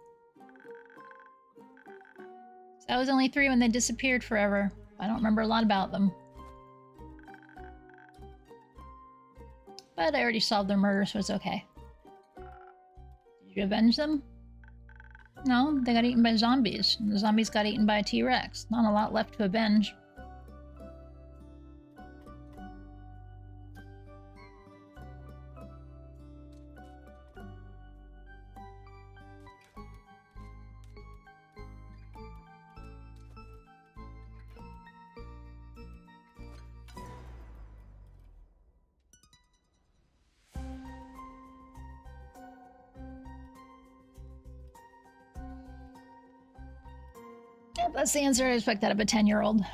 So I was only 3 when they disappeared forever. I don't remember a lot about them. But I already solved their murder, so it's okay. Did you avenge them? No, they got eaten by zombies. And the zombies got eaten by a T-Rex. Not a lot left to avenge. Yeah, that's the answer I expect out of a 10-year-old.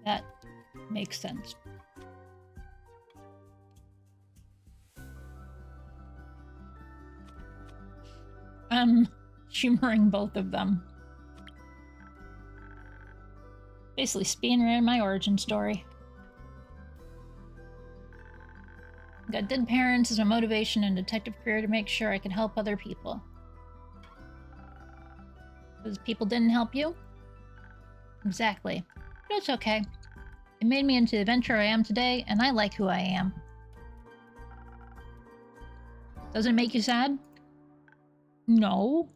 That makes sense. I'm humoring both of them. Basically, speeding around my origin story. Got dead parents as my motivation and detective career to make sure I can help other people. Because people didn't help you? Exactly. But it's okay. It made me into the adventurer I am today, and I like who I am. Does it make you sad? No.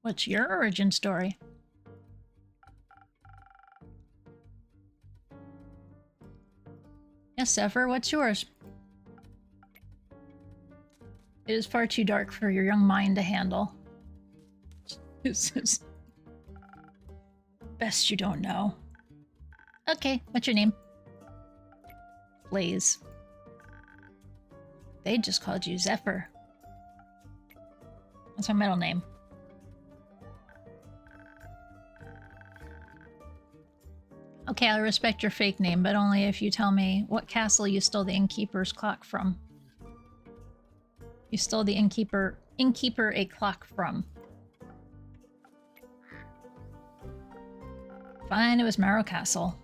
What's your origin story? Yes, Zephyr, what's yours? It is far too dark for your young mind to handle. This is... Best you don't know. Okay, what's your name? Blaze. They just called you Zephyr. That's my middle name. Okay, I'll respect your fake name, but only if you tell me what castle you stole the innkeeper's clock from. You stole the innkeeper a clock from. Fine, it was Marrow Castle.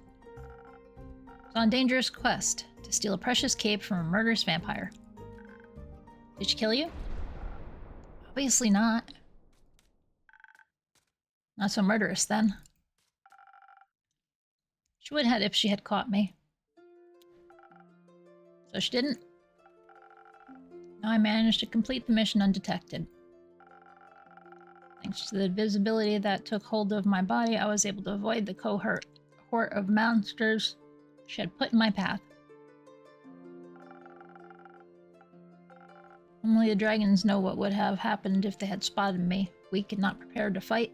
I was on a dangerous quest to steal a precious cape from a murderous vampire. Did she kill you? Obviously not. Not so murderous, then. She would have if she had caught me. So she didn't. Now I managed to complete the mission undetected. Thanks to the invisibility that took hold of my body, I was able to avoid the cohort of monsters she had put in my path. Only the dragons know what would have happened if they had spotted me, weak and not prepared to fight.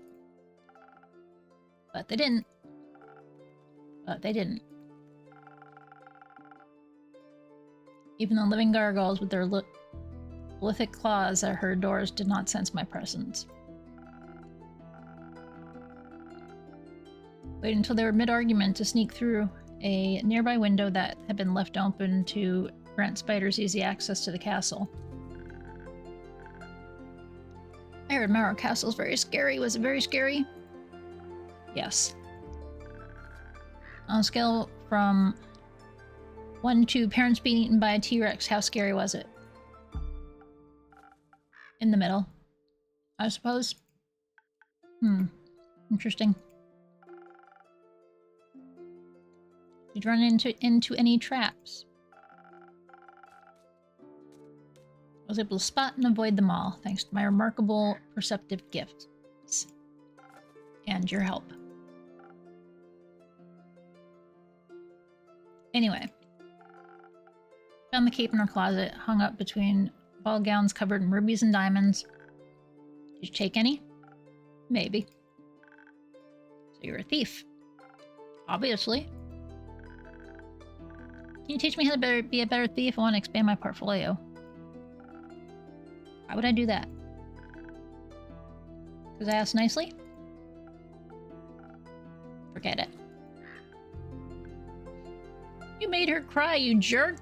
But they didn't. Even the living gargoyles with their lithic claws at her doors did not sense my presence. Waited until they were mid-argument to sneak through a nearby window that had been left open to grant spiders easy access to the castle. I heard Marrow Castle's very scary. Was it very scary? Yes. On a scale from 1 to parents being eaten by a T-Rex, how scary was it? In the middle, I suppose. Interesting. Did you run into any traps? I was able to spot and avoid them all, thanks to my remarkable perceptive gifts. And your help. Anyway. Found the cape in her closet, hung up between ball gowns covered in rubies and diamonds. Did you take any? Maybe. So you're a thief. Obviously. Can you teach me how to be a better thief? I want to expand my portfolio. Why would I do that? Because I asked nicely? Forget it. You made her cry, you jerk!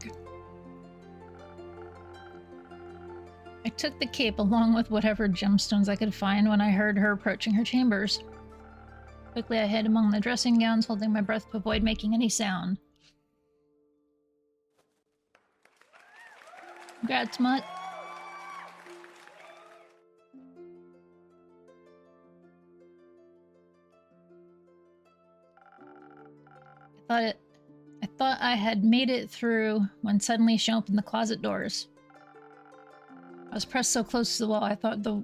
I took the cape along with whatever gemstones I could find when I heard her approaching her chambers. Quickly I hid among the dressing gowns, holding my breath to avoid making any sound. Congrats, Mutt. I thought I had made it through when suddenly she opened the closet doors. I was pressed so close to the wall I thought the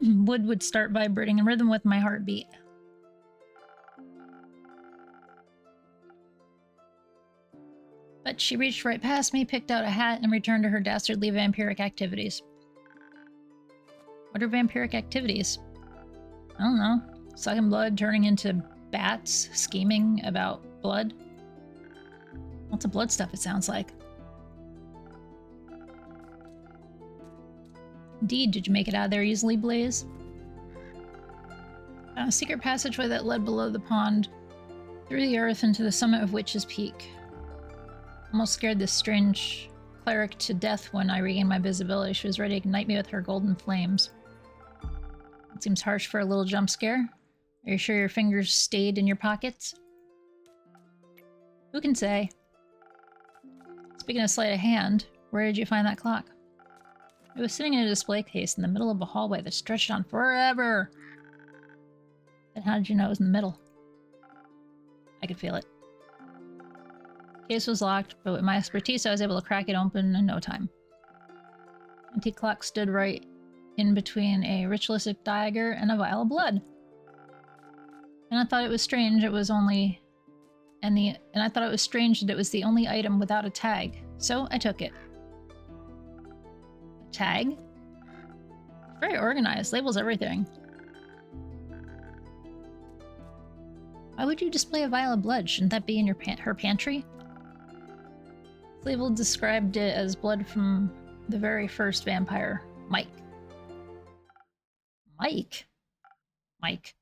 wood would start vibrating in rhythm with my heartbeat. But she reached right past me, picked out a hat, and returned to her dastardly vampiric activities. What are vampiric activities? I don't know. Sucking blood, turning into bats, scheming about blood. Lots of blood stuff, it sounds like. Indeed, did you make it out of there easily, Blaze? A secret passageway that led below the pond, through the earth into the summit of Witch's Peak. Almost scared this strange cleric to death when I regained my visibility. She was ready to ignite me with her golden flames. It seems harsh for a little jump scare. Are you sure your fingers stayed in your pockets? Who can say? Speaking of sleight of hand, where did you find that clock? It was sitting in a display case in the middle of a hallway that stretched on forever. Then how did you know it was in the middle? I could feel it. The case was locked, but with my expertise I was able to crack it open in no time. The antique clock stood right in between a ritualistic dagger and a vial of blood. And I thought it was strange it was only... And I thought it was strange that it was the only item without a tag, so I took it. A tag? Very organized, labels everything. Why would you display a vial of blood? Shouldn't that be in her pantry? The label described it as blood from the very first vampire, Mike. Mike? Mike.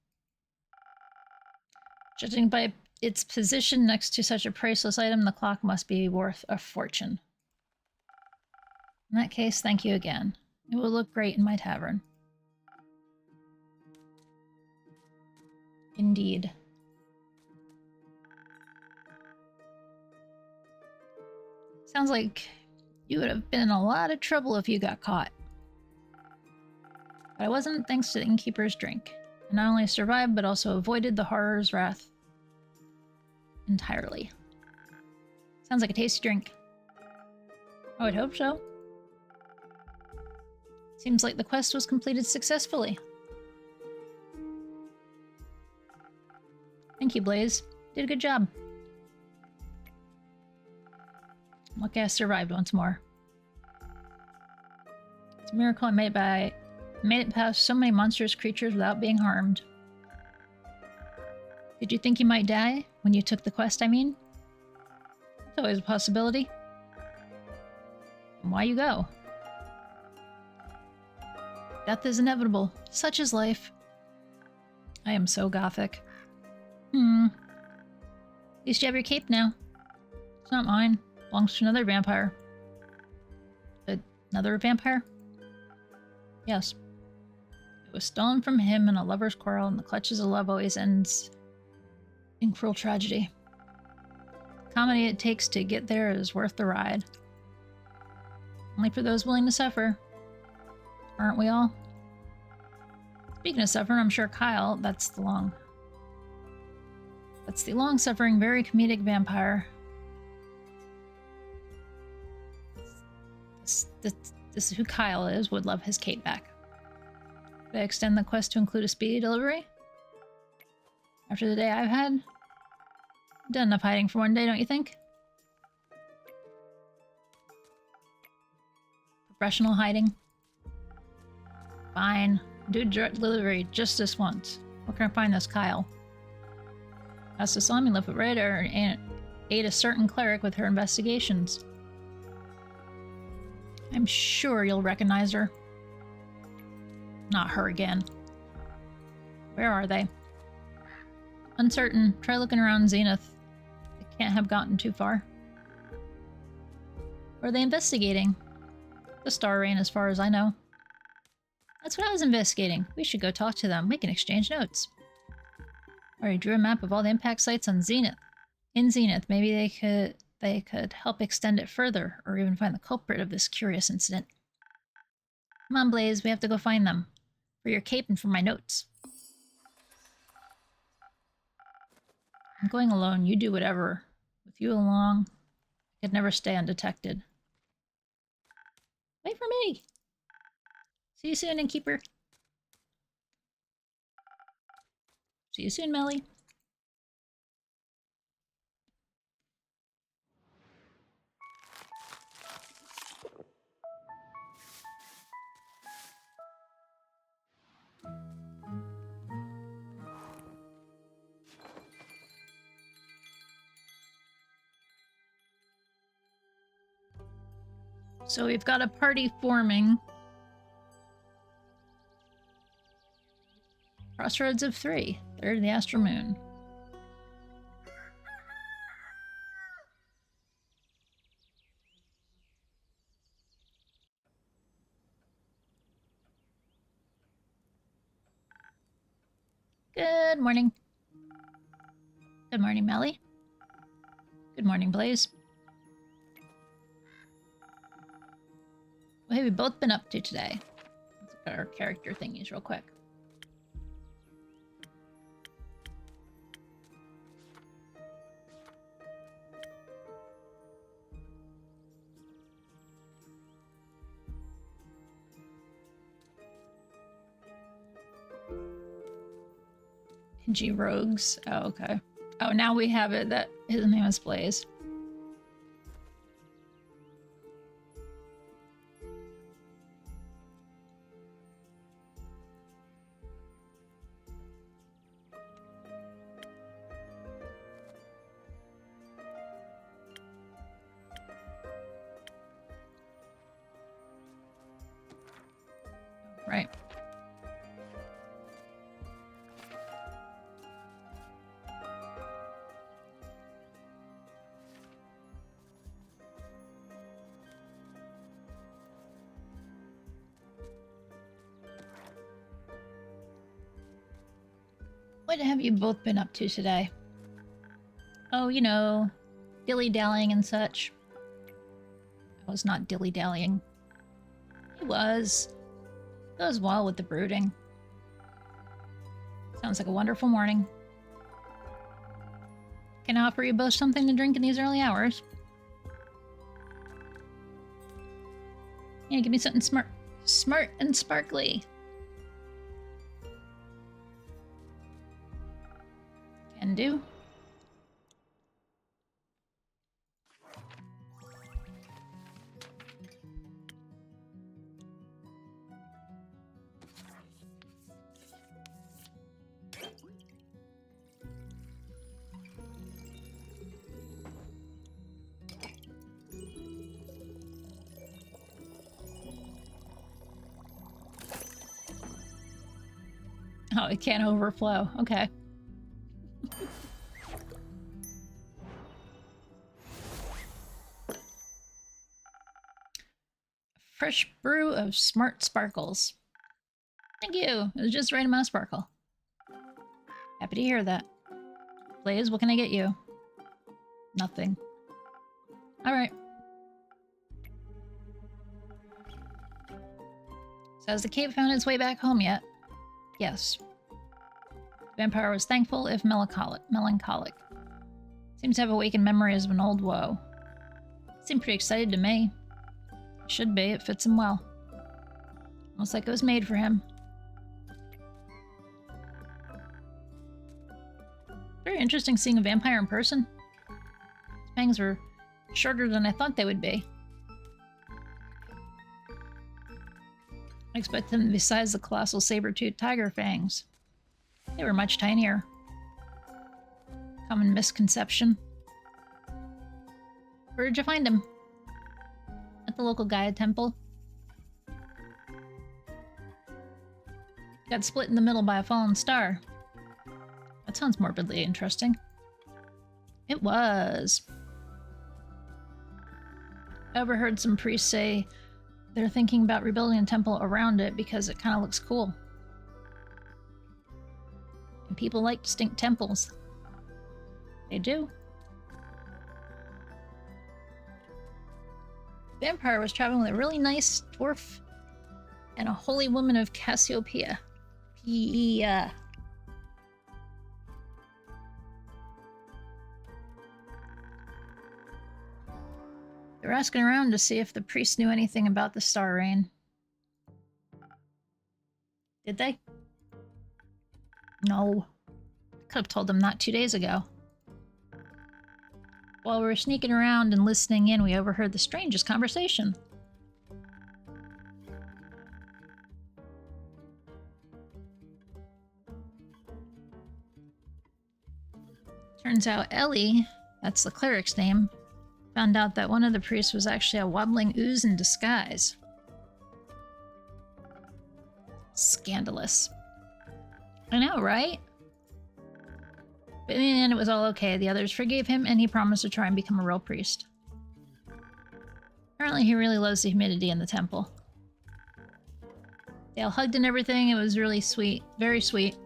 Judging by its position next to such a priceless item, the clock must be worth a fortune. In that case, thank you again. It will look great in my tavern. Indeed. Sounds like you would have been in a lot of trouble if you got caught. But I wasn't, thanks to the innkeeper's drink. I not only survived, but also avoided the horror's wrath entirely. Sounds like a tasty drink. I would hope so. Seems like the quest was completed successfully. Thank you, Blaze. Did a good job. Lucky I survived once more. It's a miracle I made it past so many monstrous creatures without being harmed. Did you think you might die? When you took the quest, I mean? It's always a possibility. And why you go? Death is inevitable. Such is life. I am so gothic. At least you have your cape now. It's not mine. It belongs to another vampire. Another vampire? Yes. It was stolen from him in a lover's quarrel, and the clutches of love always ends in cruel tragedy. The comedy it takes to get there is worth the ride. Only for those willing to suffer. Aren't we all? Speaking of suffering, I'm sure Kyle, that's the long-suffering, very comedic vampire. This is who Kyle is, would love his cape back. Could I extend the quest to include a speedy delivery? After the day I've had? I've done enough hiding for one day, don't you think? Professional hiding? Fine. Do direct delivery just this once. Where can I find this Kyle? As to saw me left with radar and aid a certain cleric with her investigations. I'm sure you'll recognize her. Not her again. Where are they? Uncertain. Try looking around Zenith. They can't have gotten too far. Or are they investigating? The Star Rain, as far as I know. That's what I was investigating. We should go talk to them. We can exchange notes. I already drew a map of all the impact sites on Zenith. In Zenith, maybe they could help extend it further, or even find the culprit of this curious incident. Come on, Blaze, we have to go find them. For your cape and for my notes. I'm going alone. You do whatever. With you along, I could never stay undetected. Wait for me! See you soon, Innkeeper. See you soon, Melli. So we've got a party forming. Crossroads of 3, third of the Astral Moon. Good morning. Good morning, Melli. Good morning, Blaze. What have you both been up to today? Let's look at our character thingies real quick. G Rogues. Oh, okay. Oh, now we have it that his name is Blaze. Right. What have you both been up to today? Oh, you know, dilly-dallying and such. I was not dilly-dallying. He was. Goes well with the brooding. Sounds like a wonderful morning. Can I offer you both something to drink in these early hours? Yeah, give me something smart and sparkly. Can do. Oh, it can't overflow. Okay. Fresh brew of smart sparkles. Thank you. It was just the right amount of sparkle. Happy to hear that. Blaze, what can I get you? Nothing. Alright. So has the cape found its way back home yet? Yes. Vampire was thankful, if melancholic. Seems to have awakened memories of an old woe. Seemed pretty excited to me. Should be, it fits him well. Almost like it was made for him. Very interesting seeing a vampire in person. His fangs were shorter than I thought they would be. I expected them to be sized the colossal saber-toothed tiger fangs. They were much tinier. Common misconception. Where did you find him? At the local Gaia temple. Got split in the middle by a fallen star. That sounds morbidly interesting. It was. I overheard some priests say they're thinking about rebuilding a temple around it because it kind of looks cool. And people like distinct temples. They do. Vampire was traveling with a really nice dwarf and a holy woman of Cassiopeia. They were asking around to see if the priest knew anything about the star rain. Did they? No. Could have told them that 2 days ago. While we were sneaking around and listening in, we overheard the strangest conversation. Turns out Ellie, that's the cleric's name, found out that one of the priests was actually a wobbling ooze in disguise. Scandalous. I know, right? But in the end, it was all okay. The others forgave him, and he promised to try and become a real priest. Apparently, he really loves the humidity in the temple. They all hugged and everything. It was really sweet. Very sweet.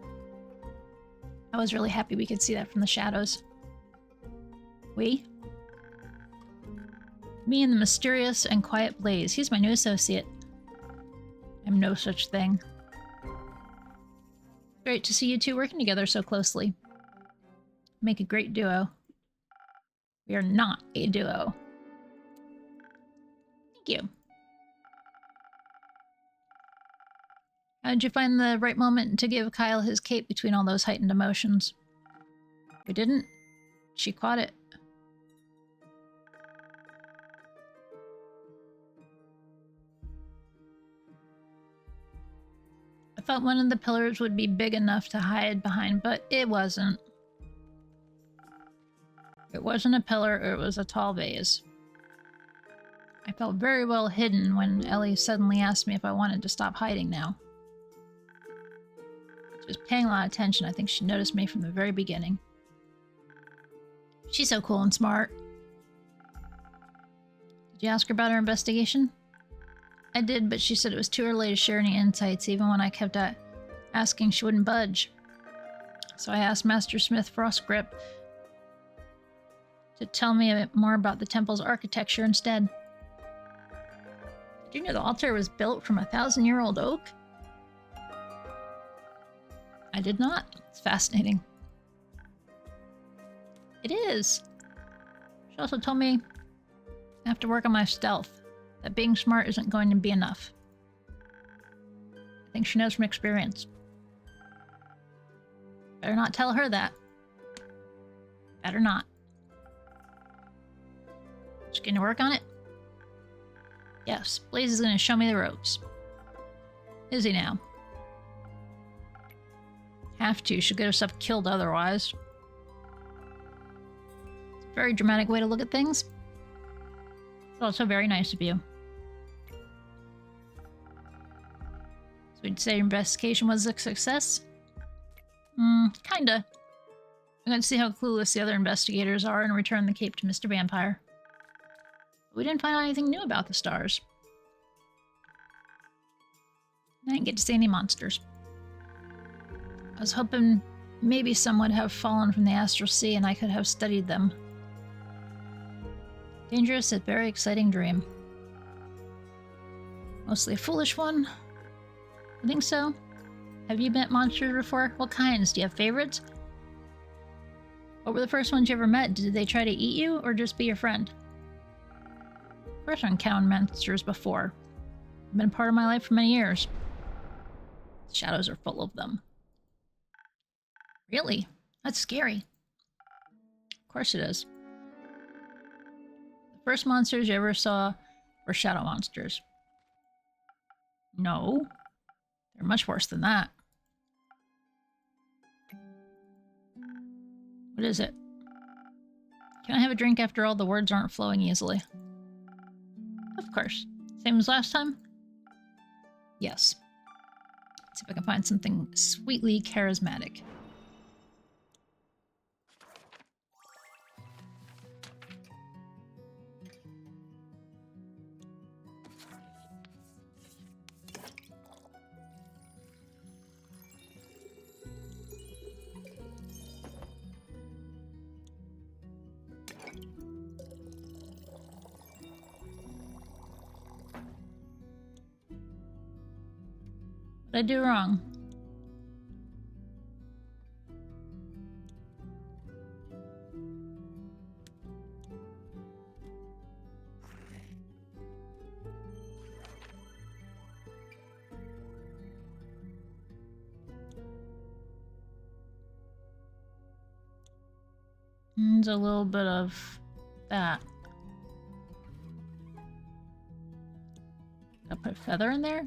I was really happy we could see that from the shadows. We? Me and the mysterious and quiet Blaze. He's my new associate. I'm no such thing. Great to see you two working together so closely. Make a great duo. We are not a duo. Thank you. How did you find the right moment to give Kyle his cape between all those heightened emotions? We didn't. She caught it. I thought one of the pillars would be big enough to hide behind, but it wasn't. It wasn't a pillar, it was a tall vase. I felt very well hidden when Ellie suddenly asked me if I wanted to stop hiding now. She was paying a lot of attention. I think she noticed me from the very beginning. She's so cool and smart. Did you ask her about her investigation? I did, but she said it was too early to share any insights. Even when I kept asking, she wouldn't budge. So I asked Master Smith Frostgrip to tell me a bit more about the temple's architecture instead. Did you know the altar was built from a 1,000-year-old oak? I did not. It's fascinating. It is. She also told me I have to work on my stealth, that being smart isn't going to be enough. I think she knows from experience. Better not tell her that. Better not. Just going to work on it? Yes, Blaze is going to show me the ropes. Is he now? Have to. She'll get herself killed otherwise. It's a very dramatic way to look at things. It's also very nice of you. So we'd say your investigation was a success? Kinda. I'm going to see how clueless the other investigators are and return the cape to Mr. Vampire. But we didn't find out anything new about the stars. I didn't get to see any monsters. I was hoping maybe some would have fallen from the astral sea and I could have studied them. Dangerous yet very exciting dream. Mostly a foolish one. I think so. Have you met monsters before? What kinds? Do you have favorites? What were the first ones you ever met? Did they try to eat you or just be your friend? Of course I've encountered monsters before. They've been part of my life for many years. Shadows are full of them. Really? That's scary. Of course it is. The first monsters you ever saw were shadow monsters. No. They're much worse than that. What is it? Can I have a drink after all? The words aren't flowing easily. Of course. Same as last time? Yes. Let's see if I can find something sweetly charismatic. What did I do wrong? There's a little bit of that. I'll put a feather in there.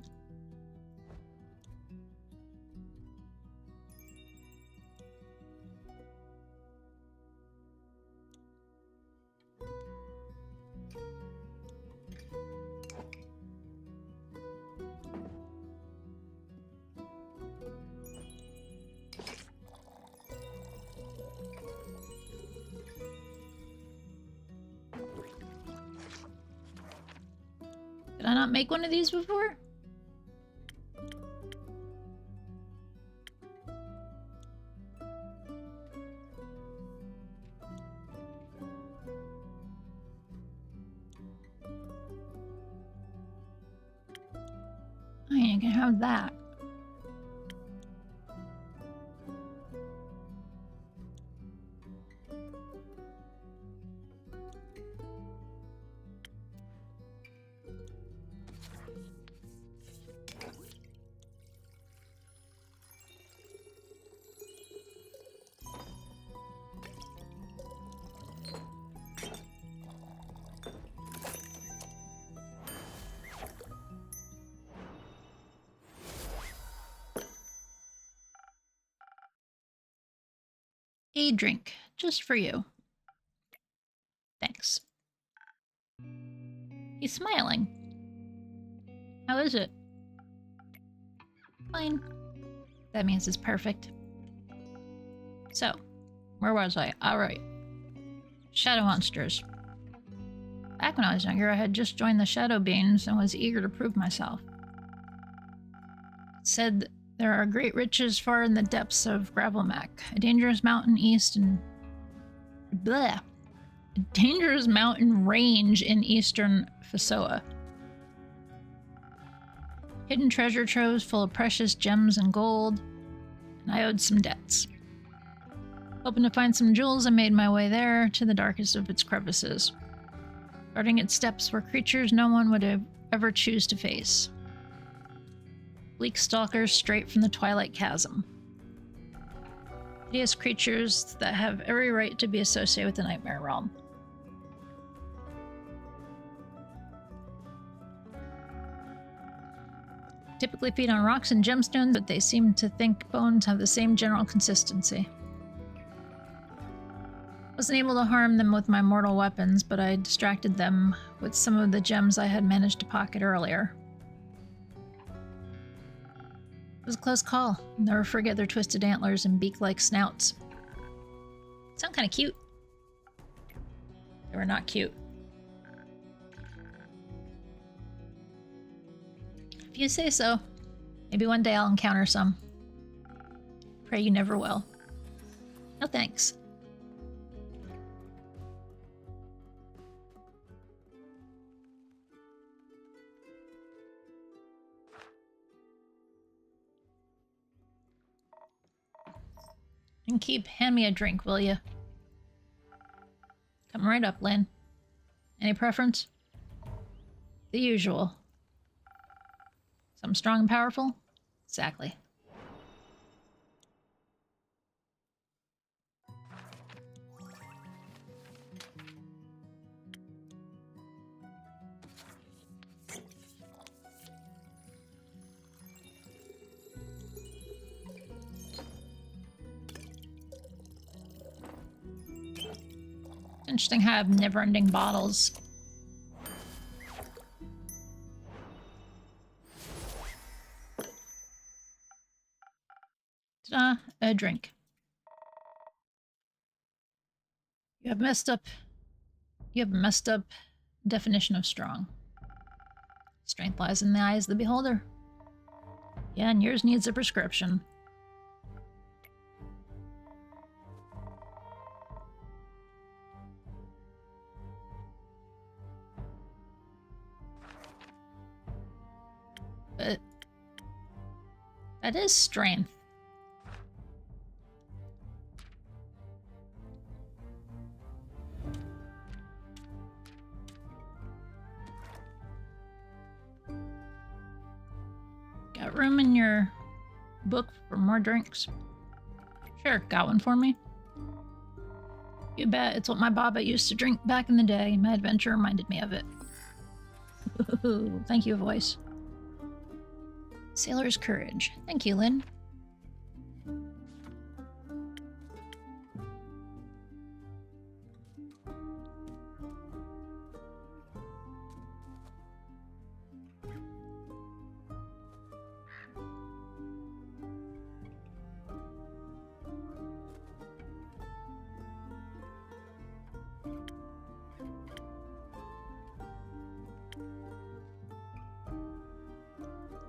Did I not make one of these before? Fine, you can have that. A drink, just for you. Thanks. He's smiling. How is it? Fine. That means it's perfect. So, where was I? Alright. Shadow monsters. Back when I was younger, I had just joined the Shadow Beings and was eager to prove myself. It said there are great riches far in the depths of Gravelmac, a dangerous mountain east and... bleh. A dangerous mountain range in eastern Fasoa. Hidden treasure troves full of precious gems and gold, and I owed some debts. Hoping to find some jewels, I made my way there to the darkest of its crevices, guarding its steps were creatures no one would ever choose to face. Bleak stalkers straight from the Twilight Chasm. Hideous creatures that have every right to be associated with the Nightmare Realm. Typically feed on rocks and gemstones, but they seem to think bones have the same general consistency. Wasn't able to harm them with my mortal weapons, but I distracted them with some of the gems I had managed to pocket earlier. It was a close call. I'll never forget their twisted antlers and beak-like snouts. Sound kind of cute. They were not cute. If you say so. Maybe one day I'll encounter some. Pray you never will. No thanks. And hand me a drink, will you? Come right up, Lynn. Any preference? The usual. Some strong and powerful? Exactly. Interesting how I have never-ending bottles. Ta-da! A drink. You have a messed up definition of strong. Strength lies in the eyes of the beholder. Yeah, and yours needs a prescription. But that is strength. Got room in your book for more drinks? Sure, got one for me? You bet, it's what my baba used to drink back in the day. My adventure reminded me of it. Thank you, voice. Sailor's courage. Thank you, Lynn.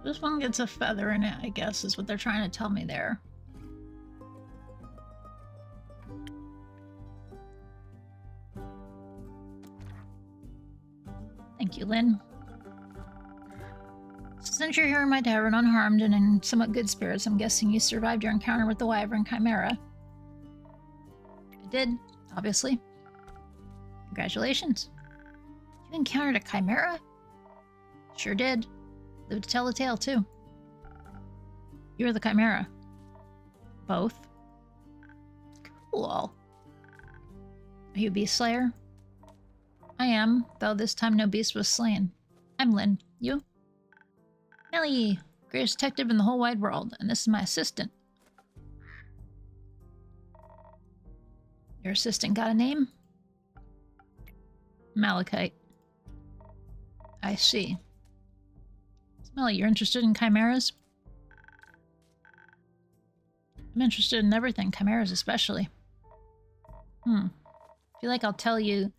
This one gets a feather in it, I guess, is what they're trying to tell me there. Thank you, Lynn. Since you're here in my tavern unharmed and in somewhat good spirits, I'm guessing you survived your encounter with the Wyvern Chimera. I did, obviously. Congratulations. You encountered a chimera? Sure did. Lived to tell the tale, too. You're the chimera. Both. Cool. Are you Beast Slayer? I am, though this time no beast was slain. I'm Lynn. You? Melli, greatest detective in the whole wide world, and this is my assistant. Your assistant got a name? Malachite. I see. Melli, you're interested in chimeras? I'm interested in everything, chimeras especially. If you like, I'll tell you...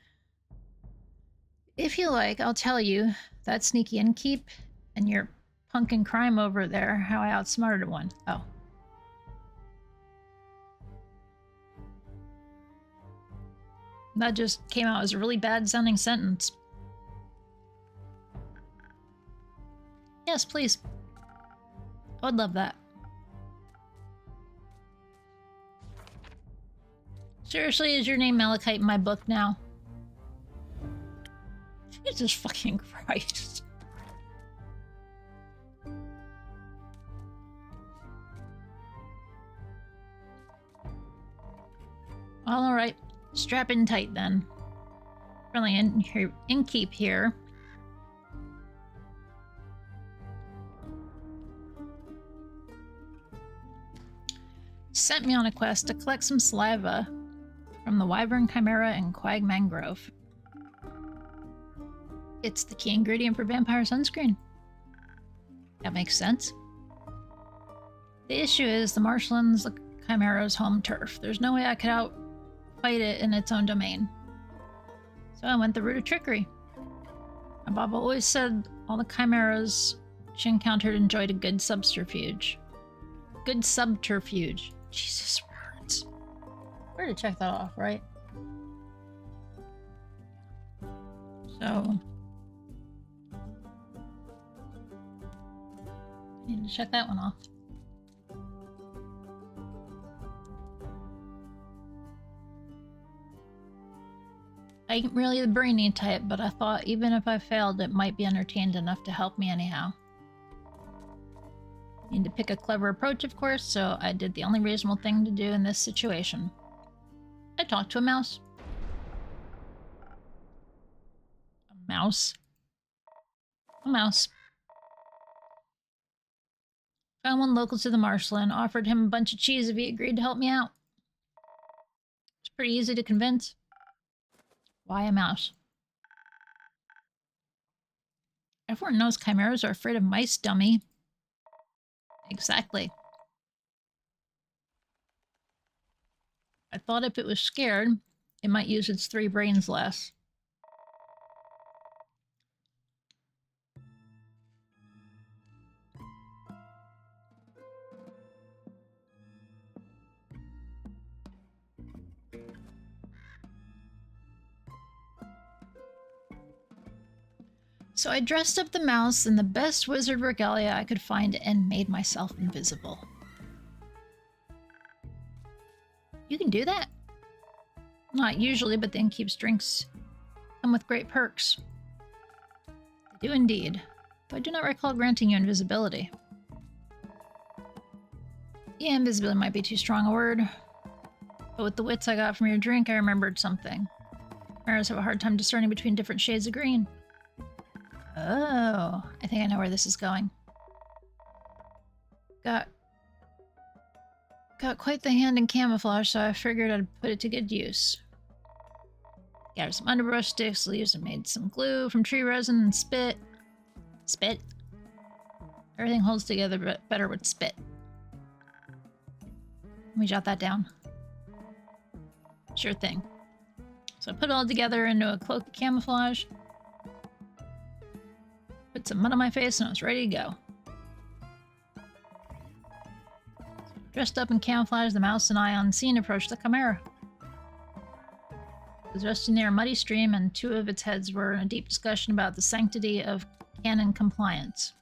If you like, I'll tell you that sneaky innkeep and your punk in crime over there, how I outsmarted one. Oh. That just came out as a really bad sounding sentence. Yes, please. I would love that. Seriously, is your name Malachite in my book now? Jesus fucking Christ. Well, alright. Strap in tight then. Friendly innkeep here. Sent me on a quest to collect some saliva from the Wyvern Chimera and Quag Mangrove. It's the key ingredient for vampire sunscreen. That makes sense. The issue is the marshland's the Chimera's home turf. There's no way I could outfight it in its own domain. So I went the route of trickery. My Baba always said all the chimeras she encountered enjoyed a good subterfuge. Good subterfuge. Jesus words. Where to check that off, right? So... need to check that one off. I ain't really the brainy type, but I thought even if I failed, it might be entertained enough to help me anyhow. Need to pick a clever approach, of course, so I did the only reasonable thing to do in this situation. I talked to a mouse. A mouse? A mouse. Found one local to the marshland, offered him a bunch of cheese if he agreed to help me out. It's pretty easy to convince. Why a mouse? Everyone knows chimeras are afraid of mice, dummy. Exactly. I thought if it was scared, it might use its 3 brains less. So I dressed up the mouse in the best wizard regalia I could find and made myself invisible. You can do that? Not usually, but the innkeep's drinks come with great perks. They do indeed, though I do not recall granting you invisibility. Yeah, invisibility might be too strong a word, but with the wits I got from your drink, I remembered something. Mariners have a hard time discerning between different shades of green. Oh, I think I know where this is going. Got quite the hand in camouflage, so I figured I'd put it to good use. Gathered some underbrush sticks, leaves, and made some glue from tree resin and spit. Spit? Everything holds together better with spit. Let me jot that down. Sure thing. So I put it all together into a cloak of camouflage. Put some mud on my face and I was ready to go. Dressed up in camouflage, the mouse and I unseen approached the chimera. It was resting near a muddy stream and 2 of its heads were in a deep discussion about the sanctity of canon compliance.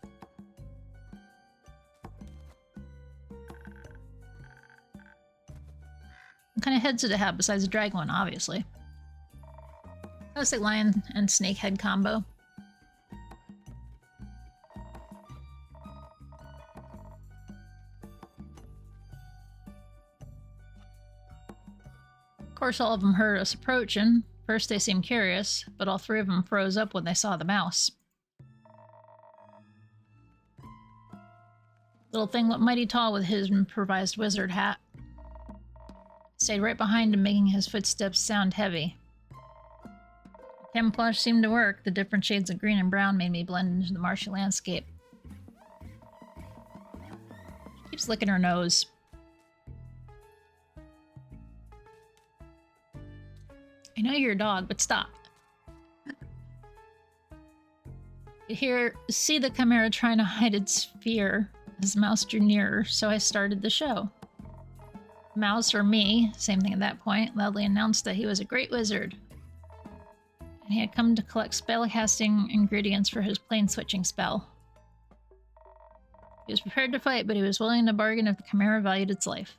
What kind of heads did it have besides a dragon one, obviously? Classic lion and snake head combo. Of course, all of them heard us approaching. First, they seemed curious, but all three of them froze up when they saw the mouse. Little thing looked mighty tall with his improvised wizard hat. Stayed right behind him, making his footsteps sound heavy. Camouflage seemed to work. The different shades of green and brown made me blend into the marshy landscape. She keeps licking her nose. I know you're a dog, but stop. You see the chimera trying to hide its fear as the mouse drew nearer, so I started the show. Mouse, or me, same thing at that point, loudly announced that he was a great wizard. And he had come to collect spellcasting ingredients for his plane switching spell. He was prepared to fight, but he was willing to bargain if the chimera valued its life.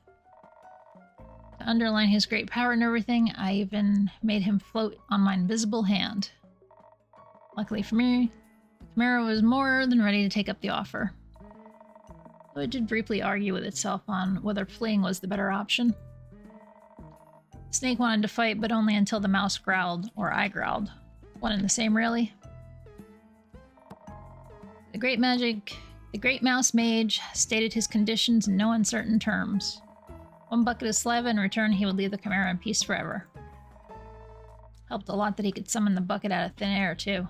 To underline his great power and everything, I even made him float on my invisible hand. Luckily for me, the chimera was more than ready to take up the offer. Though it did briefly argue with itself on whether fleeing was the better option. The snake wanted to fight, but only until the mouse growled, or I growled. One and the same, really. The great mouse mage stated his conditions in no uncertain terms. 1 bucket of saliva, in return he would leave the chimera in peace forever. Helped a lot that he could summon the bucket out of thin air, too.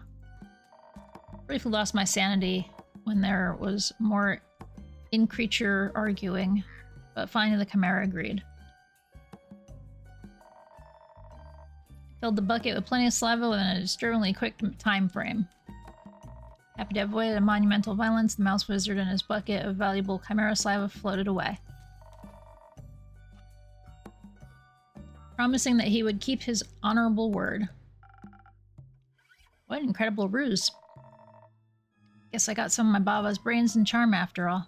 Briefly lost my sanity when there was more in-creature arguing, but finally the chimera agreed. Filled the bucket with plenty of saliva within a disturbingly quick time frame. Happy to have avoided a monumental violence, the mouse wizard and his bucket of valuable chimera saliva floated away, promising that he would keep his honorable word. What an incredible ruse. Guess I got some of my Baba's brains and charm after all.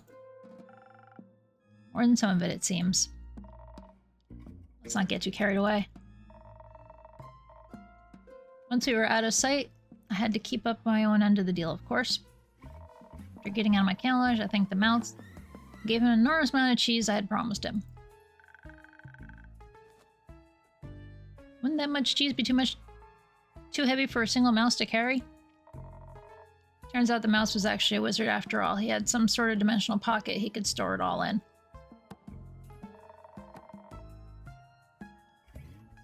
More than some of it, it seems. Let's not get too carried away. Once we were out of sight, I had to keep up my own end of the deal, of course. After getting out of my camouflage, I thanked the mouse, gave him an enormous amount of cheese I had promised him. Wouldn't that much cheese be too heavy for a single mouse to carry? Turns out the mouse was actually a wizard after all. He had some sort of dimensional pocket he could store it all in.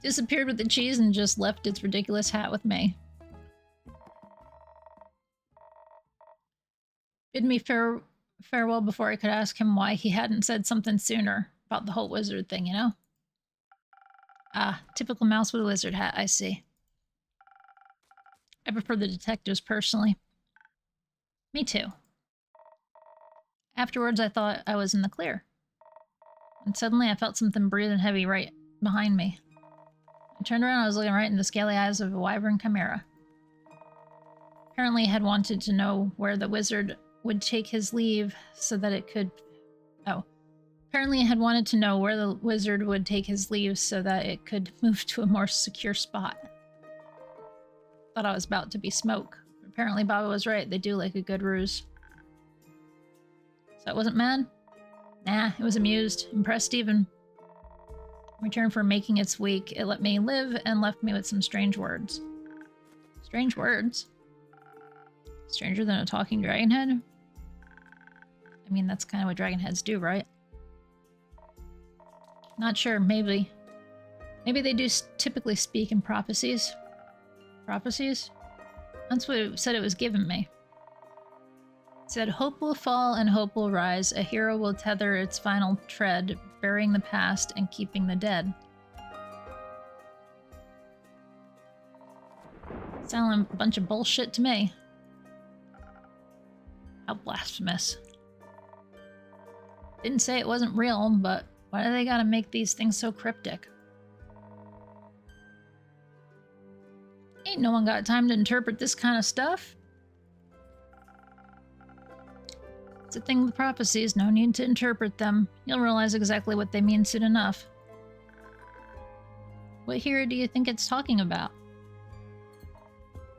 Disappeared with the cheese and just left its ridiculous hat with me. Bid me farewell before I could ask him why he hadn't said something sooner about the whole wizard thing, you know? Ah, typical mouse with a wizard hat, I see. I prefer the detectives personally. Me too. Afterwards, I thought I was in the clear. And suddenly I felt something breathing heavy right behind me. I turned around, I was looking right in the scaly eyes of a wyvern chimera. Apparently it had wanted to know where the wizard would take his leave so that it could... Apparently it had wanted to know where the wizard would take his leave so that it could move to a more secure spot. Thought I was about to be smoke. Apparently Baba was right, they do like a good ruse. So I wasn't mad? Nah, it was amused, impressed even. In return for making its week, it let me live and left me with some strange words. Strange words? Stranger than a talking dragon head? I mean, that's kind of what dragon heads do, right? Not sure, maybe. Maybe they do typically speak in prophecies. Prophecies? That's what it said it was given me. It said, hope will fall and hope will rise. A hero will tether its final tread, burying the past and keeping the dead. Sound like a bunch of bullshit to me. How blasphemous. Didn't say it wasn't real, but why do they gotta make these things so cryptic? Ain't no one got time to interpret this kind of stuff. It's a thing with prophecies, no need to interpret them. You'll realize exactly what they mean soon enough. What hero do you think it's talking about?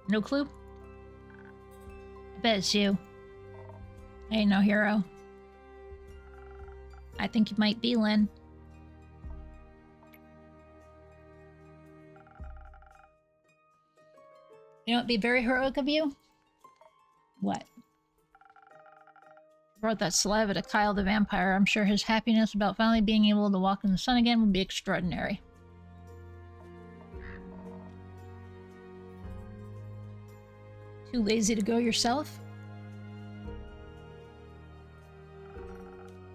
No clue? I bet it's you. I ain't no hero. I think you might be, Lynn. You know, it'd be very heroic of you. What? Brought that saliva to Kyle the vampire. I'm sure his happiness about finally being able to walk in the sun again would be extraordinary. Too lazy to go yourself?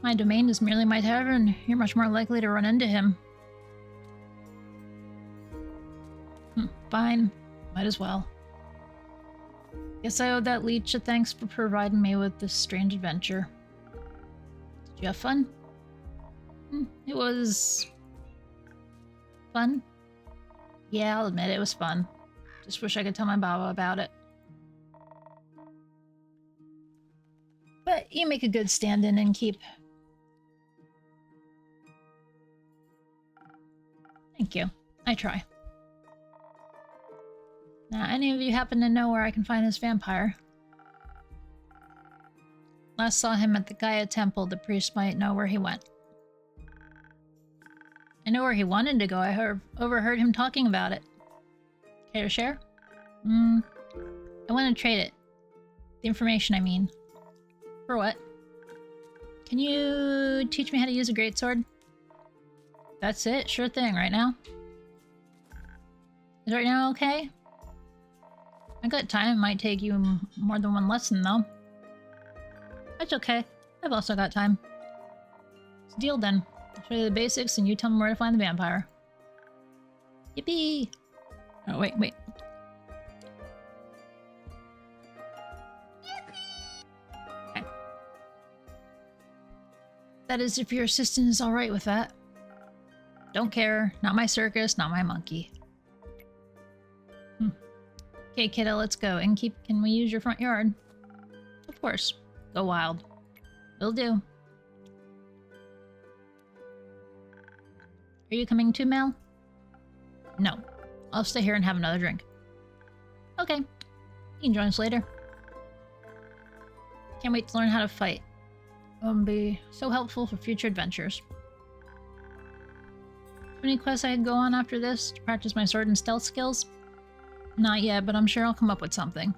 My domain is merely my tavern. You're much more likely to run into him. Fine. Might as well. Guess I owe that leech a thanks for providing me with this strange adventure. Did you have fun? It was... fun? Yeah, I'll admit it was fun. Just wish I could tell my Baba about it. But you make a good stand-in and keep. Thank you. I try. Now, any of you happen to know where I can find this vampire? Last saw him at the Gaia Temple. The priest might know where he went. I know where he wanted to go. I overheard him talking about it. Care to share? I want to trade it. The information, I mean. For what? Can you teach me how to use a greatsword? That's it? Sure thing. Right now? Is right now okay? I got time. It might take you more than one lesson, though. That's okay. I've also got time. It's a deal, then. I'll show you the basics, and you tell me where to find the vampire. Yippee! Oh, wait. Okay. That is, if your assistant is alright with that. Don't care. Not my circus, not my monkey. Okay, kiddo, let's go. And can we use your front yard? Of course. Go wild. Will do. Are you coming too, Mel? No. I'll stay here and have another drink. Okay. You can join us later. Can't wait to learn how to fight. It'll be so helpful for future adventures. Any quests I could go on after this to practice my sword and stealth skills? Not yet, but I'm sure I'll come up with something.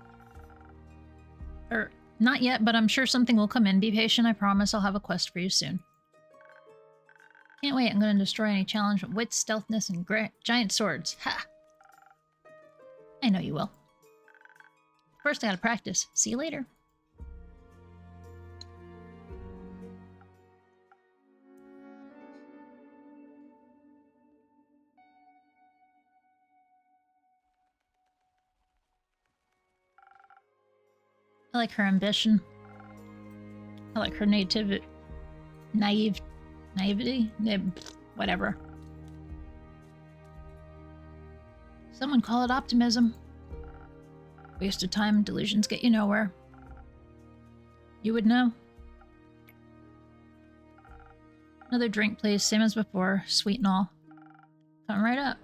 Not yet, but I'm sure something will come in. Be patient, I promise I'll have a quest for you soon. Can't wait, I'm going to destroy any challenge with wit, stealthness, and giant swords. Ha! I know you will. First I gotta practice. See you later. I like her ambition. I like her naivety. Whatever. Someone call it optimism. Waste of time and delusions get you nowhere. You would know. Another drink, please. Same as before. Sweet and all. Coming right up.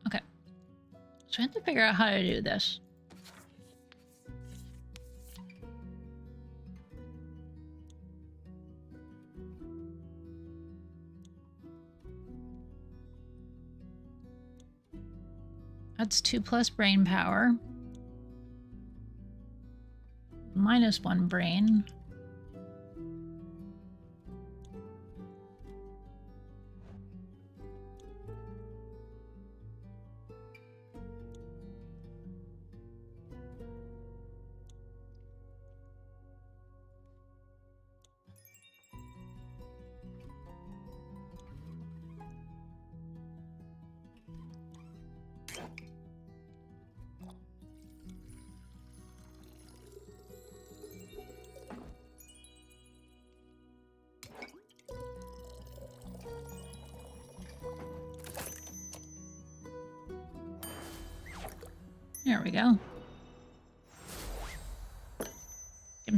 Okay. So I have to figure out how to do this. That's 2+ brain power. -1 brain. There we go.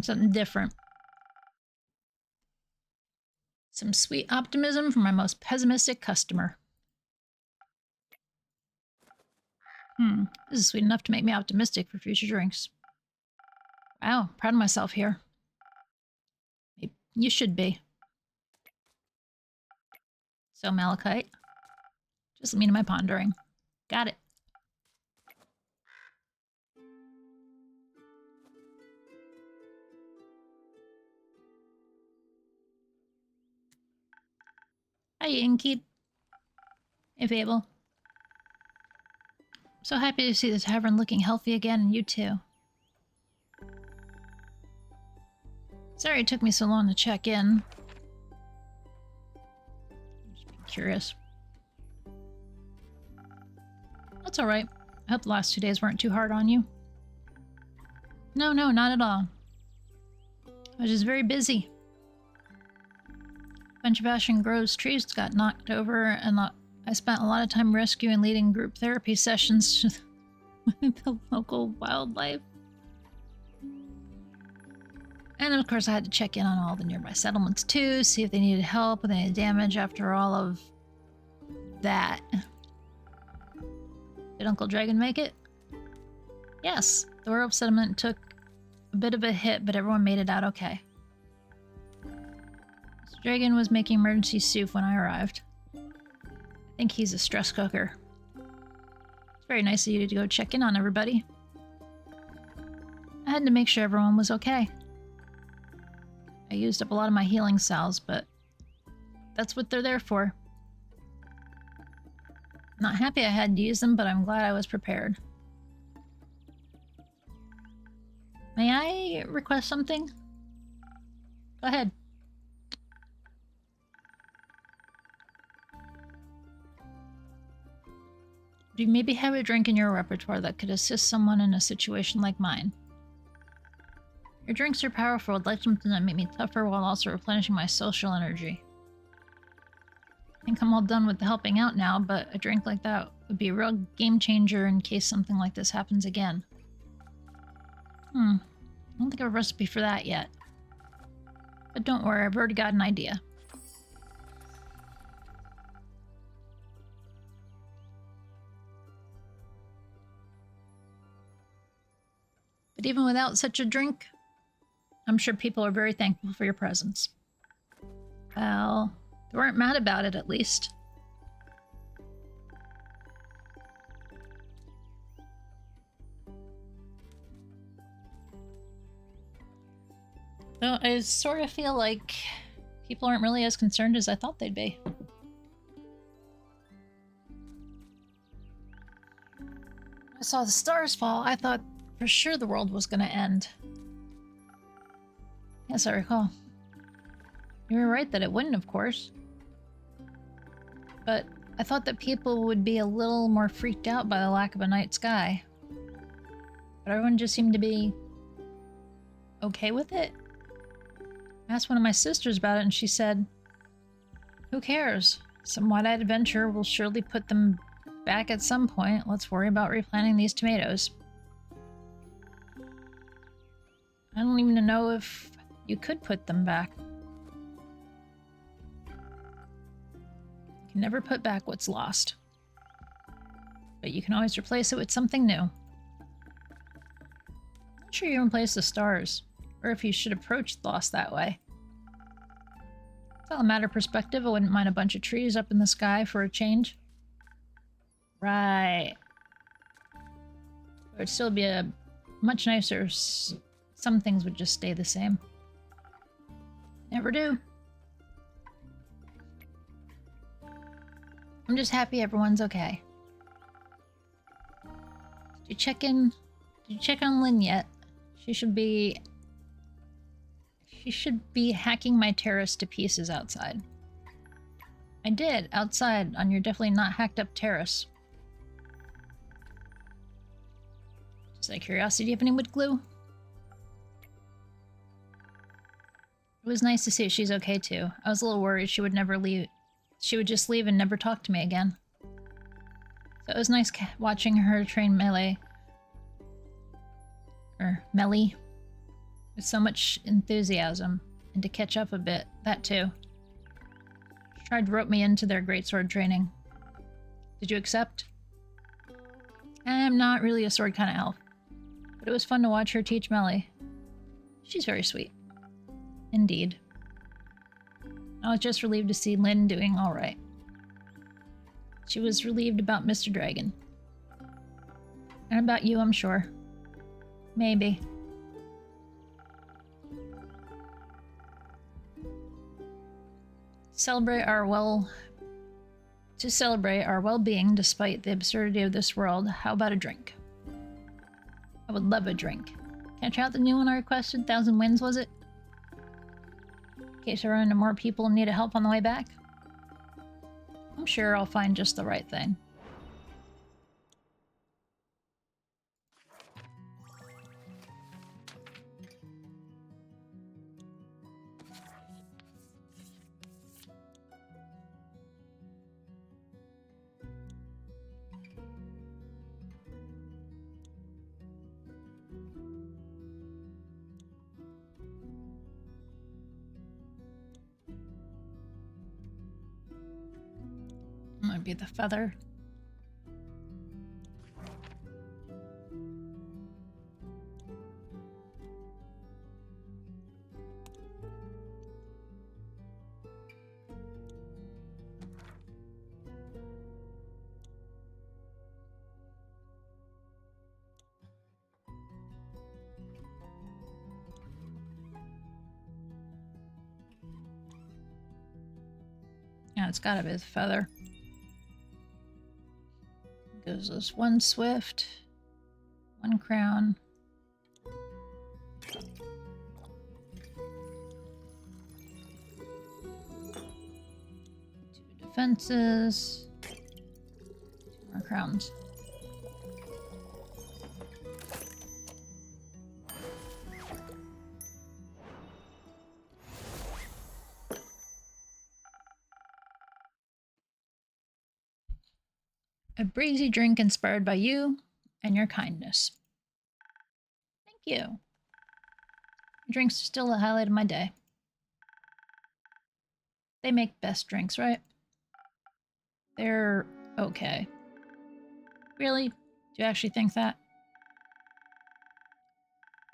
something different. Some sweet optimism from my most pessimistic customer. This is sweet enough to make me optimistic for future drinks. Wow, proud of myself here. You should be. So, Malachite. Just me to my pondering. Got it. Hi, Inkeep. Hey, Fable. So happy to see the tavern looking healthy again, and you too. Sorry it took me so long to check in. Just being curious. That's alright. I hope the last 2 days weren't too hard on you. No, not at all. I was just very busy. A bunch of Ashen Grove's trees got knocked over, and I spent a lot of time rescuing and leading group therapy sessions with the local wildlife. And of course I had to check in on all the nearby settlements too, see if they needed help with any damage after all of that. Did Uncle Dragon make it? Yes, the werewolf settlement took a bit of a hit, but everyone made it out okay. Mr. Dragon was making emergency soup when I arrived. I think he's a stress cooker. It's very nice of you to go check in on everybody. I had to make sure everyone was okay. I used up a lot of my healing salves, but that's what they're there for. Not happy I had to use them, but I'm glad I was prepared. May I request something? Go ahead. Do you maybe have a drink in your repertoire that could assist someone in a situation like mine? Your drinks are powerful. I'd like something that make me tougher while also replenishing my social energy. I think I'm all done with the helping out now, but a drink like that would be a real game changer in case something like this happens again. I don't think I have a recipe for that yet. But don't worry, I've already got an idea. But even without such a drink, I'm sure people are very thankful for your presence. Well, they weren't mad about it, at least. Though I sort of feel like people aren't really as concerned as I thought they'd be. When I saw the stars fall, I thought for sure the world was going to end. Yes, I recall. You were right that it wouldn't, of course. But I thought that people would be a little more freaked out by the lack of a night sky. But everyone just seemed to be okay with it. I asked one of my sisters about it and she said, "Who cares? Some wide-eyed adventure will surely put them back at some point. Let's worry about replanting these tomatoes." I don't even know if you could put them back. You can never put back what's lost. But you can always replace it with something new. I'm not sure you can replace the stars, or if you should approach loss that way. It's all a matter of perspective. I wouldn't mind a bunch of trees up in the sky for a change. Right. It would still be a much nicer... Some things would just stay the same. Never do. I'm just happy everyone's okay. Did you check in? Did you check on Lynn yet? She should be hacking my terrace to pieces outside. I did, outside, on your definitely not hacked up terrace. Just out of curiosity, do you have any wood glue? It was nice to see she's okay too. I was a little worried she would never leave. She would just leave and never talk to me again. So it was nice watching her train Melli. Or Melli. with so much enthusiasm, and to catch up a bit, that too. She tried to rope me into their greatsword training. Did you accept? I'm not really a sword kind of elf, but it was fun to watch her teach Melli. She's very sweet. Indeed. I was just relieved to see Lynn doing alright. She was relieved about Mr. Dragon. And about you, I'm sure. Maybe. To celebrate our well-being despite the absurdity of this world, how about a drink? I would love a drink. Can I try out the new one I requested? 1,000 Winds, was it? In case I run into more people and need help on the way back? I'm sure I'll find just the right thing. Might be the feather. Yeah, it's gotta be the feather. Gives us 1 swift, 1 crown. 2 defenses. 2 more crowns. A breezy drink inspired by you and your kindness. Thank you. Your drinks are still the highlight of my day. They make best drinks, right? They're okay. Really? Do you actually think that?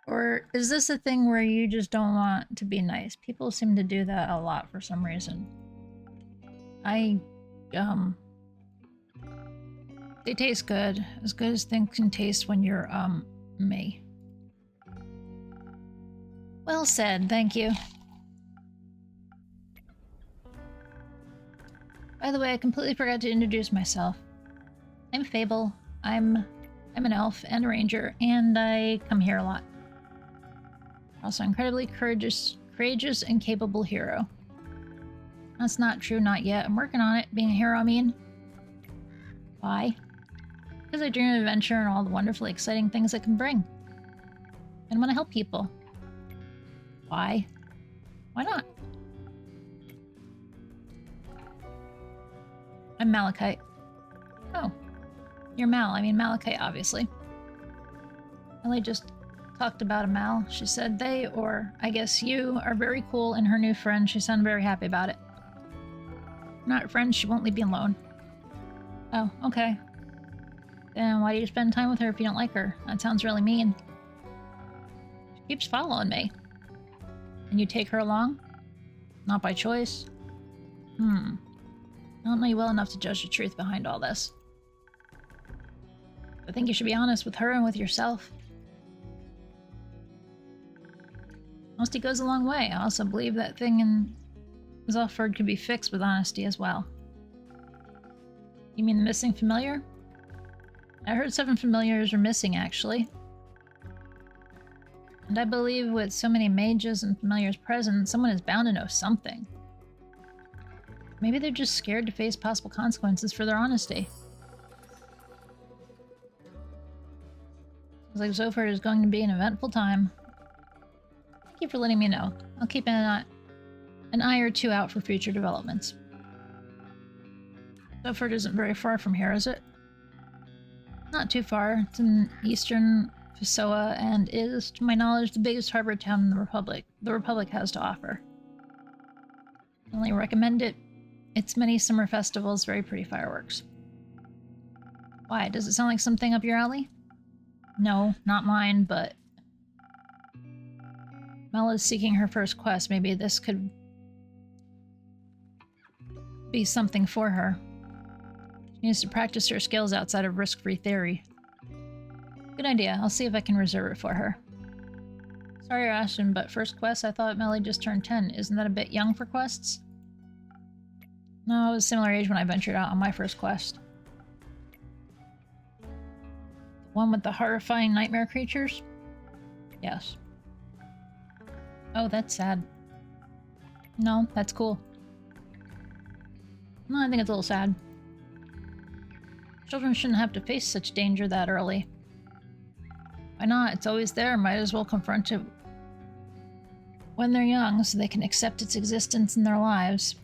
Or is this a thing where you just don't want to be nice? People seem to do that a lot for some reason. They taste good as things can taste when you're, me. Well said, thank you. By the way, I completely forgot to introduce myself. I'm Fable. I'm an elf and a ranger, and I come here a lot. Also, incredibly courageous and capable hero. That's not true, not yet. I'm working on it. Being a hero, I mean. Why? Because I dream of adventure and all the wonderfully exciting things it can bring. And want to help people. Why? Why not? I'm Malachite. Oh. You're Mal. I mean Malachite, obviously. Melli just talked about a Mal. She said they, or I guess you, are very cool and her new friend. She sounded very happy about it. Not friends, she won't leave me alone. Oh, okay. Then why do you spend time with her if you don't like her? That sounds really mean. She keeps following me. And you take her along? Not by choice? I don't know you well enough to judge the truth behind all this. I think you should be honest with her and with yourself. Honesty goes a long way. I also believe that thing in Zufford could be fixed with honesty as well. You mean the missing familiar? I heard 7 familiars are missing, actually. And I believe with so many mages and familiars present, someone is bound to know something. Maybe they're just scared to face possible consequences for their honesty. Looks like Zufford is going to be an eventful time. Thank you for letting me know. I'll keep an eye or 2 out for future developments. Zufford isn't very far from here, is it? Not too far. It's in eastern Pessoa and is, to my knowledge, the biggest harbor town in the Republic has to offer. I only recommend it. Its many summer festivals, very pretty fireworks. Why? Does it sound like something up your alley? No, not mine, but... Mel is seeking her first quest. Maybe this could be something for her. She needs to practice her skills outside of risk-free theory. Good idea. I'll see if I can reserve it for her. Sorry, Ashton, but first quest? I thought Melli just turned 10. Isn't that a bit young for quests? No, I was a similar age when I ventured out on my first quest. The one with the horrifying nightmare creatures? Yes. Oh, that's sad. No, that's cool. No, I think it's a little sad. Children shouldn't have to face such danger that early. Why not? It's always there. Might as well confront it when they're young so they can accept its existence in their lives.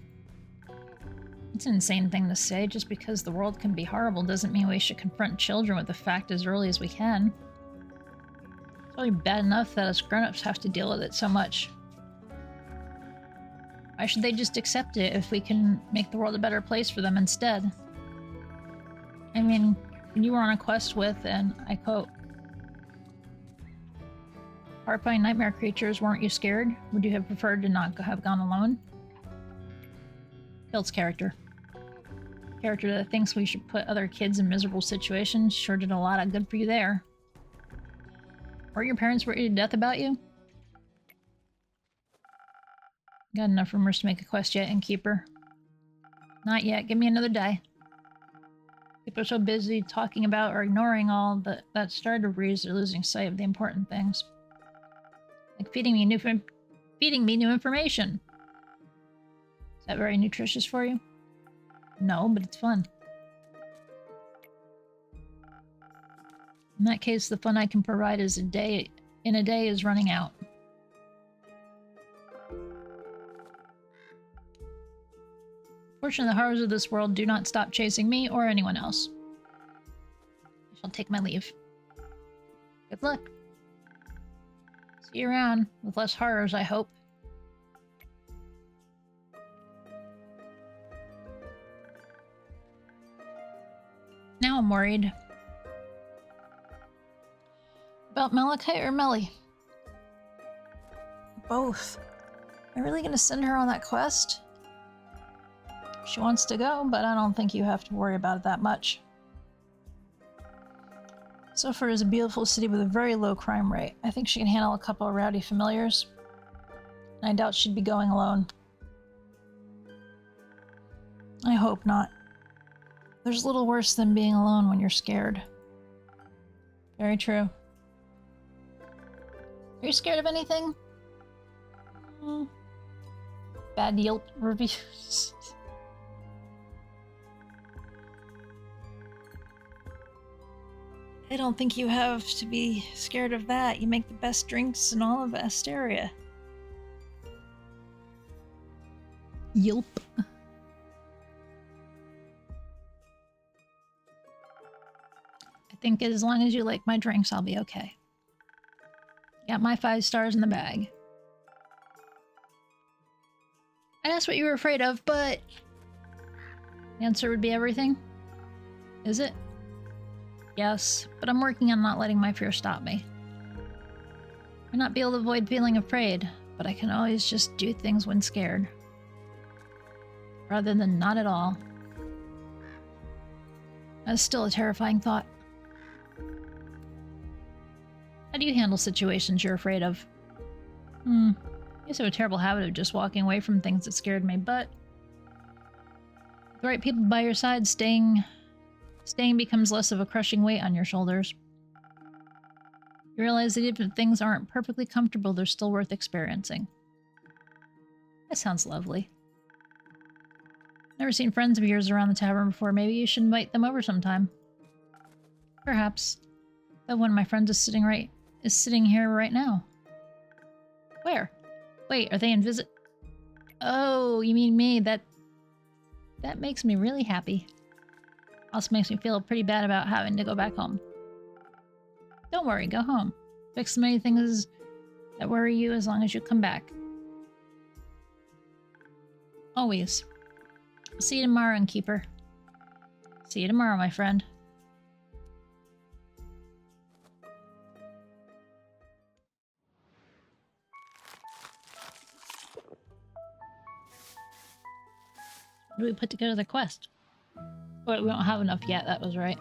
It's an insane thing to say. Just because the world can be horrible doesn't mean we should confront children with the fact as early as we can. It's already bad enough that us grown-ups have to deal with it so much. Why should they just accept it if we can make the world a better place for them instead? I mean, when you were on a quest with, and I quote, horrifying nightmare creatures, weren't you scared? Would you have preferred to not have gone alone? Builds character. Character that thinks we should put other kids in miserable situations sure did a lot of good for you there. Weren't your parents worried to death about you? Got enough rumors to make a quest yet, Innkeeper? Not yet. Give me another day. People are so busy talking about or ignoring all that started to breeze, they're losing sight of the important things. Like feeding me new information. Is that very nutritious for you? No, but it's fun. In that case, the fun I can provide is a day is running out. Fortunately, the horrors of this world do not stop chasing me or anyone else. I shall take my leave. Good luck. See you around, with less horrors, I hope. Now I'm worried. About Malachite or Melli? Both. Am I really gonna send her on that quest? She wants to go, but I don't think you have to worry about it that much. Sofar is a beautiful city with a very low crime rate. I think she can handle a couple of rowdy familiars. And I doubt she'd be going alone. I hope not. There's little worse than being alone when you're scared. Very true. Are you scared of anything? Bad Yelp reviews. I don't think you have to be scared of that. You make the best drinks in all of Asteria. Yelp. I think as long as you like my drinks, I'll be okay. Got my 5 stars in the bag. I asked what you were afraid of, but... the answer would be everything? Is it? Yes, but I'm working on not letting my fear stop me. I may not be able to avoid feeling afraid, but I can always just do things when scared. Rather than not at all. That's still a terrifying thought. How do you handle situations you're afraid of? I guess I have a terrible habit of just walking away from things that scared me, but... with the right people by your side, staying becomes less of a crushing weight on your shoulders. You realize that even if things aren't perfectly comfortable, they're still worth experiencing. That sounds lovely. Never seen friends of yours around the tavern before. Maybe you should invite them over sometime. Perhaps. Though one of my friends is sitting here right now. Where? Wait, are they in visit? Oh, you mean me? That makes me really happy. Also makes me feel pretty bad about having to go back home. Don't worry, go home. Fix the many things that worry you as long as you come back. Always. See you tomorrow, Innkeeper. See you tomorrow, my friend. Do we put together the quest? Wait, we don't have enough yet, that was right.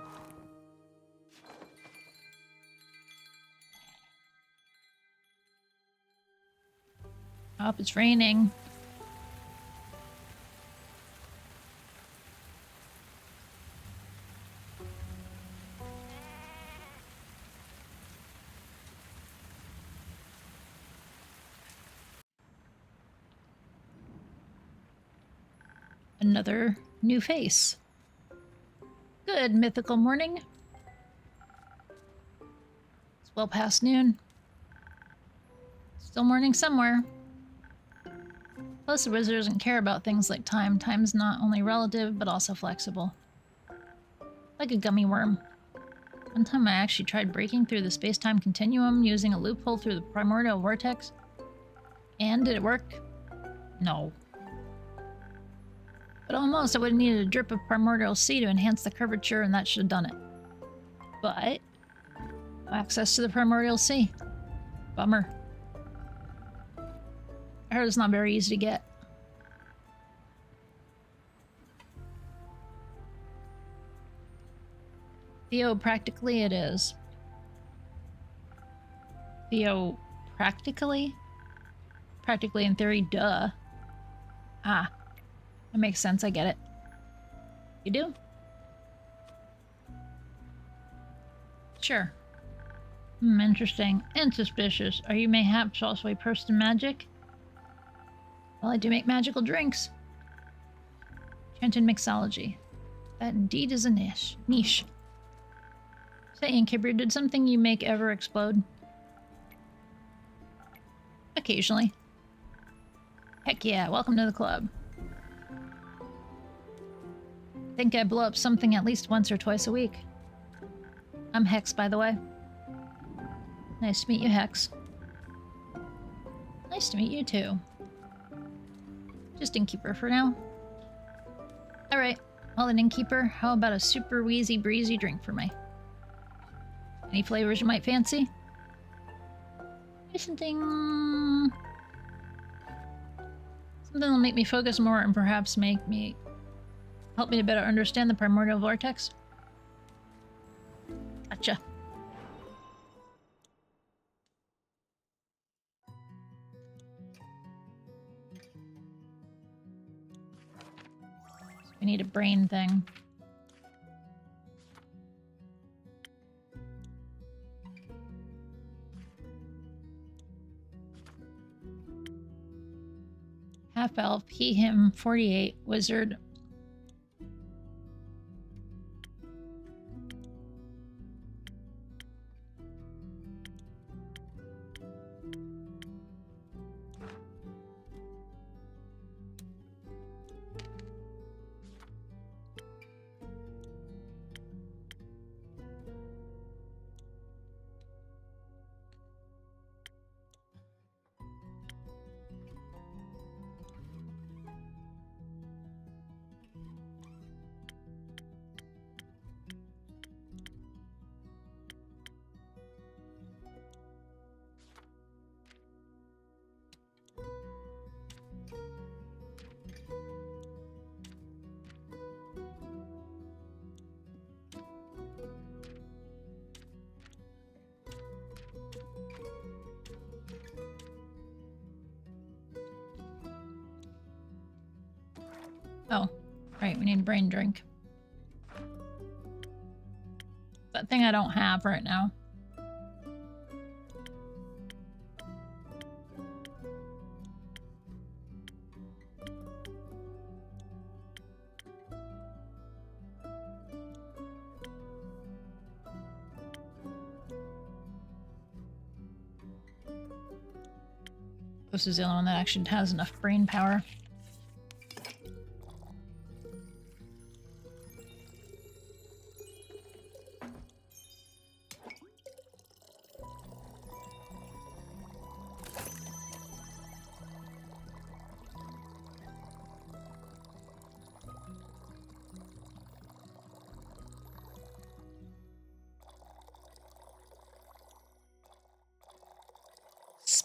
I hope it's raining. Another new face. Good mythical morning. It's well past noon. Still morning somewhere. Plus, the wizard doesn't care about things like time. Time's not only relative, but also flexible. Like a gummy worm. One time I actually tried breaking through the space-time continuum using a loophole through the primordial vortex. And did it work? No. But almost, I would have needed a drip of primordial sea to enhance the curvature, and that should have done it. But no access to the primordial sea. Bummer. I heard it's not very easy to get. Theo, practically it is. Theo, practically? Practically in theory, duh. Ah. That makes sense, I get it. You do? Sure. Interesting. And suspicious. Are you mayhaps also a person magic? Well, I do make magical drinks. Chanted mixology. That indeed is a niche. Say, Innkeeper, did something you make ever explode? Occasionally. Heck yeah, welcome to the club. I think I blow up something at least once or twice a week. I'm Hex, by the way. Nice to meet you, Hex. Nice to meet you, too. Just Innkeeper for now. Alright, well then, Innkeeper, how about a super wheezy breezy drink for me? Any flavors you might fancy? Something that'll make me focus more and perhaps help me to better understand the primordial vortex. Gotcha. So we need a brain thing. Half elf, he, him, 48, wizard. Oh, right, we need a brain drink. That thing I don't have right now. This is the only one that actually has enough brain power.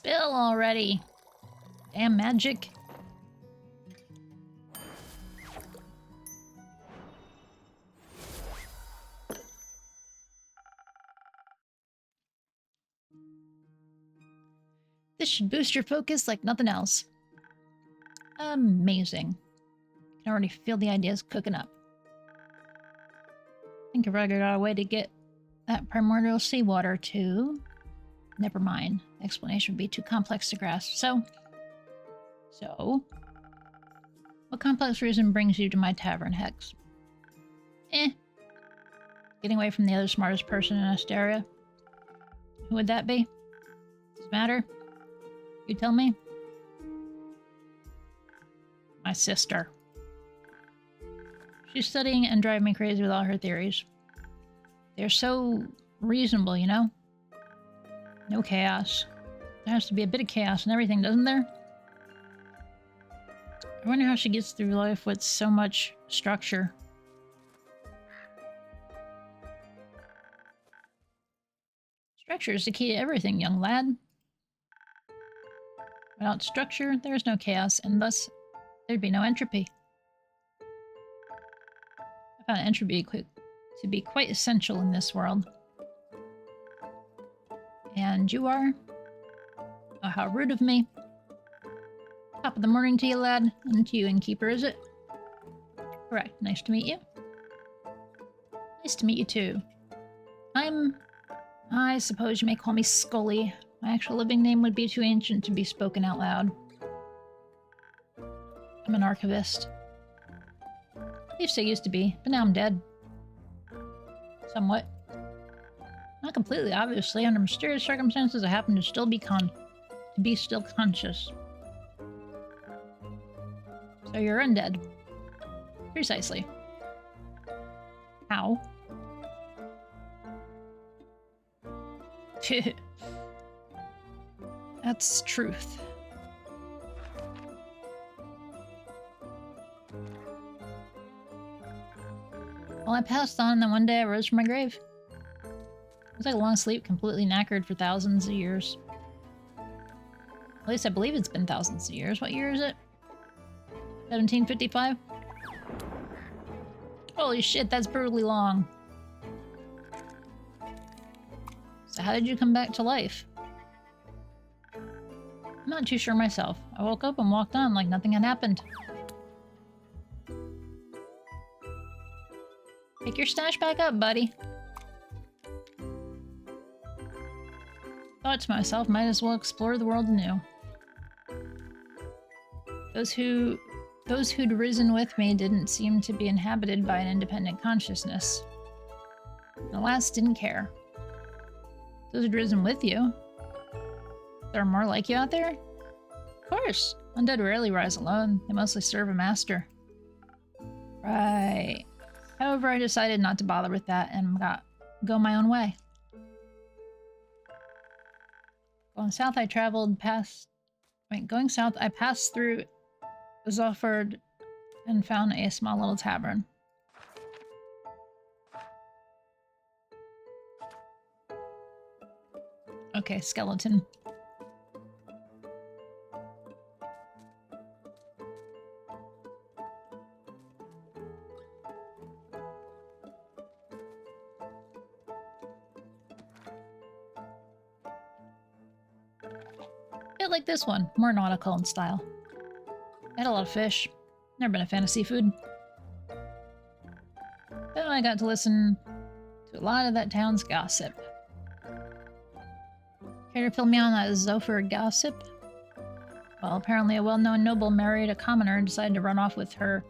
Spill already. Damn magic. This should boost your focus like nothing else. Amazing. I can already feel the ideas cooking up. I think I figured out a way to get that primordial seawater to... Never mind. The explanation would be too complex to grasp. So, what complex reason brings you to my tavern, Hex? Getting away from the other smartest person in Asteria? Who would that be? Does it matter? You tell me? My sister. She's studying and driving me crazy with all her theories. They're so reasonable, you know? No chaos. There has to be a bit of chaos in everything, doesn't there? I wonder how she gets through life with so much structure. Structure is the key to everything, young lad. Without structure, there is no chaos, and thus there'd be no entropy. I found entropy to be quite essential in this world. And you are? Oh, how rude of me. Top of the morning to you, lad. And to you, innkeeper, is it? Correct. Nice to meet you. Nice to meet you, too. I suppose you may call me Scully. My actual living name would be too ancient to be spoken out loud. I'm an archivist. At least I used to be, but now I'm dead. Somewhat. Not completely, obviously. Under mysterious circumstances, I happen to still be still conscious. So you're undead. Precisely. How? That's truth. Well, I passed on, and then one day I rose from my grave. It was like a long sleep, completely knackered for thousands of years. At least I believe it's been thousands of years. What year is it? 1755? Holy shit, that's brutally long. So how did you come back to life? I'm not too sure myself. I woke up and walked on like nothing had happened. Pick your stash back up, buddy. Thought to myself, might as well explore the world anew. Those who'd risen with me didn't seem to be inhabited by an independent consciousness. The last didn't care. Those who'd risen with you? There are more like you out there? Of course. Undead rarely rise alone. They mostly serve a master. Right. However, I decided not to bother with that and go my own way. Going south, I passed through Zofford and found a small little tavern. Okay, skeleton. Bit like this one, more nautical in style. I had a lot of fish. Never been a fan of seafood. Then I got to listen to a lot of that town's gossip. Care to fill me on that Zophir gossip? Well, apparently a well-known noble married a commoner and decided to run off with her,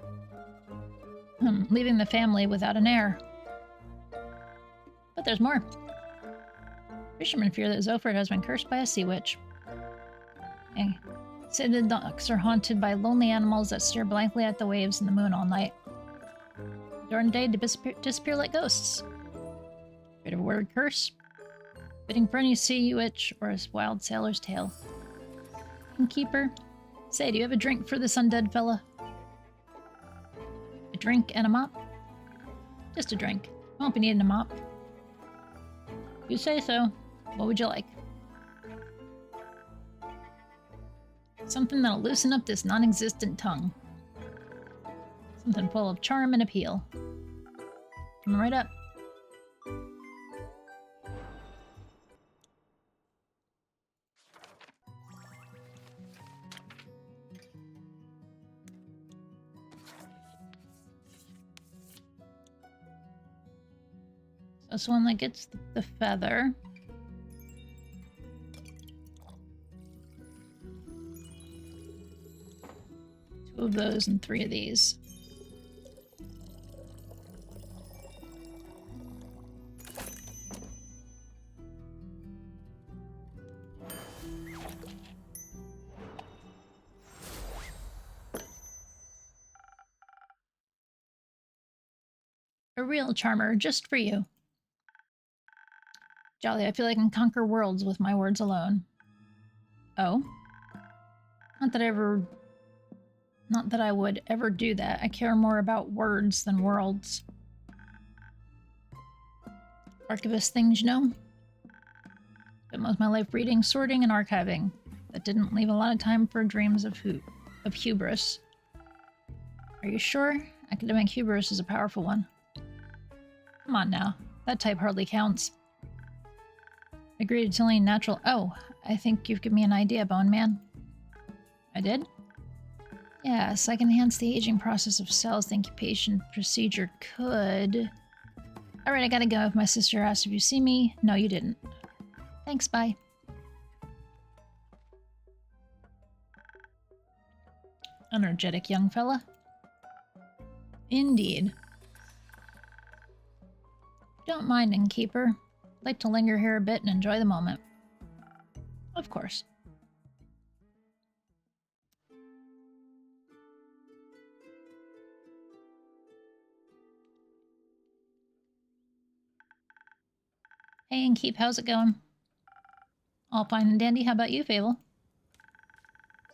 leaving the family without an heir. But there's more. Fishermen fear that Zophir has been cursed by a sea witch. And say the docks are haunted by lonely animals that stare blankly at the waves and the moon all night. During the day, they disappear like ghosts. Bit of a word curse. Fitting for any sea witch or a wild sailor's tale. Innkeeper, say, do you have a drink for this undead fella? A drink and a mop? Just a drink. Won't be needing a mop. You say so. What would you like? Something that'll loosen up this non-existent tongue. Something full of charm and appeal. Coming right up. So it's one that gets the feather. Two of those and 3 of these. A real charmer, just for you. Jolly, I feel I can conquer worlds with my words alone. Oh? Not that I would ever do that. I care more about words than worlds. Archivist things, you know? Spent most of my life reading, sorting, and archiving. That didn't leave a lot of time for dreams of hubris. Are you sure? Academic hubris is a powerful one. Come on now. That type hardly counts. Agreed, it's only natural. Oh, I think you've given me an idea, Bone Man. I did? Yes, I can enhance the aging process of cells. The incubation procedure could... Alright, I gotta go. If my sister asked if you see me. No, you didn't. Thanks, bye. Energetic young fella. Indeed. Don't mind, innkeeper. I'd like to linger here a bit and enjoy the moment. Of course. Hey, Innkeep, how's it going? All fine and dandy. How about you, Fable?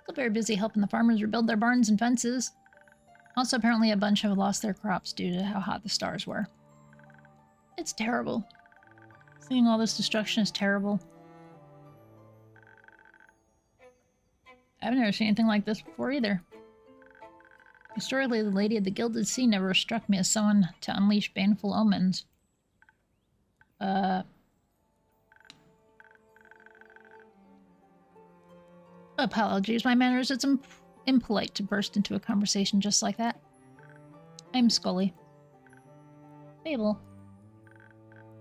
Still very busy helping the farmers rebuild their barns and fences. Also, apparently a bunch have lost their crops due to how hot the stars were. It's terrible. Seeing all this destruction is terrible. I've never seen anything like this before either. Historically, the Lady of the Gilded Sea never struck me as someone to unleash baneful omens. Apologies, my manners. It's impolite to burst into a conversation just like that. I'm Scully. Fable.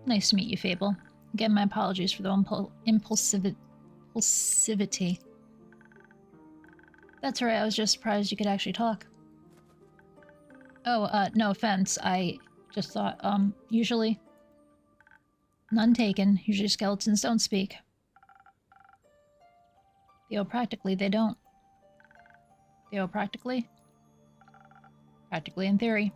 Nice to meet you, Fable. Again, my apologies for the impulsivity. That's alright, I was just surprised you could actually talk. Oh, no offense. I just thought, usually... None taken. Usually skeletons don't speak. Theopractically, they don't. Theopractically? Practically in theory.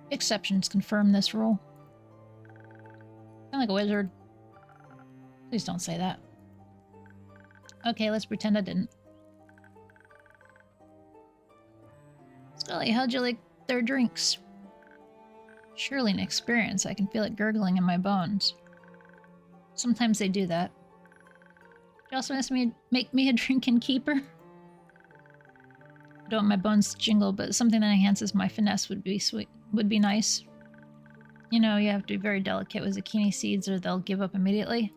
Exceptions confirm this rule. Sound like a wizard. Please don't say that. Okay, let's pretend I didn't. Scully, how'd you like their drinks? Surely an experience. I can feel it gurgling in my bones. Sometimes they do that. You also make me a drinking keeper? I don't want my bones to jingle, but something that enhances my finesse would be sweet. Would be nice. You know, you have to be very delicate with zucchini seeds or they'll give up immediately.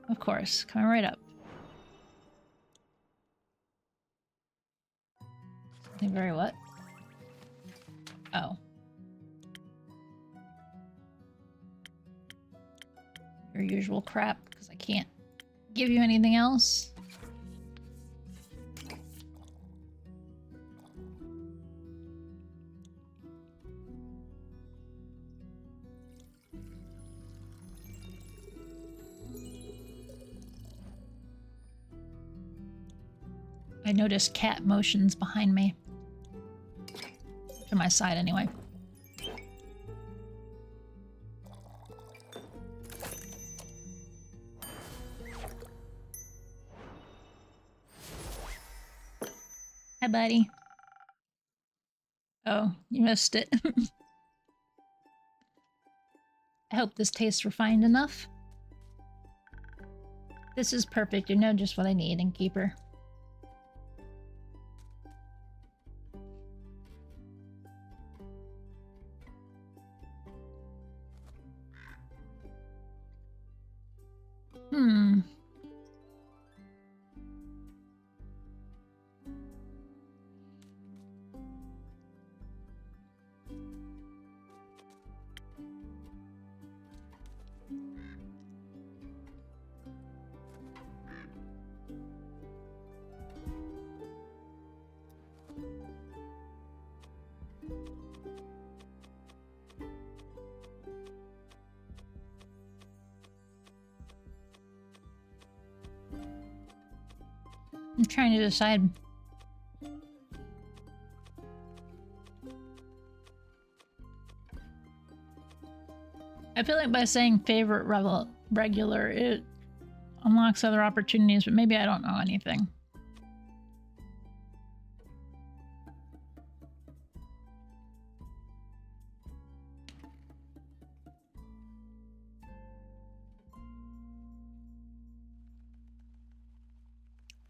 Of course, coming right up. Something very what? Oh. Your usual crap, because I can't give you anything else. I noticed cat motions behind me. To my side, anyway. Hi, buddy. Oh, you missed it. I hope this tastes refined enough. This is perfect. You know just what I need, Innkeeper. I'm trying to decide. I feel like by saying favorite regular, it unlocks other opportunities, but maybe I don't know anything.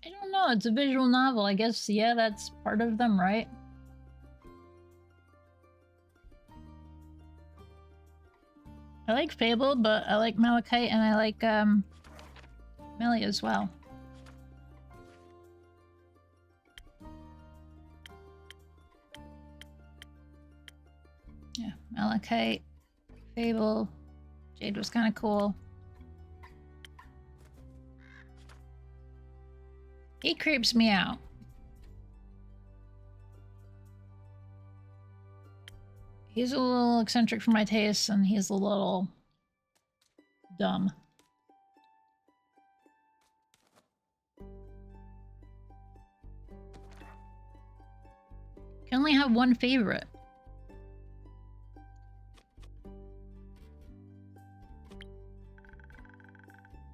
I don't know, it's a visual novel. I guess, yeah, that's part of them, right? I like Fable, but I like Malachite and I like Melli as well. Yeah, Malachite, Fable, Jade was kind of cool. He creeps me out. He's a little eccentric for my taste, and he's a little dumb. Can only have one favorite.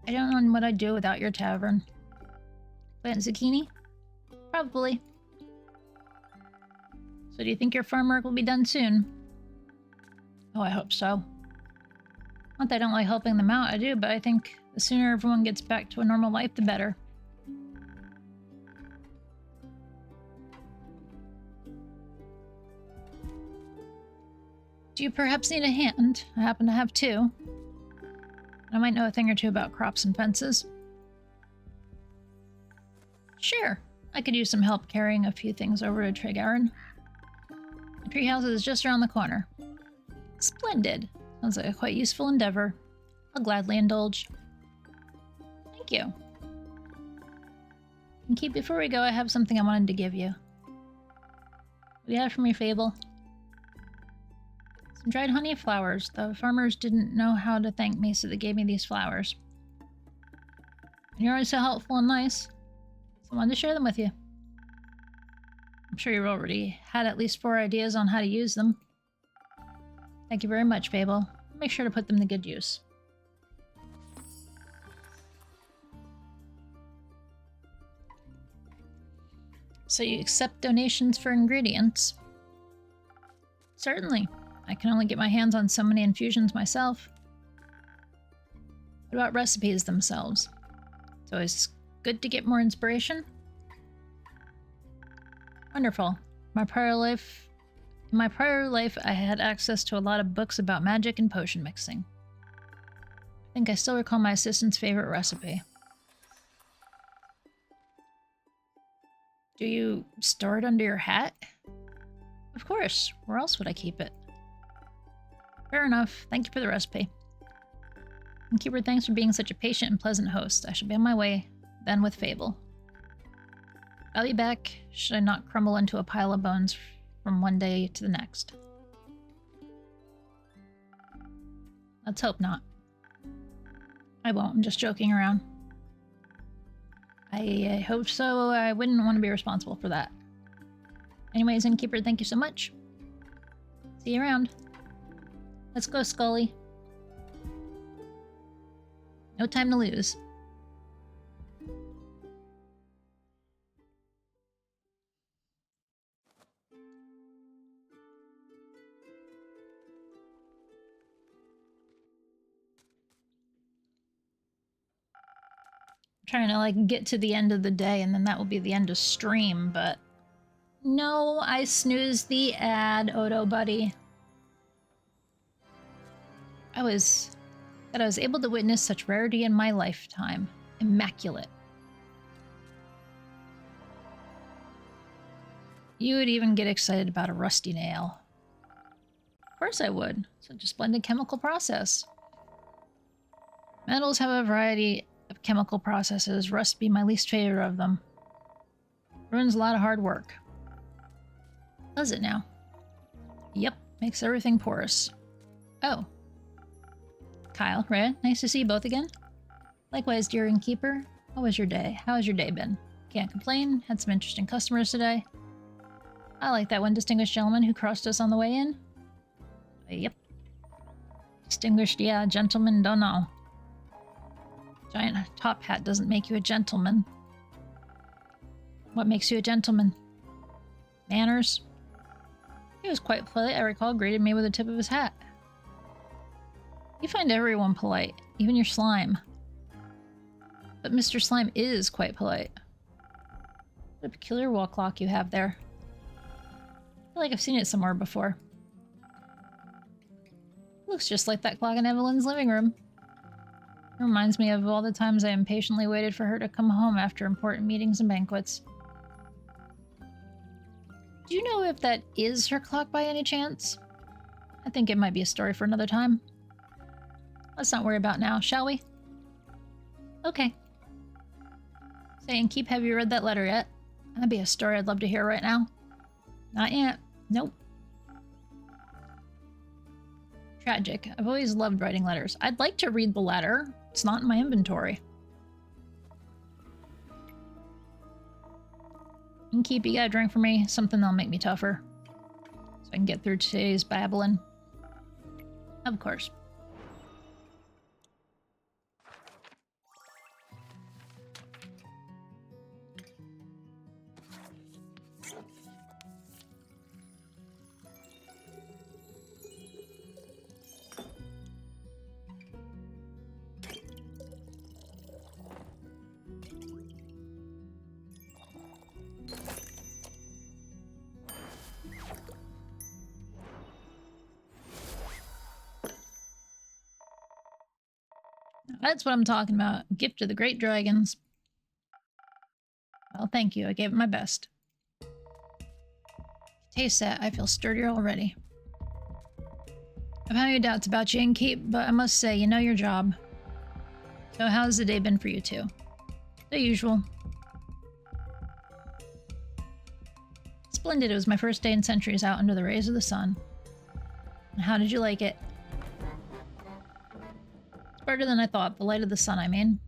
I don't know what I'd do without your tavern. Plant zucchini? Probably. So do you think your farm work will be done soon? Oh, I hope so. Not that I don't like helping them out, I do, but I think the sooner everyone gets back to a normal life, the better. Do you perhaps need a hand? I happen to have two. I might know a thing or two about crops and fences. Sure, I could use some help carrying a few things over to Tregarin. The treehouse is just around the corner. Splendid. Sounds like a quite useful endeavor. I'll gladly indulge. Thank you. And Keith, before we go, I have something I wanted to give you. What do you have for me, Fable? Some dried honey flowers. The farmers didn't know how to thank me, so they gave me these flowers. And you're always so helpful and nice, so I wanted to share them with you. I'm sure you've already had at least 4 ideas on how to use them. Thank you very much, Fable. Make sure to put them to good use. So you accept donations for ingredients? Certainly. I can only get my hands on so many infusions myself. What about recipes themselves? It's always good to get more inspiration. Wonderful. In my prior life, I had access to a lot of books about magic and potion mixing. I think I still recall my assistant's favorite recipe. Do you store it under your hat? Of course. Where else would I keep it? Fair enough. Thank you for the recipe. And Keeper, thanks for being such a patient and pleasant host. I shall be on my way, then with Fable. I'll be back, should I not crumble into a pile of bones from one day to the next. Let's hope not. I won't, I'm just joking around. I hope so. I wouldn't want to be responsible for that. Anyways, Innkeeper, thank you so much. See you around. Let's go, Scully. No time to lose. Trying to like get to the end of the day and then that will be the end of stream, but no, I snoozed the ad, Odo buddy. I was able to witness such rarity in my lifetime. Immaculate. You would even get excited about a rusty nail. Of course I would. Such a splendid chemical process. Metals have a variety of chemical processes. Rust be my least favorite of them. Ruins a lot of hard work. Does it now? Yep, makes everything porous. Oh. Kyle, Rhea, nice to see you both again. Likewise, dear innkeeper. How was your day? How has your day been? Can't complain. Had some interesting customers today. I like that one distinguished gentleman who crossed us on the way in. Yep. Distinguished, yeah, gentleman, don't know. Giant top hat doesn't make you a gentleman. What makes you a gentleman? Manners? He was quite polite, I recall, greeted me with the tip of his hat. You find everyone polite, even your slime. But Mr. Slime is quite polite. What a peculiar wall clock you have there. I feel like I've seen it somewhere before. Looks just like that clock in Evelyn's living room. It reminds me of all the times I impatiently waited for her to come home after important meetings and banquets. Do you know if that is her clock by any chance? I think it might be a story for another time. Let's not worry about now, shall we? Okay. Saying, keep, have you read that letter yet? That'd be a story I'd love to hear right now. Not yet. Nope. Tragic. I've always loved writing letters. I'd like to read the letter. It's not in my inventory. And keep, you got a drink for me? Something that'll make me tougher. So I can get through today's babbling. Of course. That's what I'm talking about. Gift to the great dragons. Well, thank you. I gave it my best. Taste that. I feel sturdier already. I've had my doubts about you and Kate, but I must say, you know your job. So how's the day been for you two? The usual. Splendid. It was my first day in centuries out under the rays of the sun. And how did you like it? Better than I thought. The light of the sun, I mean.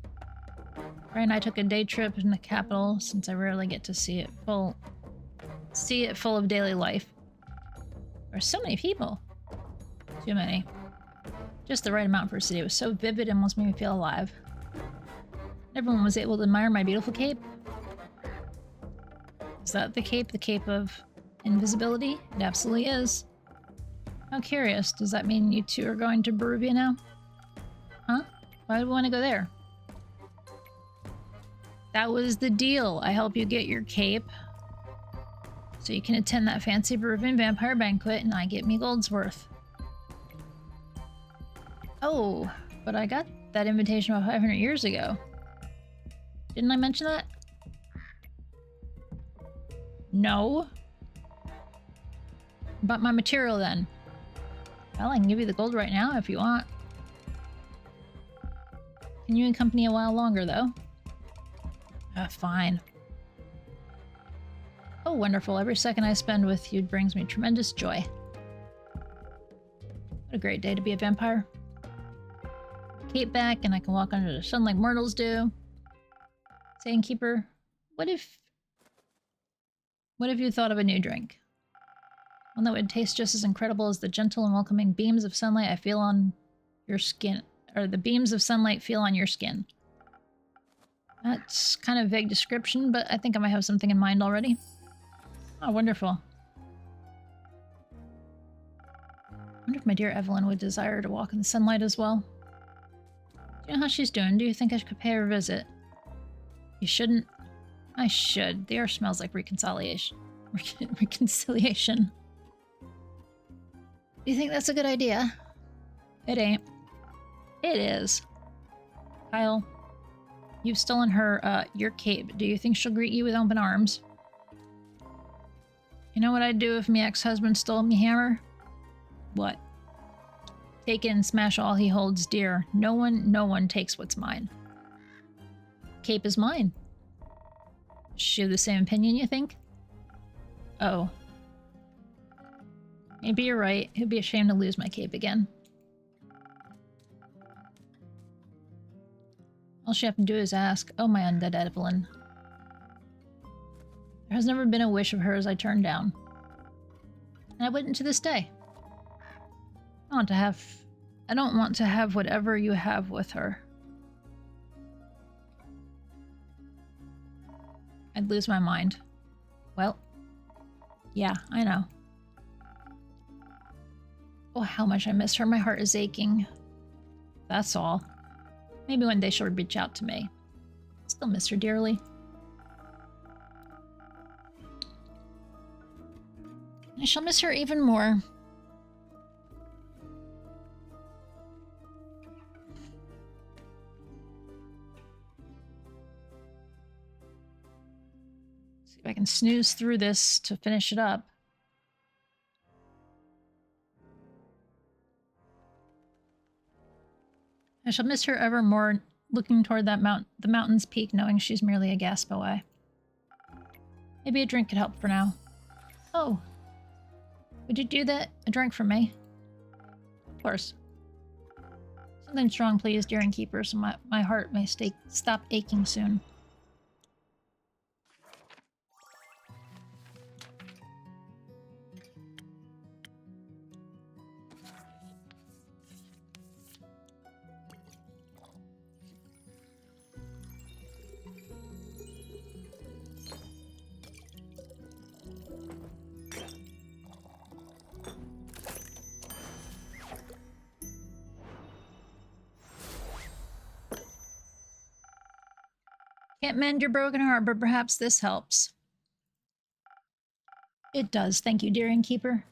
Ray and I took a day trip in the capital since I rarely get to see it full of daily life. There are so many people. Too many. Just the right amount for a city. It was so vivid and almost made me feel alive. Everyone was able to admire my beautiful cape. Is that the cape? The cape of invisibility? It absolutely is. How curious. Does that mean you two are going to Beruvia now? Huh? Why do we want to go there? That was the deal. I help you get your cape so you can attend that fancy Peruvian vampire banquet and I get me gold's worth. Oh, but I got that invitation about 500 years ago. Didn't I mention that? No. About my material then. Well, I can give you the gold right now if you want. Can you accompany a while longer, though? Fine. Oh, wonderful. Every second I spend with you brings me tremendous joy. What a great day to be a vampire. Cape back, and I can walk under the sun like mortals do. Saying, Keeper, what if you thought of a new drink? One that would taste just as incredible as the gentle and welcoming beams of sunlight I feel on your skin. Or the beams of sunlight feel on your skin. That's kind of vague description, but I think I might have something in mind already. Oh, wonderful. I wonder if my dear Evelyn would desire to walk in the sunlight as well. Do you know how she's doing? Do you think I could pay her a visit? You shouldn't. I should. The air smells like reconciliation. Reconciliation. Do you think that's a good idea? It ain't. It is. Kyle, you've stolen her, your cape. Do you think she'll greet you with open arms? You know what I'd do if me ex-husband stole me hammer? What? Take it and smash all he holds dear. No one takes what's mine. Cape is mine. Does she have the same opinion, you think? Oh. Maybe you're right. He'd be ashamed to lose my cape again. All she have to do is ask. Oh, my undead Evelyn. There has never been a wish of hers I turned down. And I wouldn't to this day. I don't want to have whatever you have with her. I'd lose my mind. Well, yeah, I know. Oh, how much I miss her. My heart is aching. That's all. Maybe one day she'll reach out to me. Still miss her dearly. I shall miss her even more. See if I can snooze through this to finish it up. I shall miss her evermore, looking toward that the mountain's peak, knowing she's merely a gasp away. Maybe a drink could help for now. Oh. Would you do that? A drink for me? Of course. Something strong, please, dear innkeeper, so my heart may stop aching soon. Can't mend your broken heart, but perhaps this helps. It does. Thank you, dear innkeeper.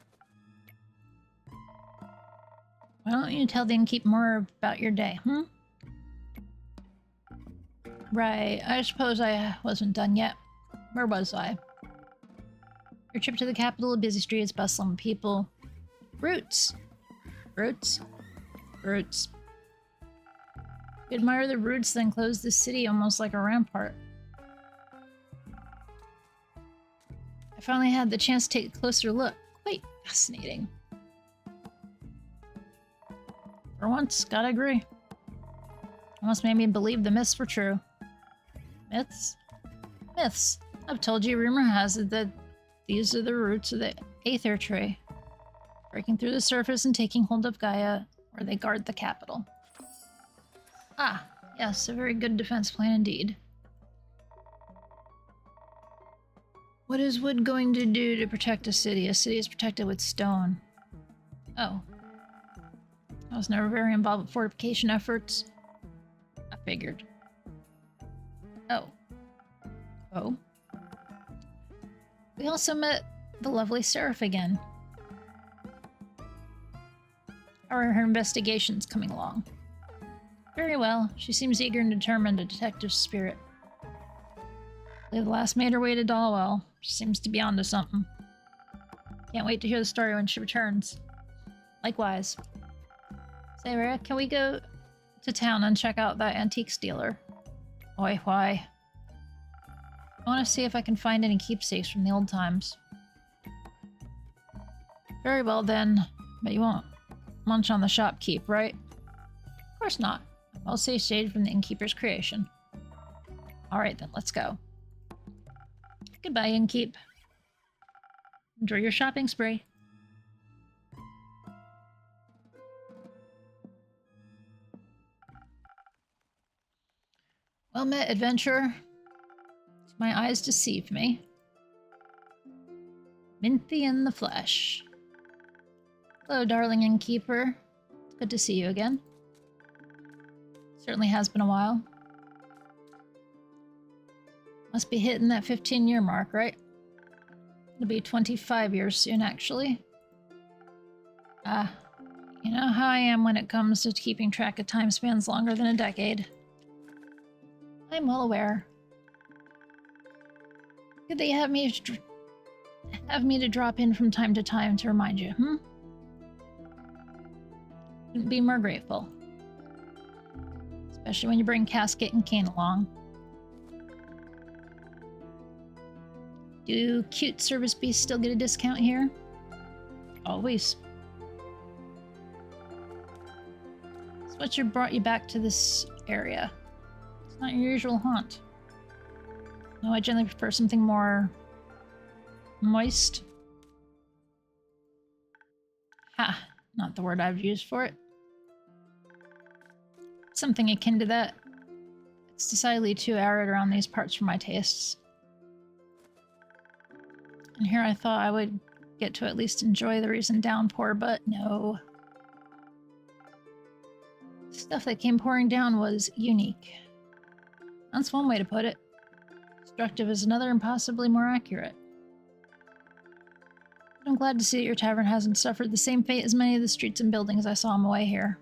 Why don't you tell the innkeeper more about your day, hmm? Right. I suppose I wasn't done yet. Where was I? Your trip to the capital, busy streets, bustling people. Roots. Roots. Roots. You admire the roots, then close the city almost like a rampart. I finally had the chance to take a closer look. Quite fascinating. For once, gotta agree. Almost made me believe the myths were true. Myths? Myths. I've told you, rumor has it that these are the roots of the Aether Tree, breaking through the surface and taking hold of Gaia, where they guard the capital. Ah, yes, a very good defense plan indeed. What is wood going to do to protect a city? A city is protected with stone. Oh. I was never very involved with fortification efforts. I figured. Oh. Oh. We also met the lovely Seraph again. How are her investigations coming along? Very well. She seems eager and determined, a detective spirit. I believe the last maid her way to Dalwell. She seems to be onto something. Can't wait to hear the story when she returns. Likewise. Say, Rhea, can we go to town and check out that antique dealer? Oi, why? I want to see if I can find any keepsakes from the old times. Very well then, but you won't munch on the shopkeep, right? Of course not. I'll say shade from the innkeeper's creation. Alright then, let's go. Goodbye, innkeep. Enjoy your shopping spree. Well met, adventurer. My eyes deceive me. Minthy in the flesh. Hello, darling innkeeper. It's good to see you again. Certainly has been a while. Must be hitting that 15-year mark, right? It'll be 25 years soon, actually. You know how I am when it comes to keeping track of time spans longer than a decade. I'm well aware. Could they have me to drop in from time to time to remind you, Couldn't be more grateful. Especially when you bring Casket and Kane along. Do cute service beasts still get a discount here? Always. So what brought you back to this area? It's not your usual haunt. No, I generally prefer something more moist. Ha! Not the word I've used for it. Something akin to that. It's decidedly too arid around these parts for my tastes. And here I thought I would get to at least enjoy the recent downpour, but no. Stuff that came pouring down was unique. That's one way to put it. Destructive is another, and possibly more accurate. I'm glad to see that your tavern hasn't suffered the same fate as many of the streets and buildings I saw on my way here.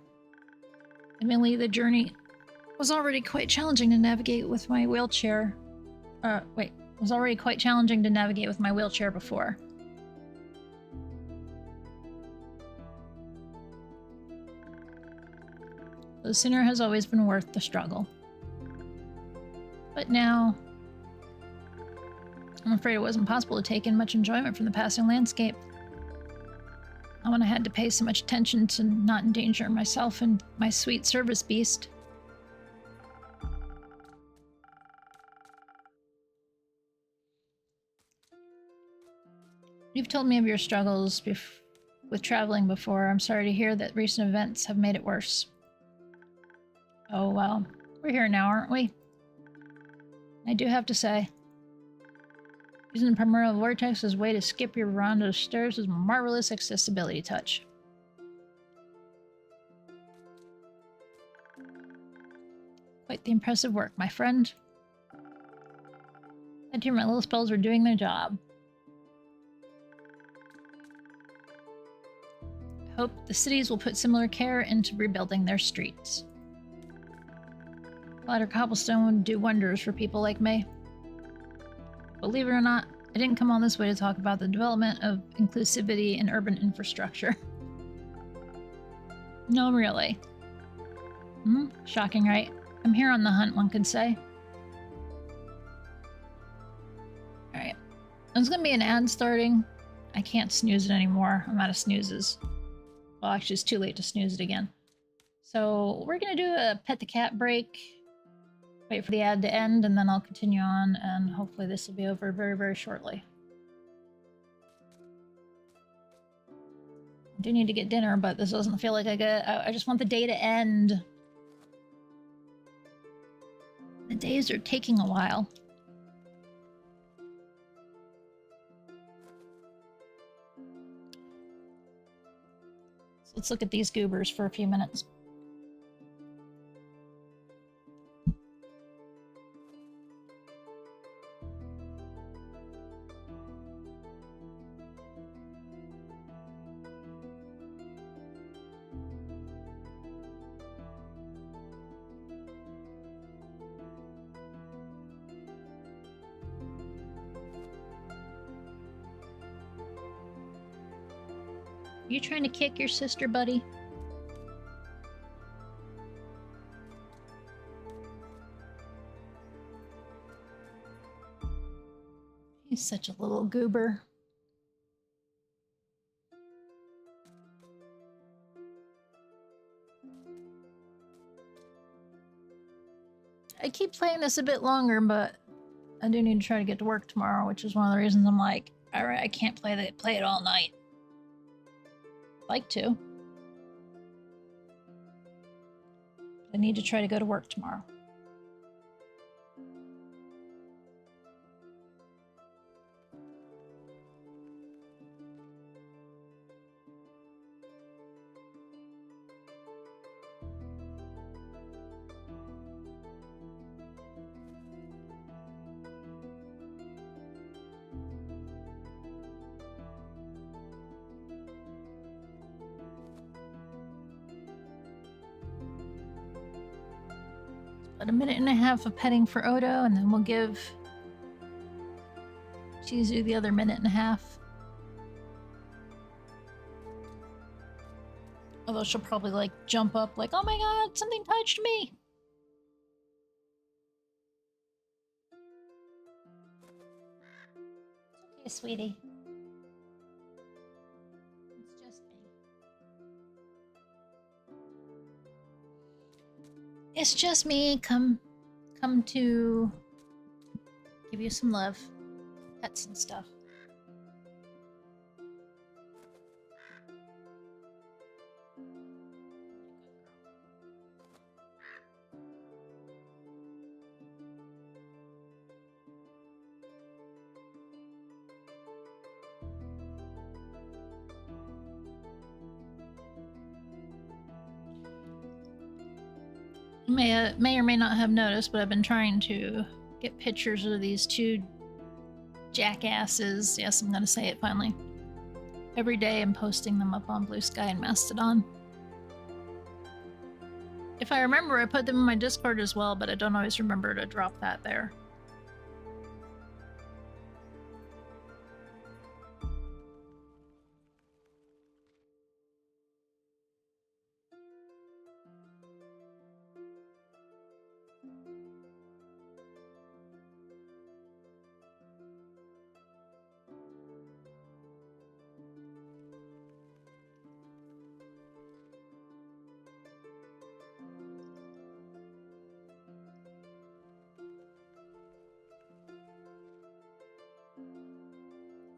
Admittedly, the journey was already quite challenging to navigate with my wheelchair. Was already quite challenging to navigate with my wheelchair before. The sooner has always been worth the struggle. But now, I'm afraid it wasn't possible to take in much enjoyment from the passing landscape. Not when I had to pay so much attention to not endanger myself and my sweet service beast. You've told me of your struggles with traveling before. I'm sorry to hear that recent events have made it worse. Oh well, we're here now, aren't we? I do have to say, using the Primordial Vortex as a way to skip your veranda stairs is a marvelous accessibility touch. Quite the impressive work, my friend. I hear my little spells are doing their job. I hope the cities will put similar care into rebuilding their streets. Flatter cobblestone would do wonders for people like me. Believe it or not, I didn't come all this way to talk about the development of inclusivity in urban infrastructure. No, really. Shocking, right? I'm here on the hunt, one could say. Alright. There's gonna be an ad starting. I can't snooze it anymore. I'm out of snoozes. Well, actually, it's too late to snooze it again. So, we're gonna do a pet the cat break. Wait for the ad to end, and then I'll continue on, and hopefully this will be over very, very shortly. I do need to get dinner, but this doesn't feel like I just want the day to end. The days are taking a while. So let's look at these goobers for a few minutes. You trying to kick your sister, buddy? He's such a little goober. I keep playing this a bit longer, but I do need to try to get to work tomorrow, which is one of the reasons I'm like, alright, I can't play it all night. Like to. I need to try to go to work tomorrow. About a minute and a half of petting for Odo, and then we'll give Chizu the other minute and a half. Although she'll probably like jump up like, oh my god, something touched me. It's okay, sweetie. It's just me. It's just me. Come to give you some love. Pets and stuff. May or may not have noticed, but I've been trying to get pictures of these two jackasses. Yes, I'm gonna say it finally. Every day I'm posting them up on Blue Sky and Mastodon. If I remember, I put them in my Discord as well, but I don't always remember to drop that there.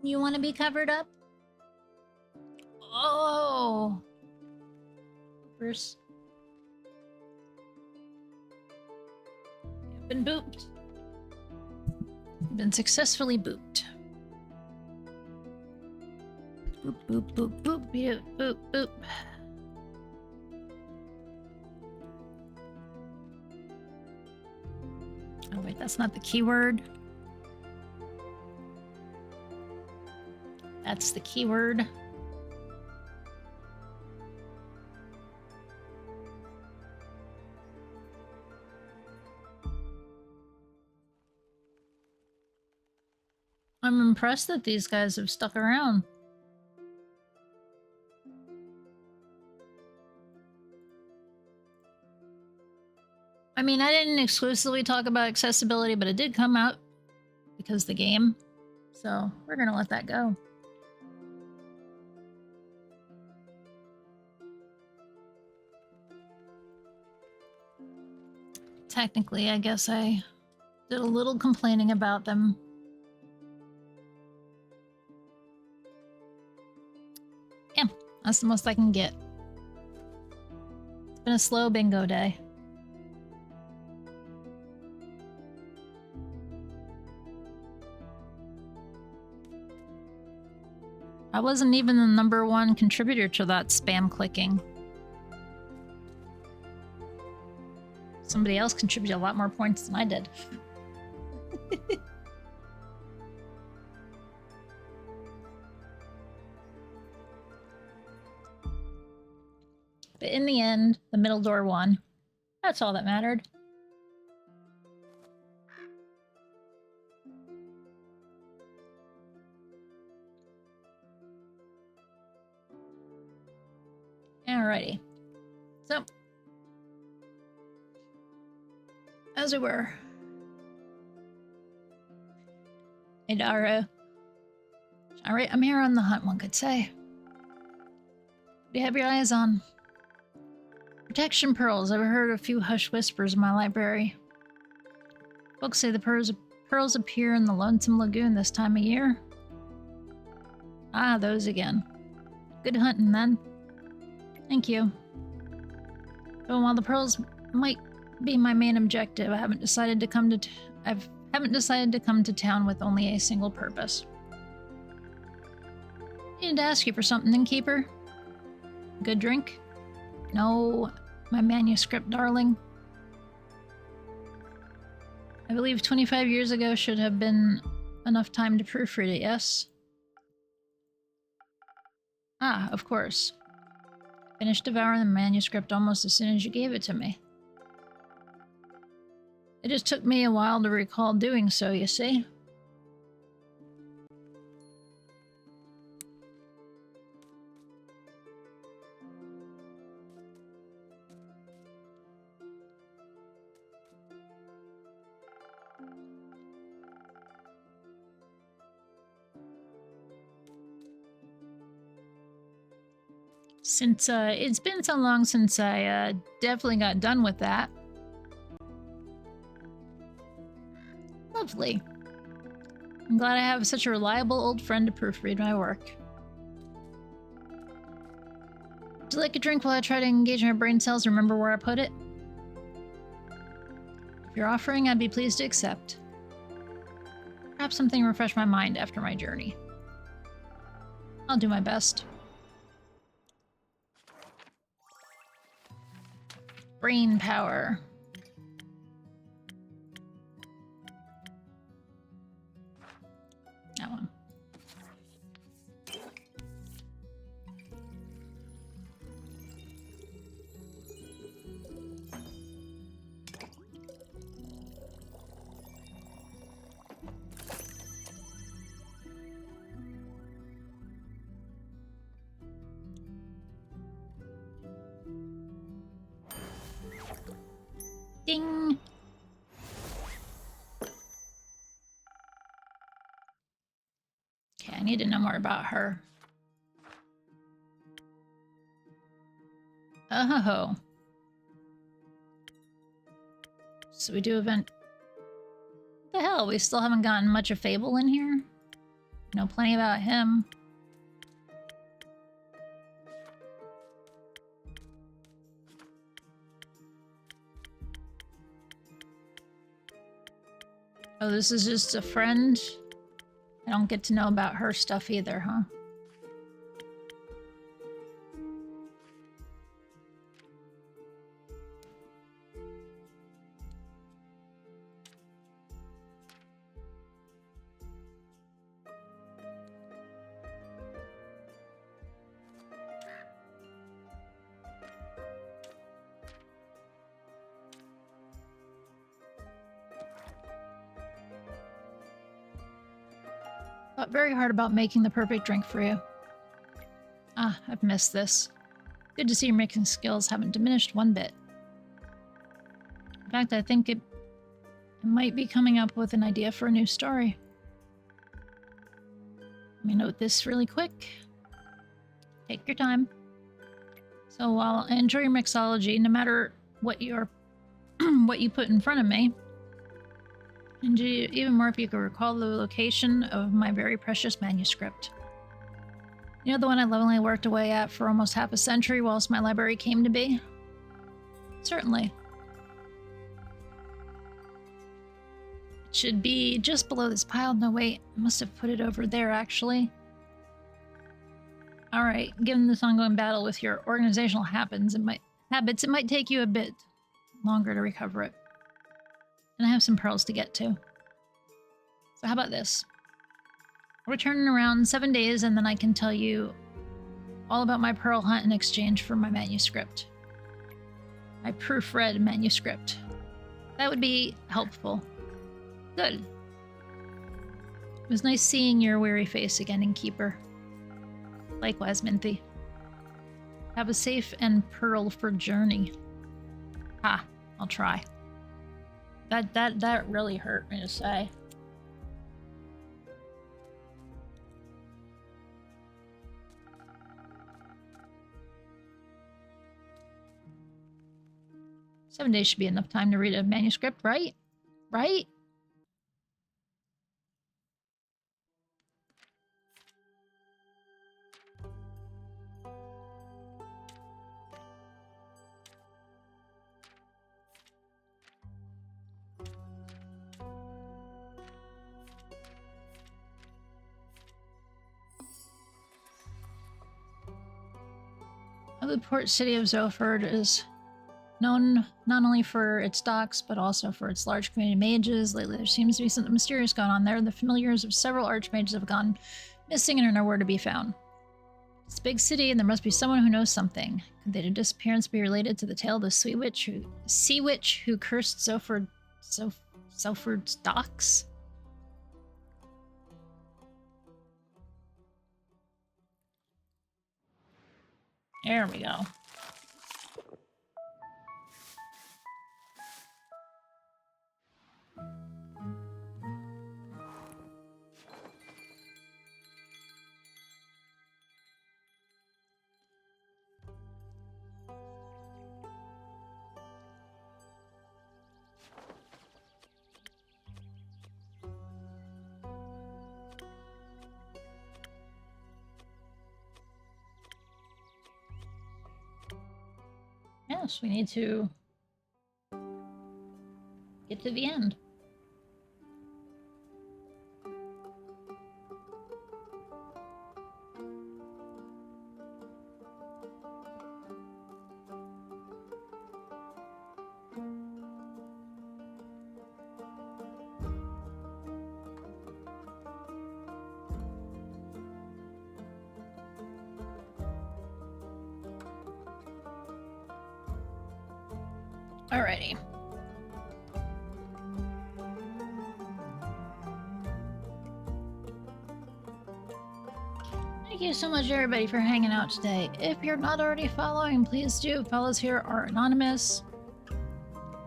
You want to be covered up? Oh! First. You've been booped. You've been successfully booped. Boop, boop, boop, boop, boop, boop, boop. Oh wait, that's not the keyword. That's the keyword. I'm impressed that these guys have stuck around. I mean, I didn't exclusively talk about accessibility, but it did come out because of the game. So we're gonna let that go. Technically, I guess I did a little complaining about them. Yeah, that's the most I can get. It's been a slow bingo day. I wasn't even the #1 contributor to that spam clicking. Somebody else contributed a lot more points than I did. But in the end, the middle door won. That's all that mattered. Alrighty. So, as we were. Hey, Daru. Alright, I'm here on the hunt, one could say. What do you have your eyes on? Protection pearls. I've heard a few hushed whispers in my library. Folks say the pearls appear in the Lonesome Lagoon this time of year. Ah, those again. Good hunting, then. Thank you. But while the pearls might be my main objective, I haven't decided to come to town with only a single purpose. I needed to ask you for something, Innkeeper. Good drink? No, my manuscript, darling. I believe 25 years ago should have been enough time to proofread it, yes? Ah, of course. Finished devouring the manuscript almost as soon as you gave it to me. It just took me a while to recall doing so, you see. Since it's been so long since I definitely got done with that. Lovely. I'm glad I have such a reliable old friend to proofread my work. Would you like a drink while I try to engage my brain cells and remember where I put it? If you're offering, I'd be pleased to accept. Perhaps something to refresh my mind after my journey. I'll do my best. Brain power. That one. Ding! Okay, I need to know more about her. Oh. So we do event. What the hell? We still haven't gotten much of Fable in here? Know plenty about him. Oh, this is just a friend? I don't get to know about her stuff either, huh? Thought very hard about making the perfect drink for you. Ah, I've missed this. Good to see your making skills haven't diminished one bit. In fact, I think it might be coming up with an idea for a new story. Let me note this really quick. Take your time. So while I enjoy your mixology, no matter what what you put in front of me, and even more if you could recall the location of my very precious manuscript. You know, the one I lovingly worked away at for almost half a century whilst my library came to be? Certainly. It should be just below this pile. No, wait. I must have put it over there, actually. Alright, given this ongoing battle with your organizational habits, it might take you a bit longer to recover it. And I have some pearls to get to. So how about this? I'll return in around 7 days and then I can tell you all about my pearl hunt in exchange for my manuscript. My proofread manuscript. That would be helpful. Good. It was nice seeing your weary face again, Innkeeper. Likewise, Minthy. Have a safe and pearl-for journey. Ha, I'll try. That really hurt me to say. Seven days should be enough time to read a manuscript, right? Right? The port city of Zoford is known not only for its docks, but also for its large community of mages. Lately, there seems to be something mysterious going on there. The familiars of several archmages have gone missing and are nowhere to be found. It's a big city, and there must be someone who knows something. Could their disappearance be related to the tale of the sea witch who cursed Zoford's Selford's Docks? There we go. Yes, we need to get to the end. Alrighty. Thank you so much, everybody, for hanging out today. If you're not already following, please do. Follows here are anonymous.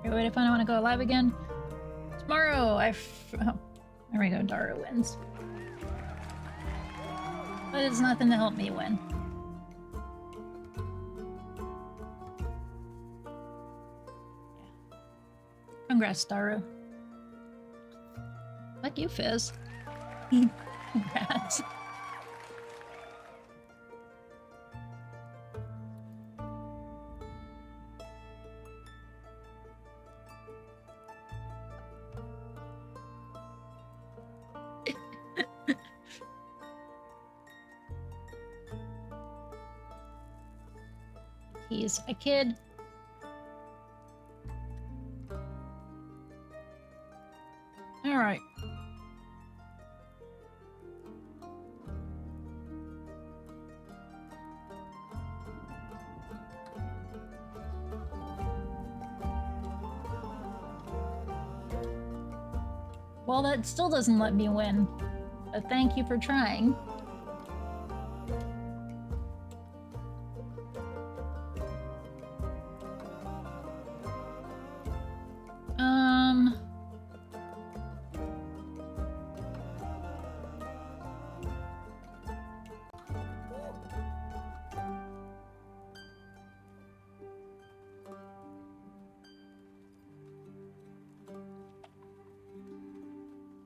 Great way to find out when to go live again. Tomorrow, oh, there we go. Daru wins. But it's nothing to help me win. Congrats, Daru. Fuck you, Fizz. Congrats. He's a kid. All right. Well, that still doesn't let me win, but thank you for trying.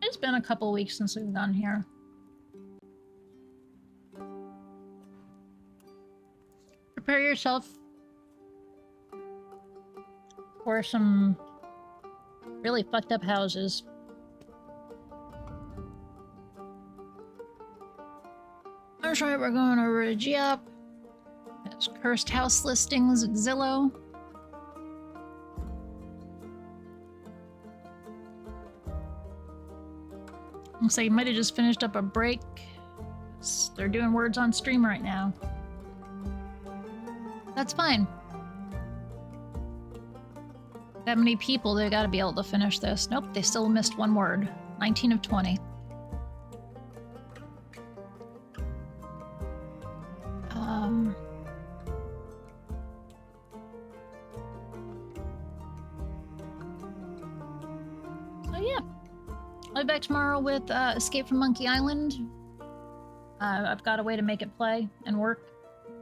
It's been a couple weeks since we've done here. Prepare yourself for some really fucked up houses. That's right, we're going over to Geop. There's cursed house listings at Zillow. Looks like you might have just finished up a break. They're doing words on stream right now. That's fine. That many people, they gotta be able to finish this. Nope, they still missed one word. 19 of 20. So yeah. I'll be back tomorrow with Escape from Monkey Island. I've got a way to make it play and work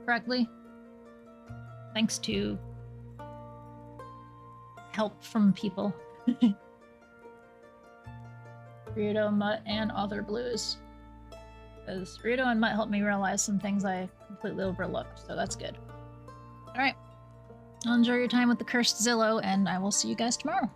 correctly. Thanks to help from people. Rito, Mutt, and Other Blues. Because Rito and Mutt helped me realize some things I completely overlooked, so that's good. Alright. Enjoy your time with the cursed Zillow, and I will see you guys tomorrow.